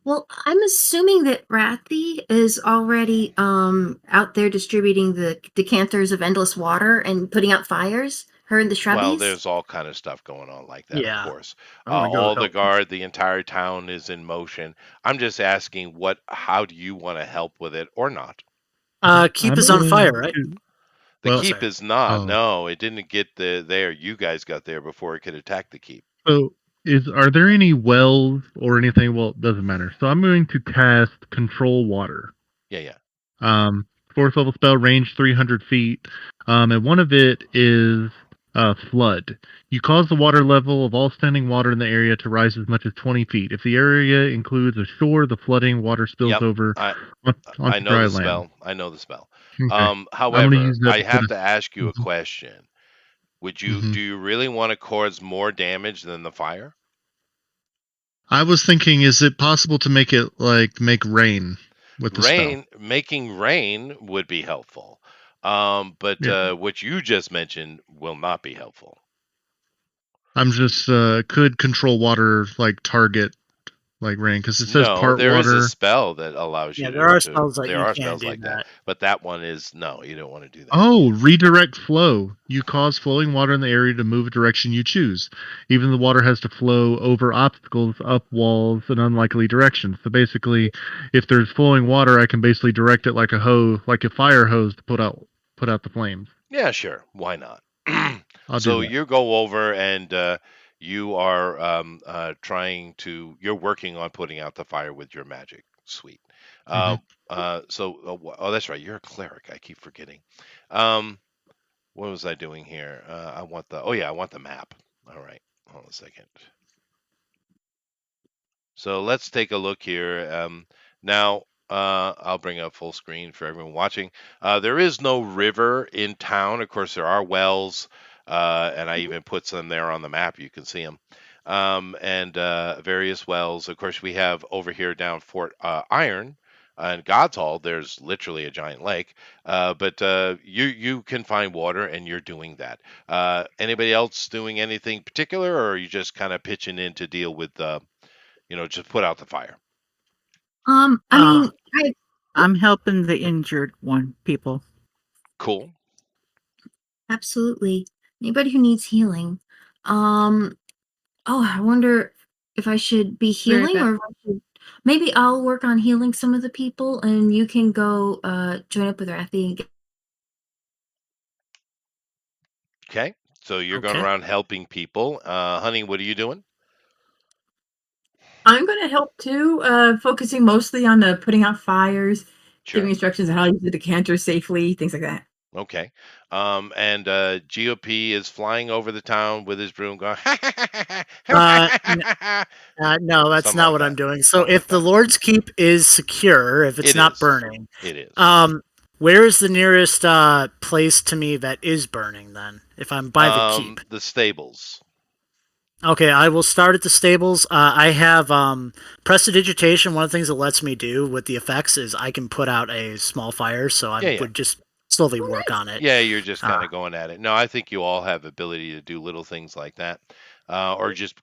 Well, I'm assuming that Rathy is already out there distributing the decanters of endless water and putting out fires. Her and the Well, shrubbies. there's all kind of stuff going on like that, of Yeah. course. I'm gonna go All the help. guard, the entire town is in motion. I'm just asking, how do you want to help with it or not? Keep I'm is on fire, going right? to. The Well, keep sorry. is not. oh, No, it didn't get there. You guys got there before it could attack the keep. so are there any wells or anything? Well, it doesn't matter. So I'm going to cast Control Water. Yeah. Fourth level spell, range 300 feet, and one of it is Flood. You cause the water level of all standing water in the area to rise as much as 20 feet. If the area includes a shore, the flooding water spills Yep. over I onto know dry the land. spell. I know the spell. Okay. I'm going to However, use that I to put have a. to ask you a Mhm. question. Mhm. Do you really want to cause more damage than the fire? I was thinking, is it possible to make it make rain with the spell? Making rain would be helpful. But Yeah. what you just mentioned will not be helpful. I'm just could control water target rain because it says No, part there is a water. spell that allows Yeah, you there are to spells that there you are can spells do like that, that. but that one is no, you don't want to do that. Oh, redirect flow. You cause flowing water in the area to move a direction you choose. Even the water has to flow over obstacles, up walls, and unlikely directions. So basically, if there's flowing water, I can basically direct it like a hose, like a fire hose, to put out the flames. Yeah, sure. Why not? I'll So do that. you go over and you are you're working on putting out the fire with your magic. Sweet. Uh, Mhm. that's right. You're a cleric. I keep forgetting. Um, what was I doing here? I want the map. All right. Hold on a second. So let's take a look here. Now, I'll bring up full screen for everyone watching. There is no river in town. Of course, there are wells, and I even put some there on the map. You can see them. And various wells. Of course, we have over here down Fort Iron. In God's Hall, there's literally a giant lake, but you can find water, and you're doing that. Anybody else doing anything particular, or are you just kind of pitching in to deal with, just put out the fire? I Uh, mean, I'm helping the injured people. Cool. absolutely. Anybody who needs healing. Oh, I wonder if I should be Very healing bad. or if I should, maybe I'll work on healing some of the people and you can go join up with Rathy and get. Okay. So you're going Okay. around helping people. Honey, what are you doing? I'm going to help too, focusing mostly on putting out fires, giving Sure. instructions on how to use the decanter safely, things like that. Okay. And GOP is flying over the town with his broom going, Uh, no, that's something not like what I'm that. doing. So Something like if the that. Lord's Keep is secure, if it's It not is. burning, It is. where is the nearest place to me that is burning then? If I'm by the keep. The stables. Okay, I will start at the stables. I have prestidigitation. One of the things it lets me do with the effects is I can put out a small fire, so I Yeah. would just slowly work on it. Yeah, you're just Uh, kind of going at it. No, I think you all have ability to do little things like that, or just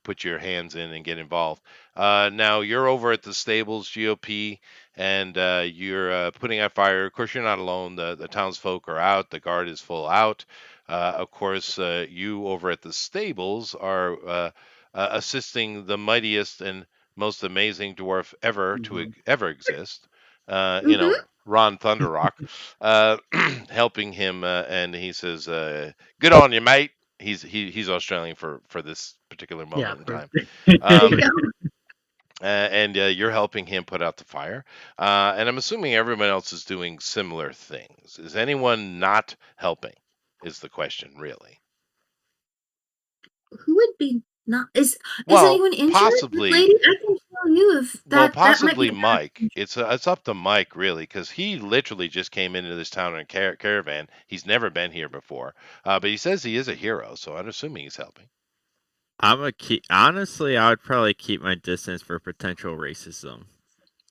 put your hands in and get involved. Now you're over at the stables, GOP, and you're putting out fire. Of course, you're not alone. The townsfolk are out. The guard is full out. Of course, you over at the stables are assisting the mightiest and most amazing dwarf ever to ever exist. Mhm. Ron Thunderrock, helping him, and he says, "Good on you, mate." He's Australian for this particular yeah. moment in time. There Um, you go. and you're helping him put out the fire. And I'm assuming everyone else is doing similar things. Is anyone not helping? Is the question really? Who would be not is Well, anyone injured, this possibly. lady? I can tell you if Well, that might be possibly Mike. It's up to Mike really, because he literally just came into this town in a caravan. He's never been here before, but he says he is a hero, so I'm assuming he's helping. Honestly, I would probably keep my distance for potential racism.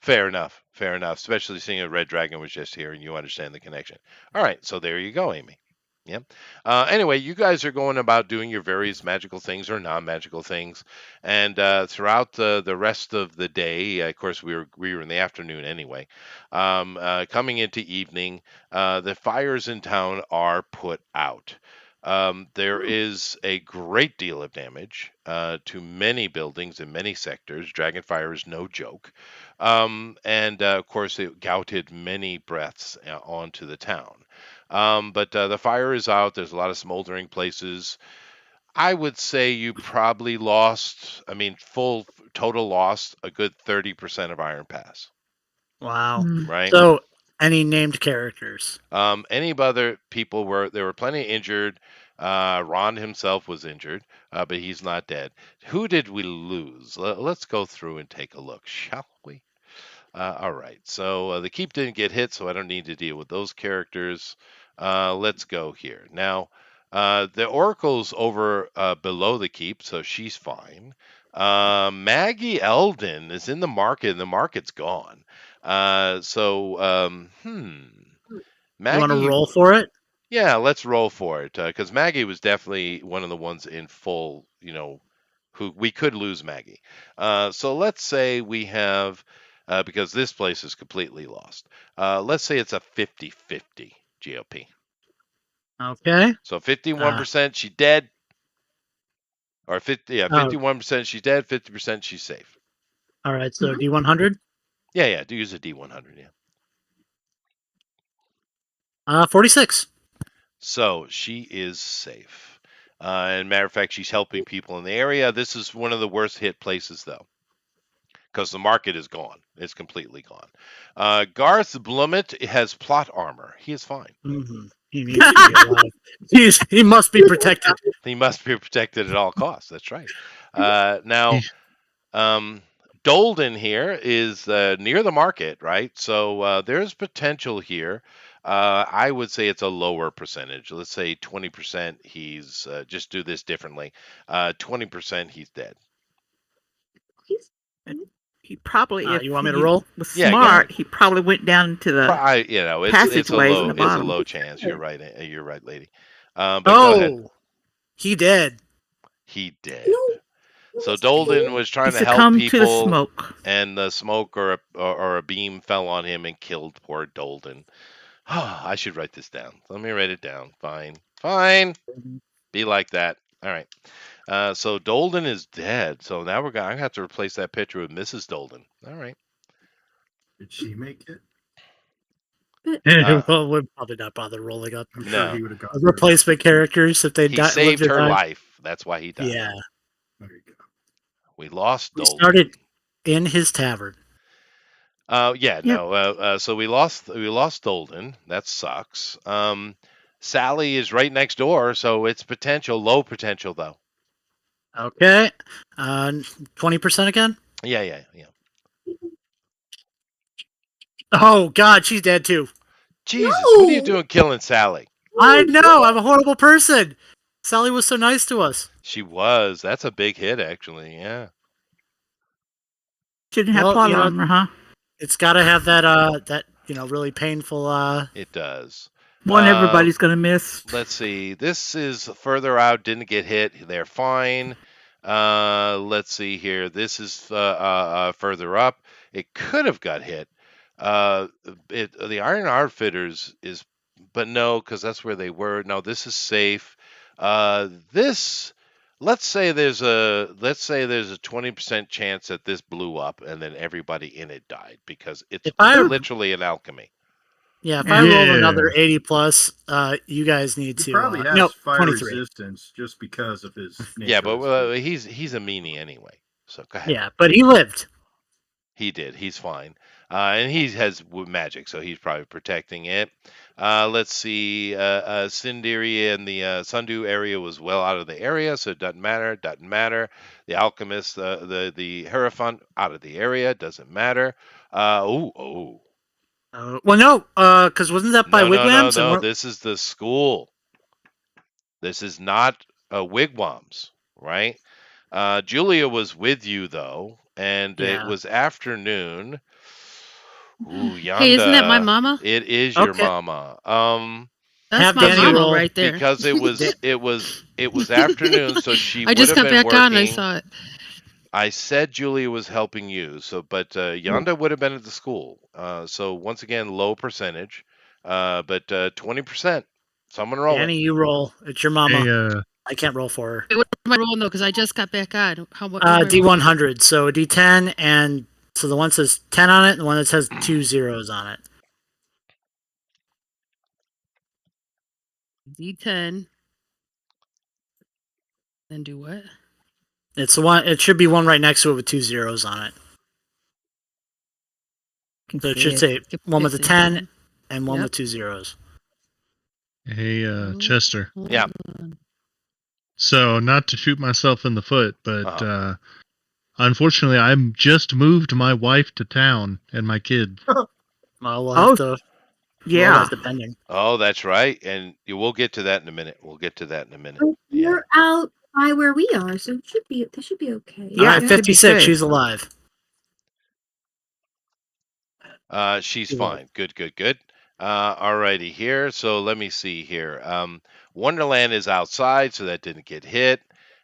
Fair enough. Fair enough. Especially seeing a red dragon was just here and you understand the connection. All right, so there you go, Amy. Yep. Anyway, you guys are going about doing your various magical things or non-magical things, and throughout the rest of the day, of course, we were in the afternoon anyway. Coming into evening, the fires in town are put out. There is a great deal of damage to many buildings in many sectors. Dragonfire is no joke, and of course, it gouted many breaths onto the town. But the fire is out. There's a lot of smoldering places. I would say you probably lost, I mean, full total lost a good 30% of Iron Pass, Wow. right? So, any named characters? Any other people there were plenty injured. Ron himself was injured, but he's not dead. Who did we lose? Let's go through and take a look, shall we? All right. So the keep didn't get hit, so I don't need to deal with those characters. Let's go here. Now, the Oracle's over below the keep, so she's fine. Maggie Eldon is in the market, and the market's gone. You want to Maggie, roll for it? yeah, let's roll for it, because Maggie was definitely one of the ones in full, who we could lose Maggie. So let's say we have, because this place is completely lost, let's say it's a 50-50 GOP. Okay. So 51% she's dead, or Oh, 51% she's dead, 50% she's safe. all right. So Mhm. D100. Yeah, do use a D100, yeah. 46. So she is safe. And matter of fact, she's helping people in the area. This is one of the worst hit places, though, because the market is gone. It's completely gone. Garth Blummet has plot armor. He is fine. Mm-hmm. He needs to be alive. He must be protected. He must be protected at all costs. That's right. Now, Dolden here is near the market, right? So there's potential here. I would say it's a lower percentage. Let's say 20%. He's just do this differently. 20% he's dead. He's He probably, if You want me to he roll? was Yeah, go ahead. smart, he probably went down to the It's passageways in the it's a bottom. low chance. You're right. You're right, lady. But go ahead. Oh, he did. He did. No. So Dolden was He trying to help succumbed to the people, smoke. and the smoke or a beam fell on him and killed poor Dolden. I should write this down. Let me write it down. Fine. Be like that. All right. So Dolden is dead. So now I'm gonna have to replace that picture with Mrs. Dolden. All right. Did she make it? Well, would probably not bother rolling up I'm No. sure he would have got replacement characters if they He lived saved or her died. life. That's why he died. Yeah, There you go. We lost we Dolden. started in his tavern. Yeah, Yep. no. So we lost Dolden. That sucks. Sally is right next door, so it's low potential though. Okay, 20% again. Yeah. Oh God, she's dead too. Jesus, what are you doing killing Sally? I know. I'm a horrible person. Sally was so nice to us. She was. That's a big hit, actually. Yeah. Shouldn't have Well, plot armor, huh? It's got to have that really painful. It does. One everybody's gonna miss. Let's see. This is further out. Didn't get hit. They're fine. Let's see here. This is further up. It could have got hit. The Iron Outfitters is, but no, because that's where they were. No, this is safe. This. Let's say there's a 20% chance that this blew up and then everybody in it died because it's literally an alchemy. Yeah, if I roll another 80 plus, you guys need He to. probably has no, fire 23. resistance just because of his nature. Yeah, but he's a meanie anyway. So go ahead. Yeah, but he lived. He did. He's fine. And he has magic, so he's probably protecting it. Let's see. Sindiri and the Sundu area was well out of the area, so it doesn't matter. The Alchemist, the Hierophant, out of the area, doesn't matter. Well, no, because wasn't that by wigwams? No. This is the school. This is not wigwams, right? Julia was with you though, and it was afternoon. Ooh, Yanda. Hey, isn't that my mama? It is your mama. That's my mama right there. Because it was afternoon, so she. I just got back on and I saw it. I said Julia was helping you, so but Yanda would have been at the school. So once again, low percentage, but 20%. Someone roll. Danny, you roll. It's your mama. Hey, I can't roll for her. Wait, what am I rolling though? Because I just got back on. D100. So a D10, and so the one says 10 on it, and the one that says 2 zeros on it. D10. Then do what? It's the one. It should be one right next to it with 2 zeros on it. So it should say one with a 10 and one with 2 zeros. Hey, Chester. Yeah. So, not to shoot myself in the foot, but unfortunately, I just moved my wife to town and my kids. Well, we'll have to. Yeah. Depending. Oh, that's right, and we'll get to that in a minute. You're out by where we are, so they should be okay. Yeah, 56. She's alive. She's fine. Good. Alrighty here. So let me see here. Wonderland is outside, so that didn't get hit.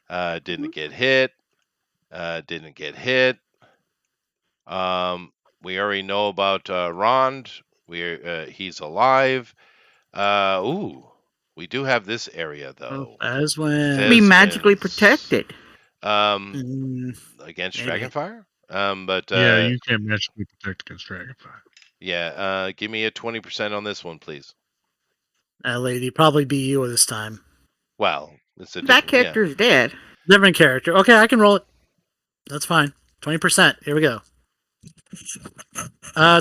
Didn't get hit. We already know about Rond. He's alive. We do have this area though. Be magically protected. Against Dragonfire. But yeah, you can't magically protect against Dragonfire. Yeah, give me a 20% on this one, please. Lady, probably be you this time. Well, it's a that character's dead. Different character. Okay, I can roll it. That's fine. 20%. Here we go.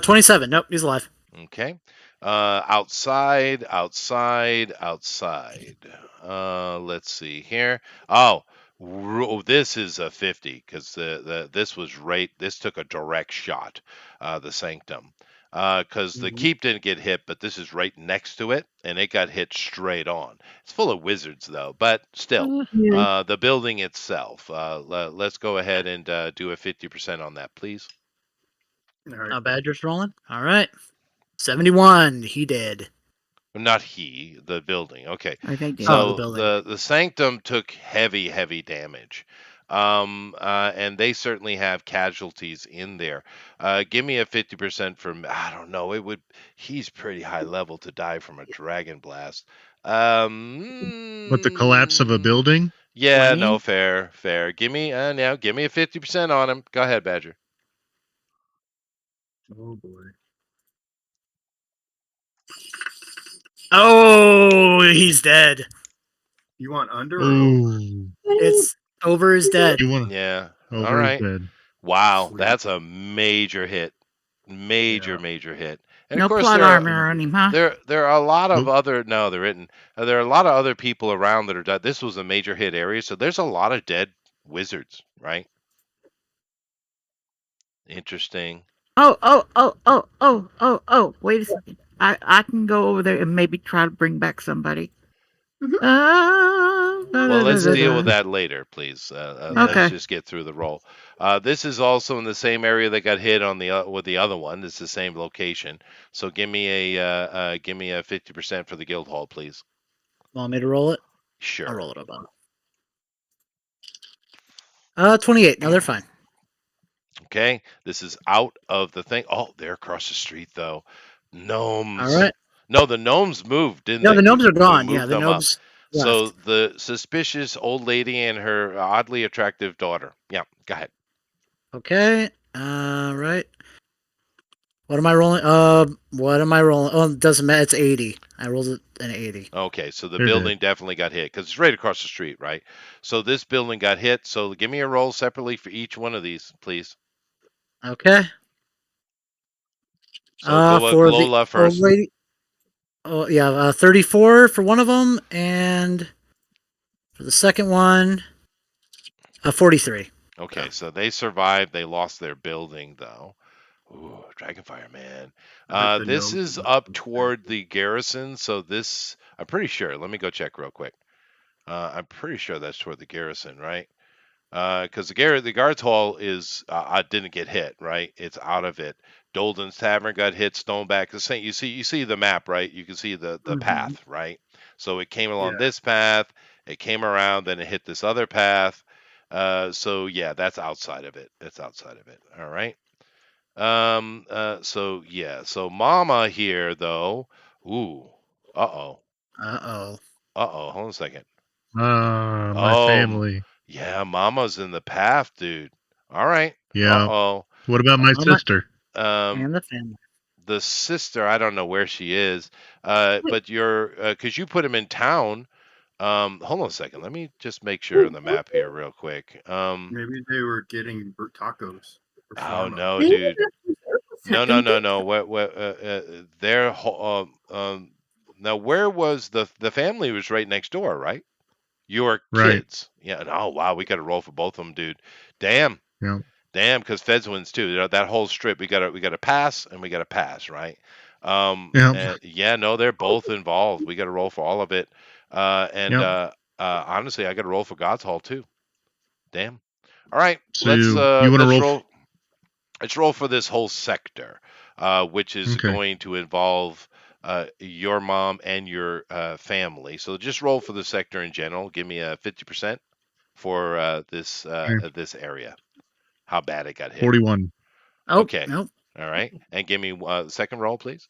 27. Nope, he's alive. Okay. Outside. Let's see here. This is a 50 because this took a direct shot. The Sanctum. Because the keep didn't get hit, but this is right next to it, and it got hit straight on. It's full of wizards, though, but still, the building itself. Let's go ahead and do a 50% on that, please. All right. Badger's rolling. All right. 71. He did. Not he, the building. Okay. Or they did. Oh, the So building. the sanctum took heavy damage. And they certainly have casualties in there. Give me a 50% from, I don't know, he's pretty high level to die from a dragon blast. But the collapse of a building? Yeah, 20? no, fair. Give me give me a 50% on him. Go ahead, Badger. Oh boy. Oh, he's dead. You want under or over? Ooh. It's over is dead. You want Yeah. All over his right. bed. Wow, Sweet. that's a major hit. Yeah. Major hit. And of No course plot armor on him, huh? there are a lot of Nope. other no, there isn't. There are a lot of other people around that are dead. This was a major hit area, so there's a lot of dead wizards, right? Interesting. Oh. Wait a second. I can go over there and maybe try to bring back somebody. Mhm. Well, let's deal with Da. that later, please. Yeah. Let's Okay. just get through the roll. This is also in the same area that got hit on the with the other one. It's the same location. So give me a 50% for the guild hall, please. Want me to roll it? Sure. I'll roll it up on. 28. No, they're fine. Okay, this is out of the thing. Oh, they're across the street though. Gnomes. All right. No, the gnomes moved, didn't No, they? the gnomes are We gone. Yeah, moved the them up. gnomes So left. the suspicious old lady and her oddly attractive daughter. Yeah, go ahead. Okay. Right. What am I rolling? What am I rolling? Oh, it doesn't matter. It's 80. I rolled it an 80. Okay, so the They're building definitely got hit because it's right across the street, right? So this building got hit. So give me a roll separately for each one of these, please. Okay. So For the Glola old first. lady. Oh yeah, 34 for one of them, and for the second one, 43. Okay, so they survived. They lost their building though. Ooh, Dragonfire, man. I bet the This gnomes is are up looking toward the garrison. So this, I'm pretty sure. Let me go check real quick. I'm pretty sure that's toward the garrison, right? Because the guards hall is didn't get hit, right? It's out of it. Dolden's Tavern got hit. Stoneback. The same. You see the map, right? You can see the Mhm. path, right? So it came along Yeah. this path. It came around, then it hit this other path. So yeah, that's outside of it. That's outside of it. All right. So yeah. So Mama here though. Ooh. Uh-oh. Uh-oh. Uh-oh. Hold on a second. My Oh, family. yeah, Mama's in the path, dude. All right. Yeah. Uh-oh. What about my Mama sister? Um, and the family. the sister, I don't know where she is. But cause you put him in town. Hold on a second. Let me just make sure on the map here real quick. Maybe they were getting tacos or Oh shawarma. no, They ended dude. up in No, Urkel's no, and no, they no. Their now where was the family was right next door, right? Your Right. kids. Yeah. Oh wow, we got to roll for both of them, dude. Damn. Yeah. Damn, because Feds wins too. You know, that whole strip, we got to pass and we got to pass, right? Yep. Yeah, no, they're both involved. We got to roll for all of it. And Yep. honestly, I got to roll for God's Hall too. Damn. All right, So you want to let's roll? roll. Let's roll for this whole sector, which is Okay. going to involve your mom and your family. So just roll for the sector in general. Give me a 50% for Okay. this area. How bad it got hit. 41. Oh, Okay. nope. All right. And give me the second roll, please.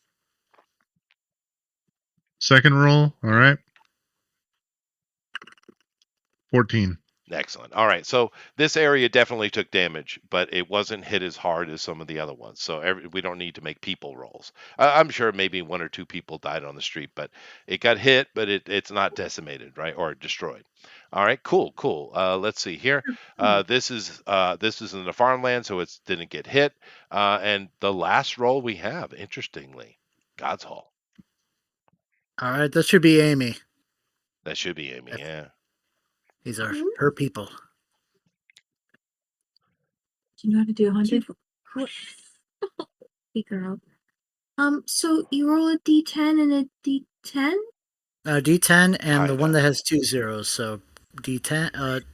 Second roll. All right. 14. Excellent. All right. So this area definitely took damage, but it wasn't hit as hard as some of the other ones. So we don't need to make people rolls. I'm sure maybe one or two people died on the street, but it got hit, but it's not decimated, right? Or destroyed. All right. Cool. Let's see here. This is in the farmland, so it didn't get hit. And the last roll we have, interestingly, God's Hall. All right, that should be Amy. That should be Amy. Yeah. These are her people. Do you know how to do 100? Hey girl. So you roll a D10 and a D10? D10 and the one that has 2 zeros. So D10.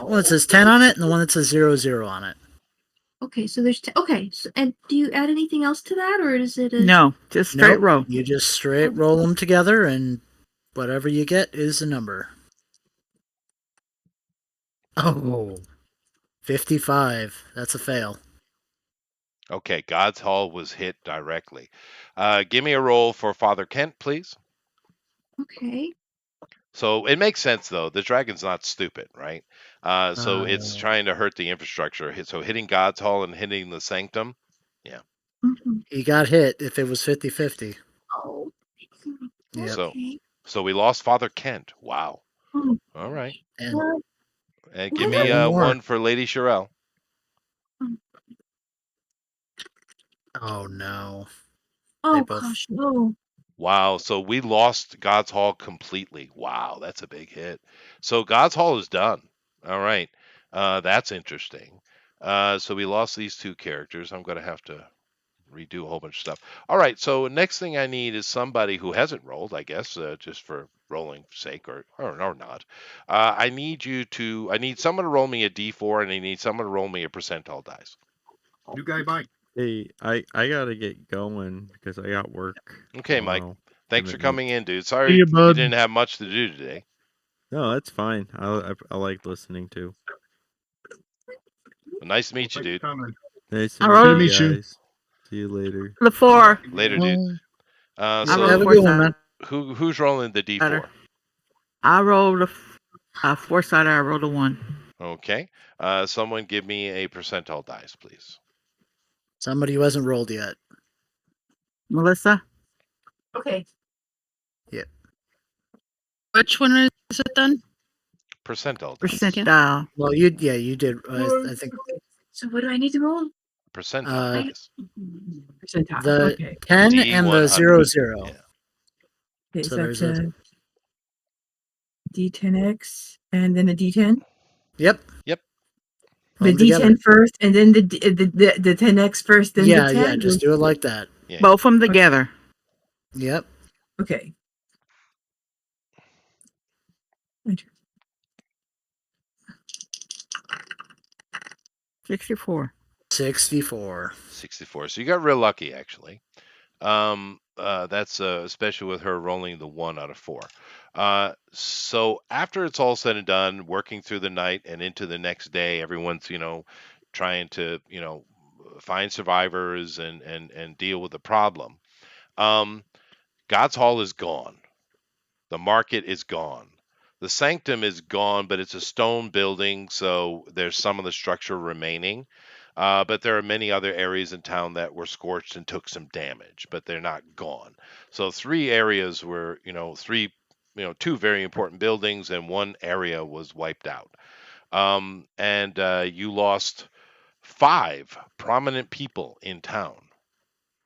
One that says 10 on it and the one that says 00 on it. Okay, so there's okay. So, and do you add anything else to that, or is it a No, just straight Nope. roll. You just straight roll them together, and whatever you get is the number. Oh, 55. That's a fail. Okay, God's Hall was hit directly. Give me a roll for Father Kent, please. okay? So it makes sense though. The dragon's not stupid, right? So it's trying to hurt the infrastructure. So hitting God's Hall and hitting the sanctum, yeah. Mhm. He got hit if it was 50-50. Oh, Yep. So okay. so we lost Father Kent. Wow. Oh, All right. And what? And Why give not? me one more. one for Lady Shirelle. Oh no. Oh both- gosh, no. Wow. So we lost God's Hall completely. Wow, that's a big hit. So God's Hall is done. All right. That's interesting. So we lost these two characters. I'm going to have to redo a whole bunch of stuff. All right. So next thing I need is somebody who hasn't rolled, I guess, just for rolling sake or not. I need someone to roll me a D4 and I need someone to roll me a percentile dice. New guy, Mike. Hey, I gotta get going because I got work. Okay, Mike. tomorrow. Thanks for Commitment. coming in, dude. See Sorry you, you bud. didn't have much to do today. No, that's fine. I like listening to. Well, nice to meet you, Thanks for dude. coming. Nice I to rolled- meet Good to you meet you. guys. See you later. The 4. Later, dude. I So rolled have a a 4 good one, man. who's rolling the D4? I rolled a 4-sided. I rolled a 1. Okay. Someone give me a percentile dice, please. Somebody who hasn't rolled yet. Melissa? Okay. Which one is it then? Percentile dice. Percentile. Well, you did. I think So what do I need to roll? Percentile dice. Percentile. the Okay. 10 and the D100. 00. Yeah. Okay, So so there's that's a a D10X and then a D10. Yep. The Put 'em D10 together. first, and then the 10X first, then Yeah, the 10. yeah. Just do it like that. Yeah. Both of them together. Yep. Okay. Enter. 64. 64. 64. So you got real lucky, actually. That's especially with her rolling the 1 out of 4. So after it's all said and done, working through the night and into the next day, everyone's trying to find survivors and deal with the problem. God's Hall is gone. The market is gone. The sanctum is gone, but it's a stone building, so there's some of the structure remaining. But there are many other areas in town that were scorched and took some damage, but they're not gone. So 3 areas were, two very important buildings, and 1 area was wiped out. And you lost 5 prominent people in town,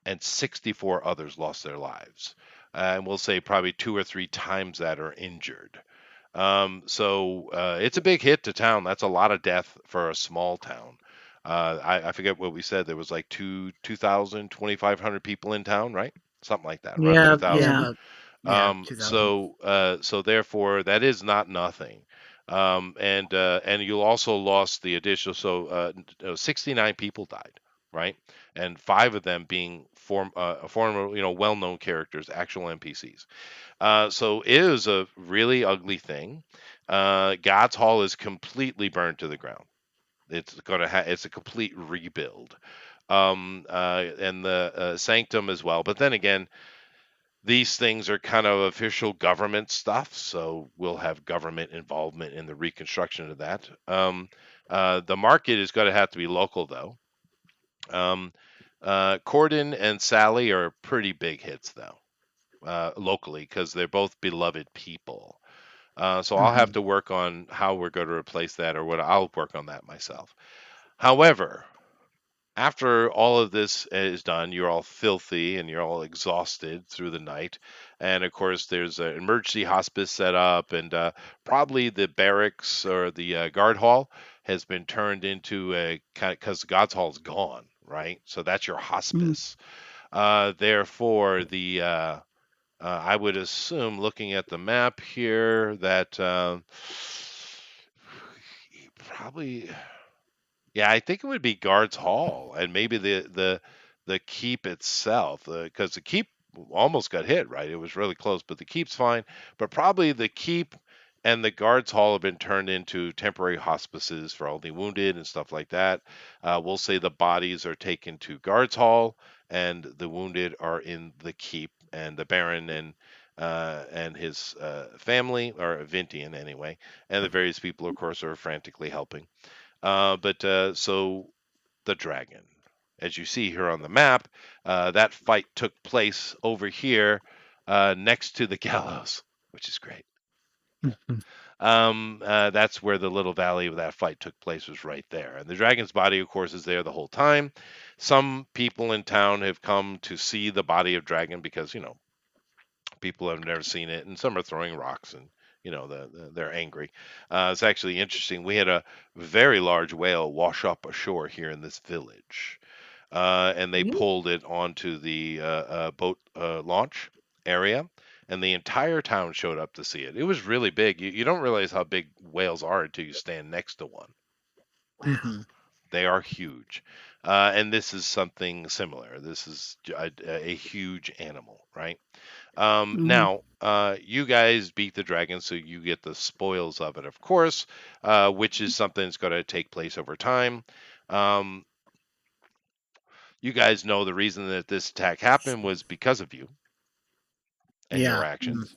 and 64 others lost their lives. And we'll say probably 2 or 3 times that are injured. So it's a big hit to town. That's a lot of death for a small town. I forget what we said. There was like 2,000, 2,500 people in town, right? Something like that, around Yeah, 2,000. yeah. 2000. So therefore, that is not nothing. And you also lost the additional. So 69 people died, right? And 5 of them being former, well-known characters, actual NPCs. So it is a really ugly thing. God's Hall is completely burned to the ground. It's a complete rebuild. And the Sanctum as well. But then again, these things are kind of official government stuff, so we'll have government involvement in the reconstruction of that. The market is going to have to be local, though. Corden and Sally are pretty big hits, though, locally, because they're both beloved people. So I'll have to work on how we're going to replace that, or what I'll work on that myself. However, after all of this is done, you're all filthy and you're all exhausted through the night. And of course, there's an emergency hospice set up, and probably the barracks or the guard hall has been turned into a kind of, because God's Hall is gone, right? So that's your hospice. Therefore, I would assume, looking at the map here, that probably Yeah, I think it would be Guards Hall and maybe the keep itself, because the keep almost got hit. Right, it was really close, but the keep's fine. But probably the keep and the Guards Hall have been turned into temporary hospices for all the wounded and stuff like that. We'll say the bodies are taken to Guards Hall, and the wounded are in the keep, and the Baron and his family, or Vintian anyway, and the various people, of course, are frantically helping. But so the dragon, as you see here on the map, that fight took place over here next to the gallows, which is great. That's where the little valley of that fight took place, was right there. And the dragon's body, of course, is there the whole time. Some people in town have come to see the body of dragon because, people have never seen it, and some are throwing rocks, and they're angry. It's actually interesting. We had a very large whale wash up ashore here in this village, and they pulled it onto the boat launch area, and the entire town showed up to see it. It was really big. You don't realize how big whales are until you stand next to one. Mhm. They are huge. And this is something similar. This is a huge animal, right? Now, you guys beat the dragon, so you get the spoils of it, of course, which is something that's going to take place over time. Um, you guys know the reason that this attack happened was because of you and your Yeah. actions.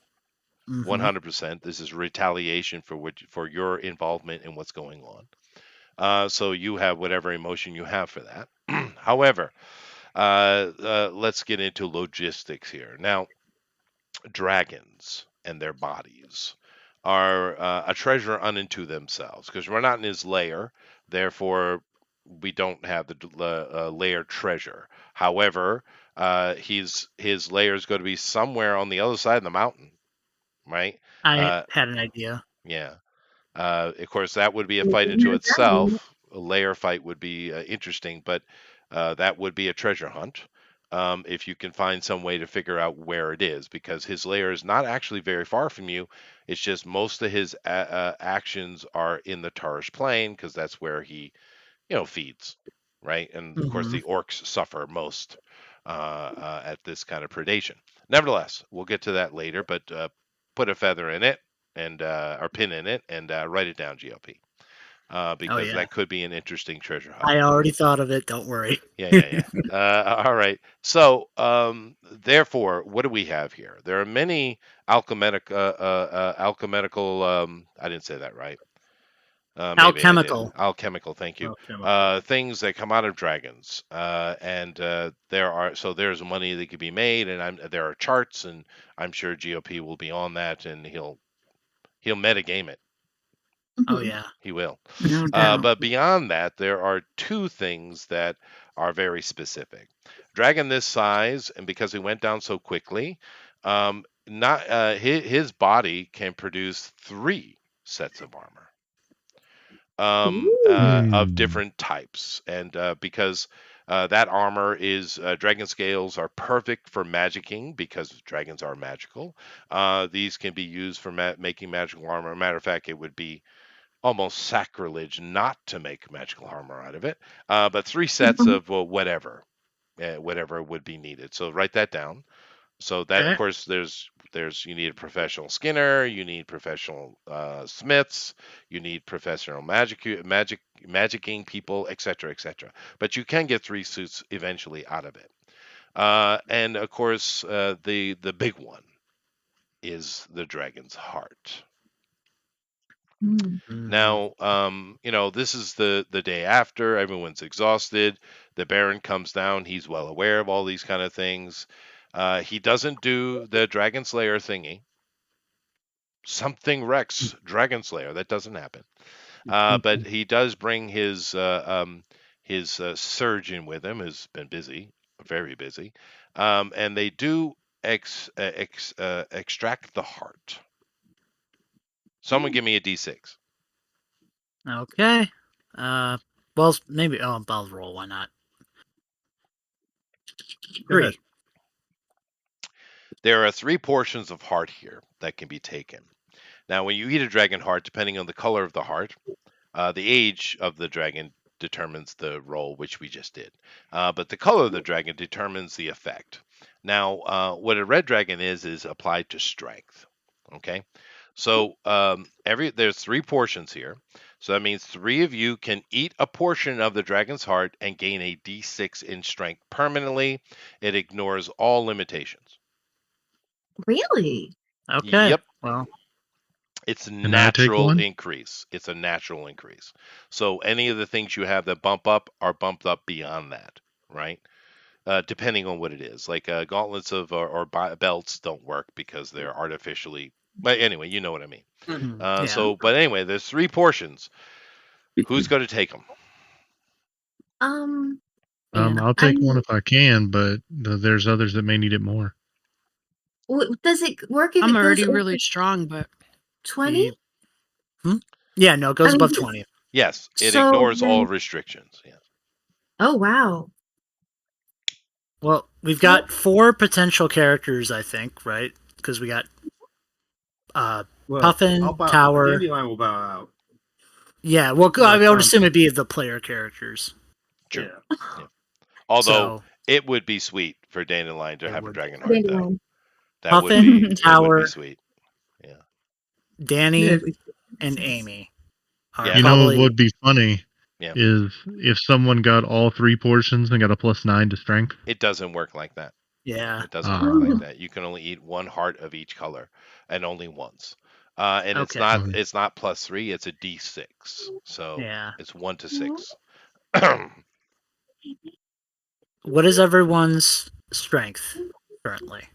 Mm-hmm. 100%. This is retaliation for your involvement in what's going on. So you have whatever emotion you have for that. However, let's get into logistics here. Now, dragons and their bodies are a treasure unto themselves, because we're not in his lair, therefore we don't have the lair treasure. However, his lair is going to be somewhere on the other side of the mountain, right? I Uh, had an idea. yeah. Of course, that would be a fight into itself. A layer fight would be interesting, but that would be a treasure hunt. If you can find some way to figure out where it is, because his lair is not actually very far from you. It's just most of his actions are in the Tarish Plain, because that's where he, feeds, right? And of course, Mm-hmm. the orcs suffer most at this kind of predation. Nevertheless, we'll get to that later, but put a feather in it and or pin in it and write it down, GLP, Oh because yeah. that could be an interesting treasure hunt. I already thought of it. Don't worry. Yeah. All right. So, therefore, what do we have here? There are many alchemical. I didn't say that right. Maybe I did. Alchemical. Alchemical. Thank you. Alchemical. Things that come out of dragons, and there's money that could be made, and there are charts, and I'm sure GOP will be on that, and he'll metagame it. Oh yeah. He will. No doubt. But beyond that, there are two things that are very specific. Dragon this size, and because he went down so quickly, not his body can produce 3 sets of armor of different types, and because that armor is dragon scales are perfect for magicking, because dragons are magical. These can be used for making magical armor. Matter of fact, it would be almost sacrilege not to make magical armor out of it. But 3 sets of whatever would be needed. So write that down. So that, of Okay. course, there's you need a professional skinner, you need professional smiths, you need professional magicking people, etc., etc. But you can get 3 suits eventually out of it. And of course, the big one is the dragon's heart. Mm-hmm. Now, this is the day after. Everyone's exhausted. The Baron comes down. He's well aware of all these kind of things. He doesn't do the Dragon Slayer thingy. Something wrecks Dragon Slayer. That doesn't happen. But he does bring his surgeon with him, who's been busy, very busy. And they do extract the heart. Someone give me a D6. Okay. Well, maybe. Oh, I'll roll. Why not? Go ahead. 3. There are 3 portions of heart here that can be taken. Now, when you eat a dragon heart, depending on the color of the heart, the age of the dragon determines the roll, which we just did. But the color of the dragon determines the effect. Now, what a red dragon is applied to strength. Okay, so there's 3 portions here. So that means 3 of you can eat a portion of the dragon's heart and gain a D6 in strength permanently. It ignores all limitations. Really? Okay. Yep. Well, It's Can I take natural one? increase. It's a natural increase. So any of the things you have that bump up are bumped up beyond that, right? Depending on what it is. Like gauntlets or belts don't work because they're artificially. But anyway, you know what I mean. yeah. But anyway, there's 3 portions. Who's going to take them? Man, I'll take one if I can, but there's others that may need it more. Does it work if I'm it goes already over really strong, but 20? Yeah, no, it goes I mean, above just- 20. Yes, it So ignores all then- restrictions. Yeah. Oh, wow. Well, we've got 4 potential characters, I think, right? Because we got Well, Puffin, Tower. Dandelion will bow out. Yeah, well, I would assume it'd be the player characters. True. Yeah. Although So, it would be sweet for Dandelion to It have a would. dragon heart, though. Dandelion. That would Puffin, be it would Tower. be sweet. Yeah. Danny Yeah, and Amy are Yeah. You know probably. what would be funny Yeah. is if someone got all 3 portions and got a +9 to strength. It doesn't work like that. Yeah. It doesn't work like that. You can only eat 1 heart of each color, and only once. And Okay. it's not +3. It's a D6. So Yeah. it's 1 to 6. What is everyone's strength currently?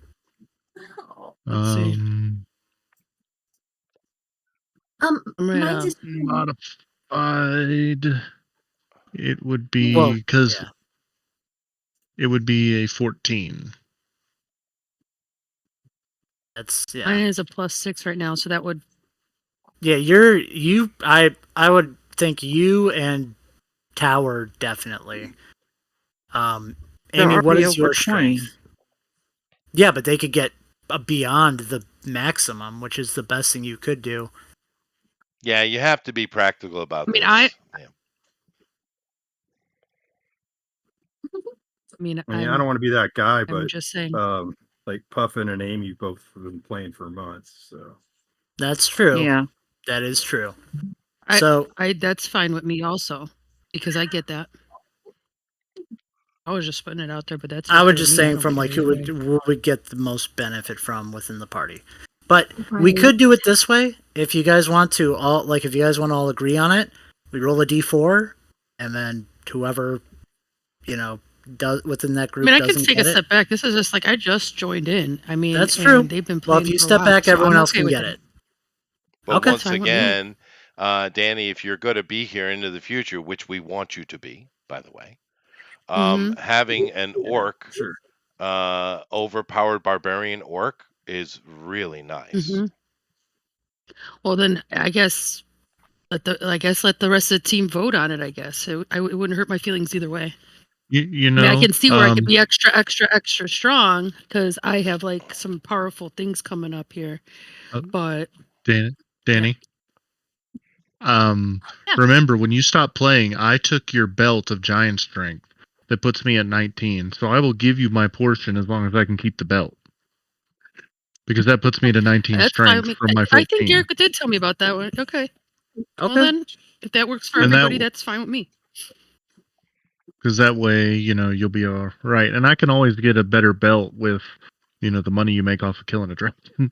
Let's see. Mine's is Modified. It would be Well, because yeah. it would be a 14. That's Mine is a +6 right now, so that would. Yeah, I would think you and Tower definitely. They're Amy, what already is your over 20. strength? Yeah, but they could get beyond the maximum, which is the best thing you could do. Yeah, you have to be practical about I mean, this. I I don't want to be that guy, I'm but just saying. like Puffin and Amy both have been playing for months, so That's true. Yeah. That is true. I- So that's fine with me also, because I get that. I was just putting it out there, but that's. I was okay just with me. I saying don't from care like either way. who would get the most benefit from within the party. But we Right. could do it this way if you guys want to if you guys want to all agree on it. We roll a d4 and then whoever does within that I group mean, I can doesn't take get a it. step back. This is just like I just joined in. I mean, That's true. and they've been Well, playing. if you for a step while, back, so everyone I'm else okay can with get it. it. But Okay. once Fine with me. again, Danny, if you're going to be here into the future, which we want you to be, by the way, having an orc, sure. overpowered barbarian orc is really nice. Well, then I guess let the rest of the team vote on it. I guess it wouldn't hurt my feelings either way. You I know, mean, I can see where I could be extra strong because I have like some powerful things coming up here. But Danny. Remember when you stopped playing, I took your belt of giant strength that puts me at 19. So I will give you my portion as long as I can keep the belt. Because that puts me to 19 that's fine strength with me. from my 14. I think Erica did tell me about that one. Okay. Well then, if that works for And everybody, that's fine with me. Because that way, you'll be all right. And I can always get a better belt with, the money you make off of killing a dragon.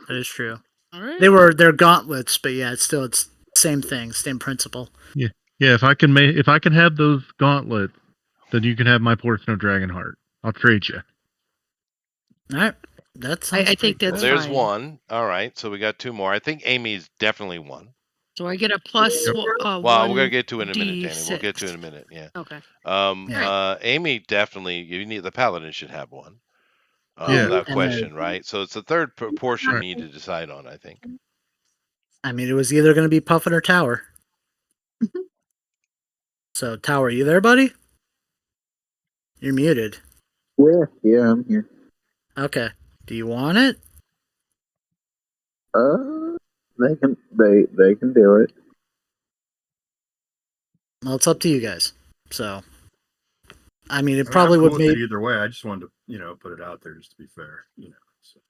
That is true. All right. They're gauntlets, but yeah, it's same thing, same principle. Yeah. If I can have those gauntlets, then you can have my portion of dragon heart. I'll trade you. All right. That's I think that's There's fine. one. All right, so we got 2 more. I think Amy's definitely one. So I get a plus. Yep. Well, we're gonna get to it in a minute, Danny. We'll get to it in a minute. Yeah. Okay. Amy definitely. You need the paladin should have one. Yeah. Without And question, right? So it's the third portion you need to decide on, I think. I mean, it was either going to be Puffin or Tower. So, Tower, are you there, buddy? You're muted. Yeah, I'm here. Okay. Do you want it? They can do it. Well, it's up to you guys. So, I mean, it I'm probably cool would with make. it either way. I just wanted to, put it out there just to be fair. So.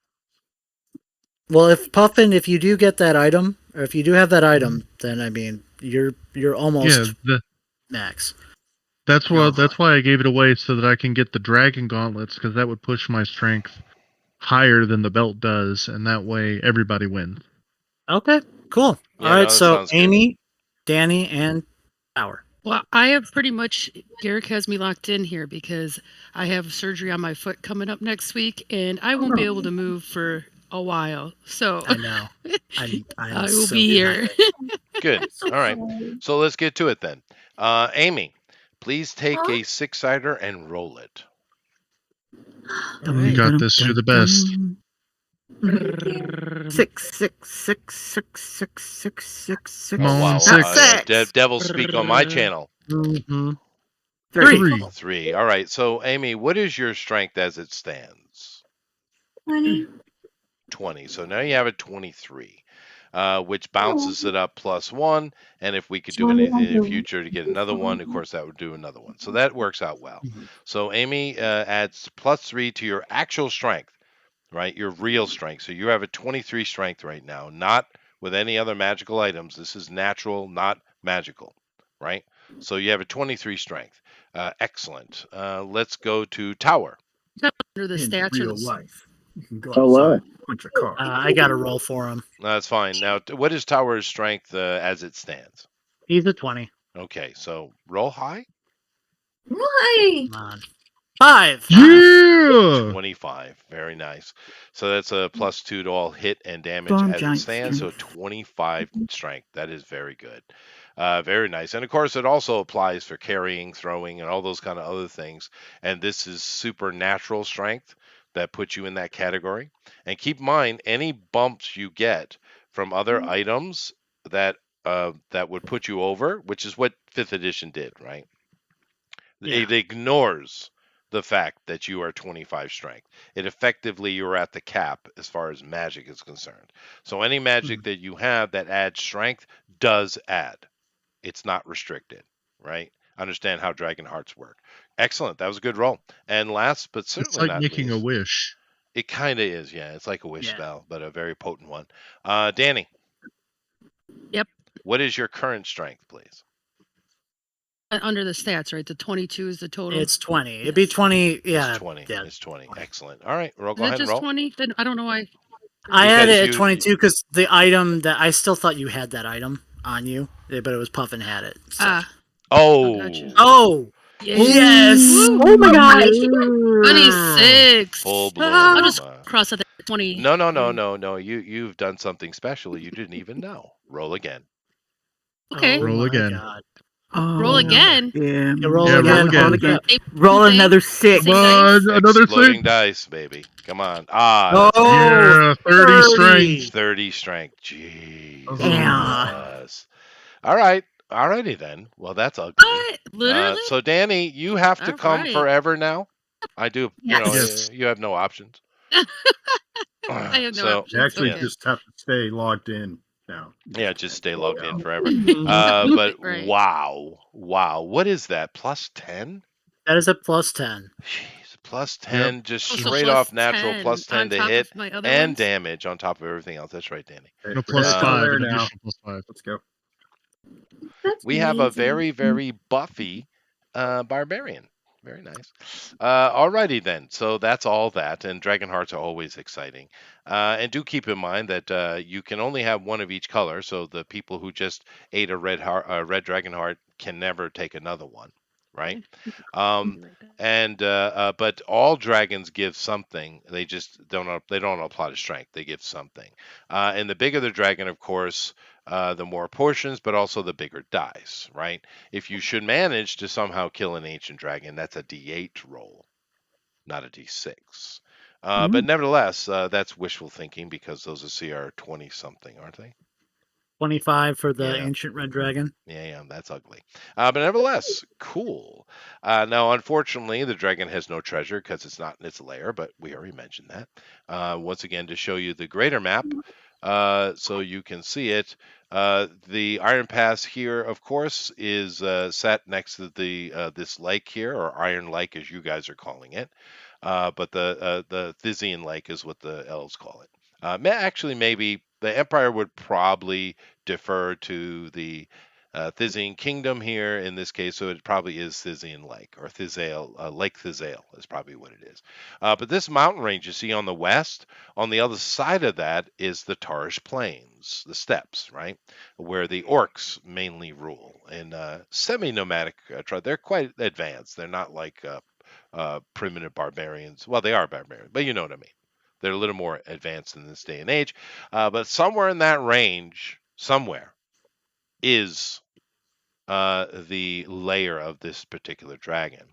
Well, if Puffin, if you do get that item, or if you do have that item, then I mean, you're Yeah, almost max. that's why I gave it away, so that I can get the dragon gauntlets, because that would push my strength higher than the belt does, and that way everybody wins. Okay, cool. Yeah, All right, no, that so sounds good. Amy, Danny, and Power. Well, I have pretty much, Garrick has me locked in here because I have surgery on my foot coming up next week, and I won't be able to move for a while. So I know. I'm I will so be behind here. Good. All right. So let's get to it then. Amy, please take Huh? a 6-sider and roll it. All You right. got this. You're the best. Six, six, six, six, six, six, six, six. Come on, wow. Six. Devils speak on my channel. Mm-hmm. Three. 3. All right. So, Amy, what is your strength as it stands? 20. 20. So now you have a 23, which bounces it up +1. And if we could do anything in the future to get another one, of course, that would do another one. So that works out well. So Amy adds +3 to your actual strength, right? Your real strength. So you have a 23 strength right now, not with any other magical items. This is natural, not magical, right? So you have a 23 strength. Excellent. Let's go to Tower. Under the In stats or real the life, you can go Oh, outside, what? punch a car. I got to roll for him. That's fine. Now, what is Tower's strength as it stands? He's a 20. Okay, so roll high. Why? Come on. 5. Yeah. 25. Very nice. So that's a +2 to all hit and damage Storm as it giant stands. So strength. 25 strength. That is very good. Very nice. And of course, it also applies for carrying, throwing, and all those kind of other things. And this is supernatural strength that puts you in that category. And keep in mind, any bumps you get from other items that would put you over, which is what 5th edition did, right? Yeah. It ignores the fact that you are 25 strength. It effectively, you're at the cap as far as magic is concerned. So any magic that you have that adds strength does add. It's not restricted, right? Understand how dragon hearts work. Excellent. That was a good roll. And last but It's certainly like not making least, a wish. it kind of is, yeah. It's like a wish Yeah. spell, but a very potent one. Danny. Yep. What is your current strength, please? Under the stats, right? The 22 is the total. It's 20. It'd be 20. Yeah. It's 20. Yeah. It's 20. Excellent. All right. Go Is it ahead and just roll. 20? Then I don't know why. I had Because it you- at 22 because the item that I still thought you had that item on you, but it was Puffin had it. So. Ah, Oh. gotcha. Oh. Yeah. Yes. Woo! Oh my god. 26. Full I'll blown. just cross out that 20. No. You've done something special you didn't even know. Roll again. Okay. Oh Roll my again. God. Roll again. Yeah. Yeah, roll Yeah, again. roll Roll again. again. Hey, Roll thing. another 6. Come on, another Exploding 6. dice, baby. Come on. That's Oh, Yeah, 30 strength. 30 strength. Jeez. Yeah. Yes. All right. Alrighty then. Well, that's ugly. What? Literally? So, Danny, you have to All come right. forever now. I do. Yes. You have no options. I have no So, options. Actually, Okay. just have to stay logged in now. yeah, just stay logged in forever. Mhm. But Right. wow. What is that? +10? That is a +10. Jeez, +10, just Oh, so straight plus off natural 10 +10 on to top hit of my other and ones? damage on top of everything else. That's right, Danny. Okay, No, we're still +5. there An now. additional +5. Let's go. That's We have a amazing. very, very buffy barbarian. Very nice. Alrighty then. So that's all that. And Dragon Hearts are always exciting. And do keep in mind that you can only have one of each color. So the people who just ate a red Dragon Heart can never take another one, right? But all dragons give something. They just don't apply to strength. They give something. And the bigger the dragon, of course, the more portions, but also the bigger dice, right? If you should manage to somehow kill an ancient dragon, that's a D8 roll, not a D6. But nevertheless, that's wishful thinking because those are CR 20 something, aren't they? 25 for the Yeah. ancient red dragon. Yeah, that's ugly. But nevertheless, cool. Now, unfortunately, the dragon has no treasure because it's not in its lair, but we already mentioned that. Once again, to show you the greater map, so you can see it, The Iron Pass here, of course, is set next to the this lake here, or Iron Lake, as you guys are calling it. But the Thysian Lake is what the elves call it. Actually, maybe the Empire would probably defer to the Thysian Kingdom here in this case, so it probably is Thysian Lake or Thysail, Lake Thysail is probably what it is. But this mountain range you see on the west, on the other side of that is the Tarish Plains, the steppes, right, where the orcs mainly rule and semi-nomadic tribe. They're quite advanced. They're not like primitive barbarians. Well, they are barbarians, but you know what I mean. They're a little more advanced in this day and age. But somewhere in that range, somewhere, is the layer of this particular dragon.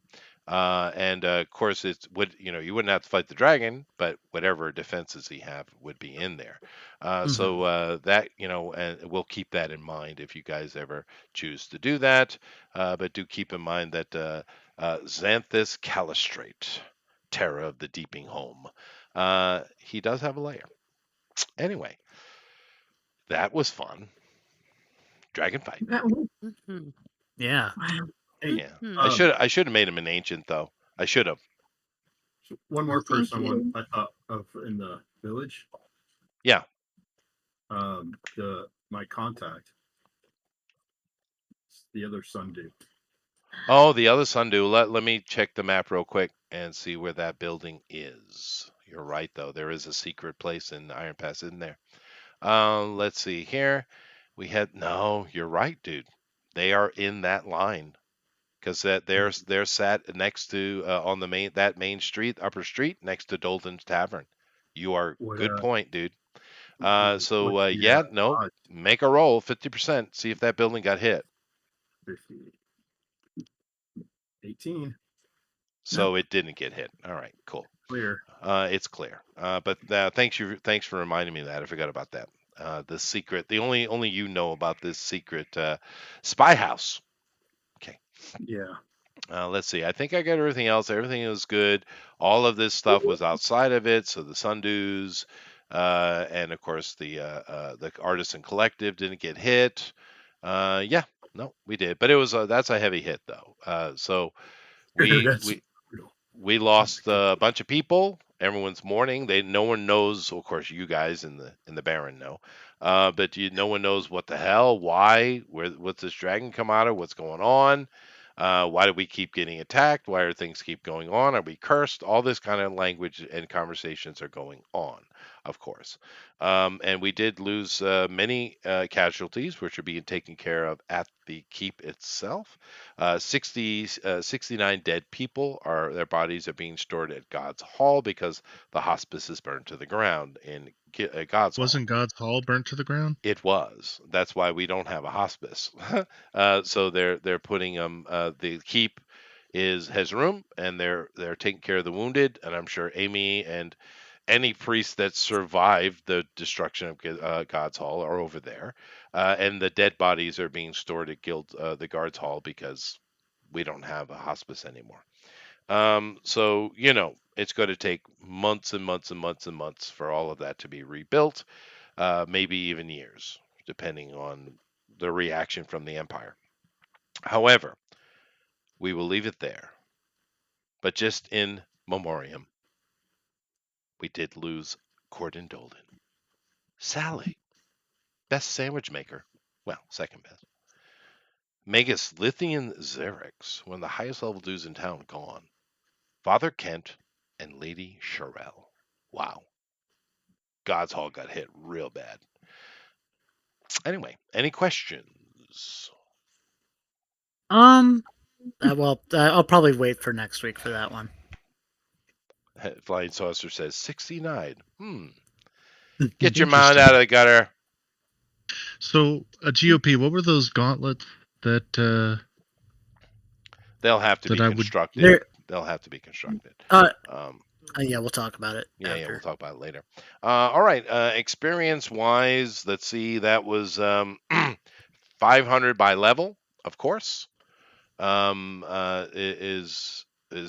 And Of course, you wouldn't have to fight the dragon, but whatever defenses he have would be in there. That and we'll keep that in mind if you guys ever choose to do that. But do keep in mind that Xanthus Calistrate, Terror of the Deeping Home, he does have a layer. Anyway, that was fun. Dragon fight. Mhm. Yeah. Wow. Hey, Yeah, Mhm. I should have made him an ancient though. I should have. one more Thank person you. I thought of in the village. Yeah. My contact, the other Sundew. Oh, the other sundew. Let me check the map real quick and see where that building is. You're right though. There is a secret place in Iron Pass, isn't there? Let's see here. No. You're right, dude. They are in that line because they're sat next to on the main street, upper street, next to Dolden's Tavern. You are What good point, dude. what's the Yeah, no, odds? make a roll, 50%. See if that building got hit. 50, 18, So it didn't get hit. All right, cool. clear. It's clear. But thanks for reminding me of that. I forgot about that. The secret, only you know about this secret spy house. Okay. Yeah. Let's see. I think I got everything else. Everything was good. All of this stuff was outside of it. So the Sundews, and of course the Artisan Collective didn't get hit. Yeah, no, we did, but it was that's a heavy hit though. So we That's we brutal. we lost a bunch of people. Everyone's mourning. No one knows. Of course, you guys in the Baron know, but no one knows what the hell, why, what's this dragon come out of, what's going on, why do we keep getting attacked, why are things keep going on, are we cursed? All this kind of language and conversations are going on, of course, and we did lose many casualties, which are being taken care of at the keep itself. 69 dead people their bodies are being stored at God's Hall because the hospice is burned to the ground in God's Hall. Wasn't God's Hall burnt to the ground? It was. That's why we don't have a hospice. So they're putting them. The keep has room, and they're taking care of the wounded. And I'm sure Amy and any priest that survived the destruction of God's Hall are over there, and the dead bodies are being stored at the Guards Hall because we don't have a hospice anymore. So it's going to take months and months and months and months for all of that to be rebuilt, maybe even years, depending on the reaction from the Empire. However, we will leave it there. But just in memoriam, we did lose Corden Dolden. Sally, best sandwich maker. Well, second best. Magus Lithian Xerix, one of the highest level dudes in town, gone. Father Kent and Lady Sherelle. Wow. God's Hall got hit real bad. Anyway, any questions? Well, I'll probably wait for next week for that one. Flying Saucer says 69. Get your mind out of the gutter. So, a GOP, what were those gauntlets that They'll have to be that I would- constructed. They'll have to be constructed. Yeah, we'll talk about it. Yeah, after. we'll talk about it later. All right. Experience wise, let's see. That was 500 by level, of course. Is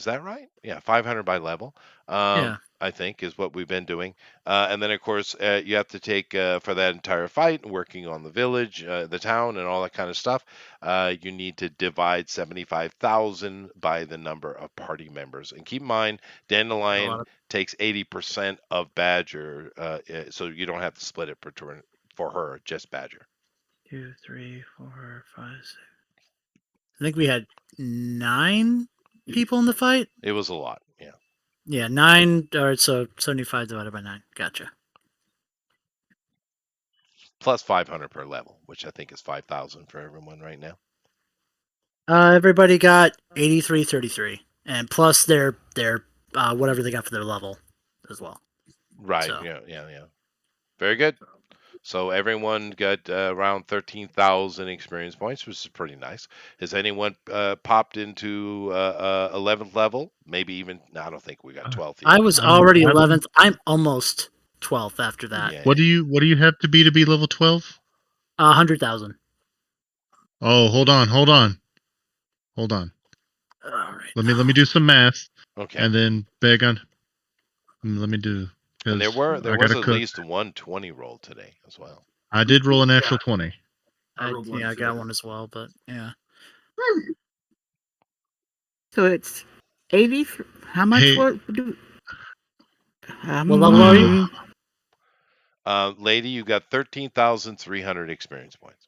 that right? Yeah, 500 by level. Yeah. I think, is what we've been doing. And then, of course, you have to take for that entire fight, working on the village, the town, and all that kind of stuff. You need to divide 75,000 by the number of party members. And keep in mind, Dandelion takes 80% of Badger, so you don't have to split it per turn for her, just Badger. 2, 3, 4, 5, 6. I think we had 9 people in the fight. It was a lot, yeah. Yeah, 9. All right, so 75 divided by 9. Gotcha. Plus 500 per level, which I think is 5,000 for everyone right now. Everybody got 83.33, and plus their whatever they got for their level as well. Right. So. Yeah. Very good. So everyone got around 13,000 experience points, which is pretty nice. Has anyone popped into 11th level? Maybe even. No, I don't think we got 12th yet. I was already 11th. I'm almost 12th after that. Yeah, What do you have to be level 12? 100,000. Oh, hold on. All right. Let me do some math. Okay. And then beg on. Let me do. And there was at cook. least one 20 roll today as well. I did roll a natural 20. I got one as well, but yeah. So it's 80. How much? Hey. What level are you? Lady, you got 13,300 experience points.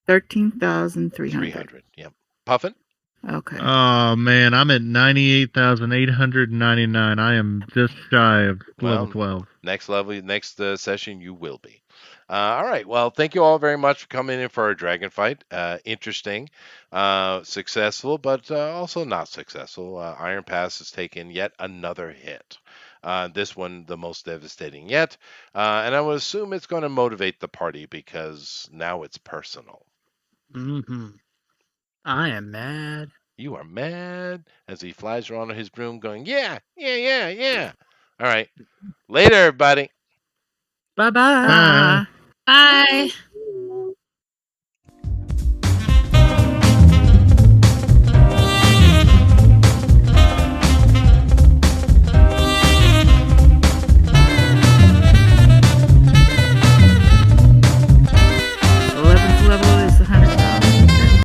13,300. 300. Yep. Puffin? Okay. Oh man, I'm at 98,899. I am just shy of level 12. Next session you will be. All right. Well, thank you all very much for coming in for our dragon fight. Interesting, successful, but also not successful. Iron Pass has taken yet another hit. This one the most devastating yet, and I would assume it's going to motivate the party because now it's personal. Mm-hmm. I am mad. You are mad, as he flies around on his broom going, yeah. All right. Later, everybody. Bye-bye. Bye.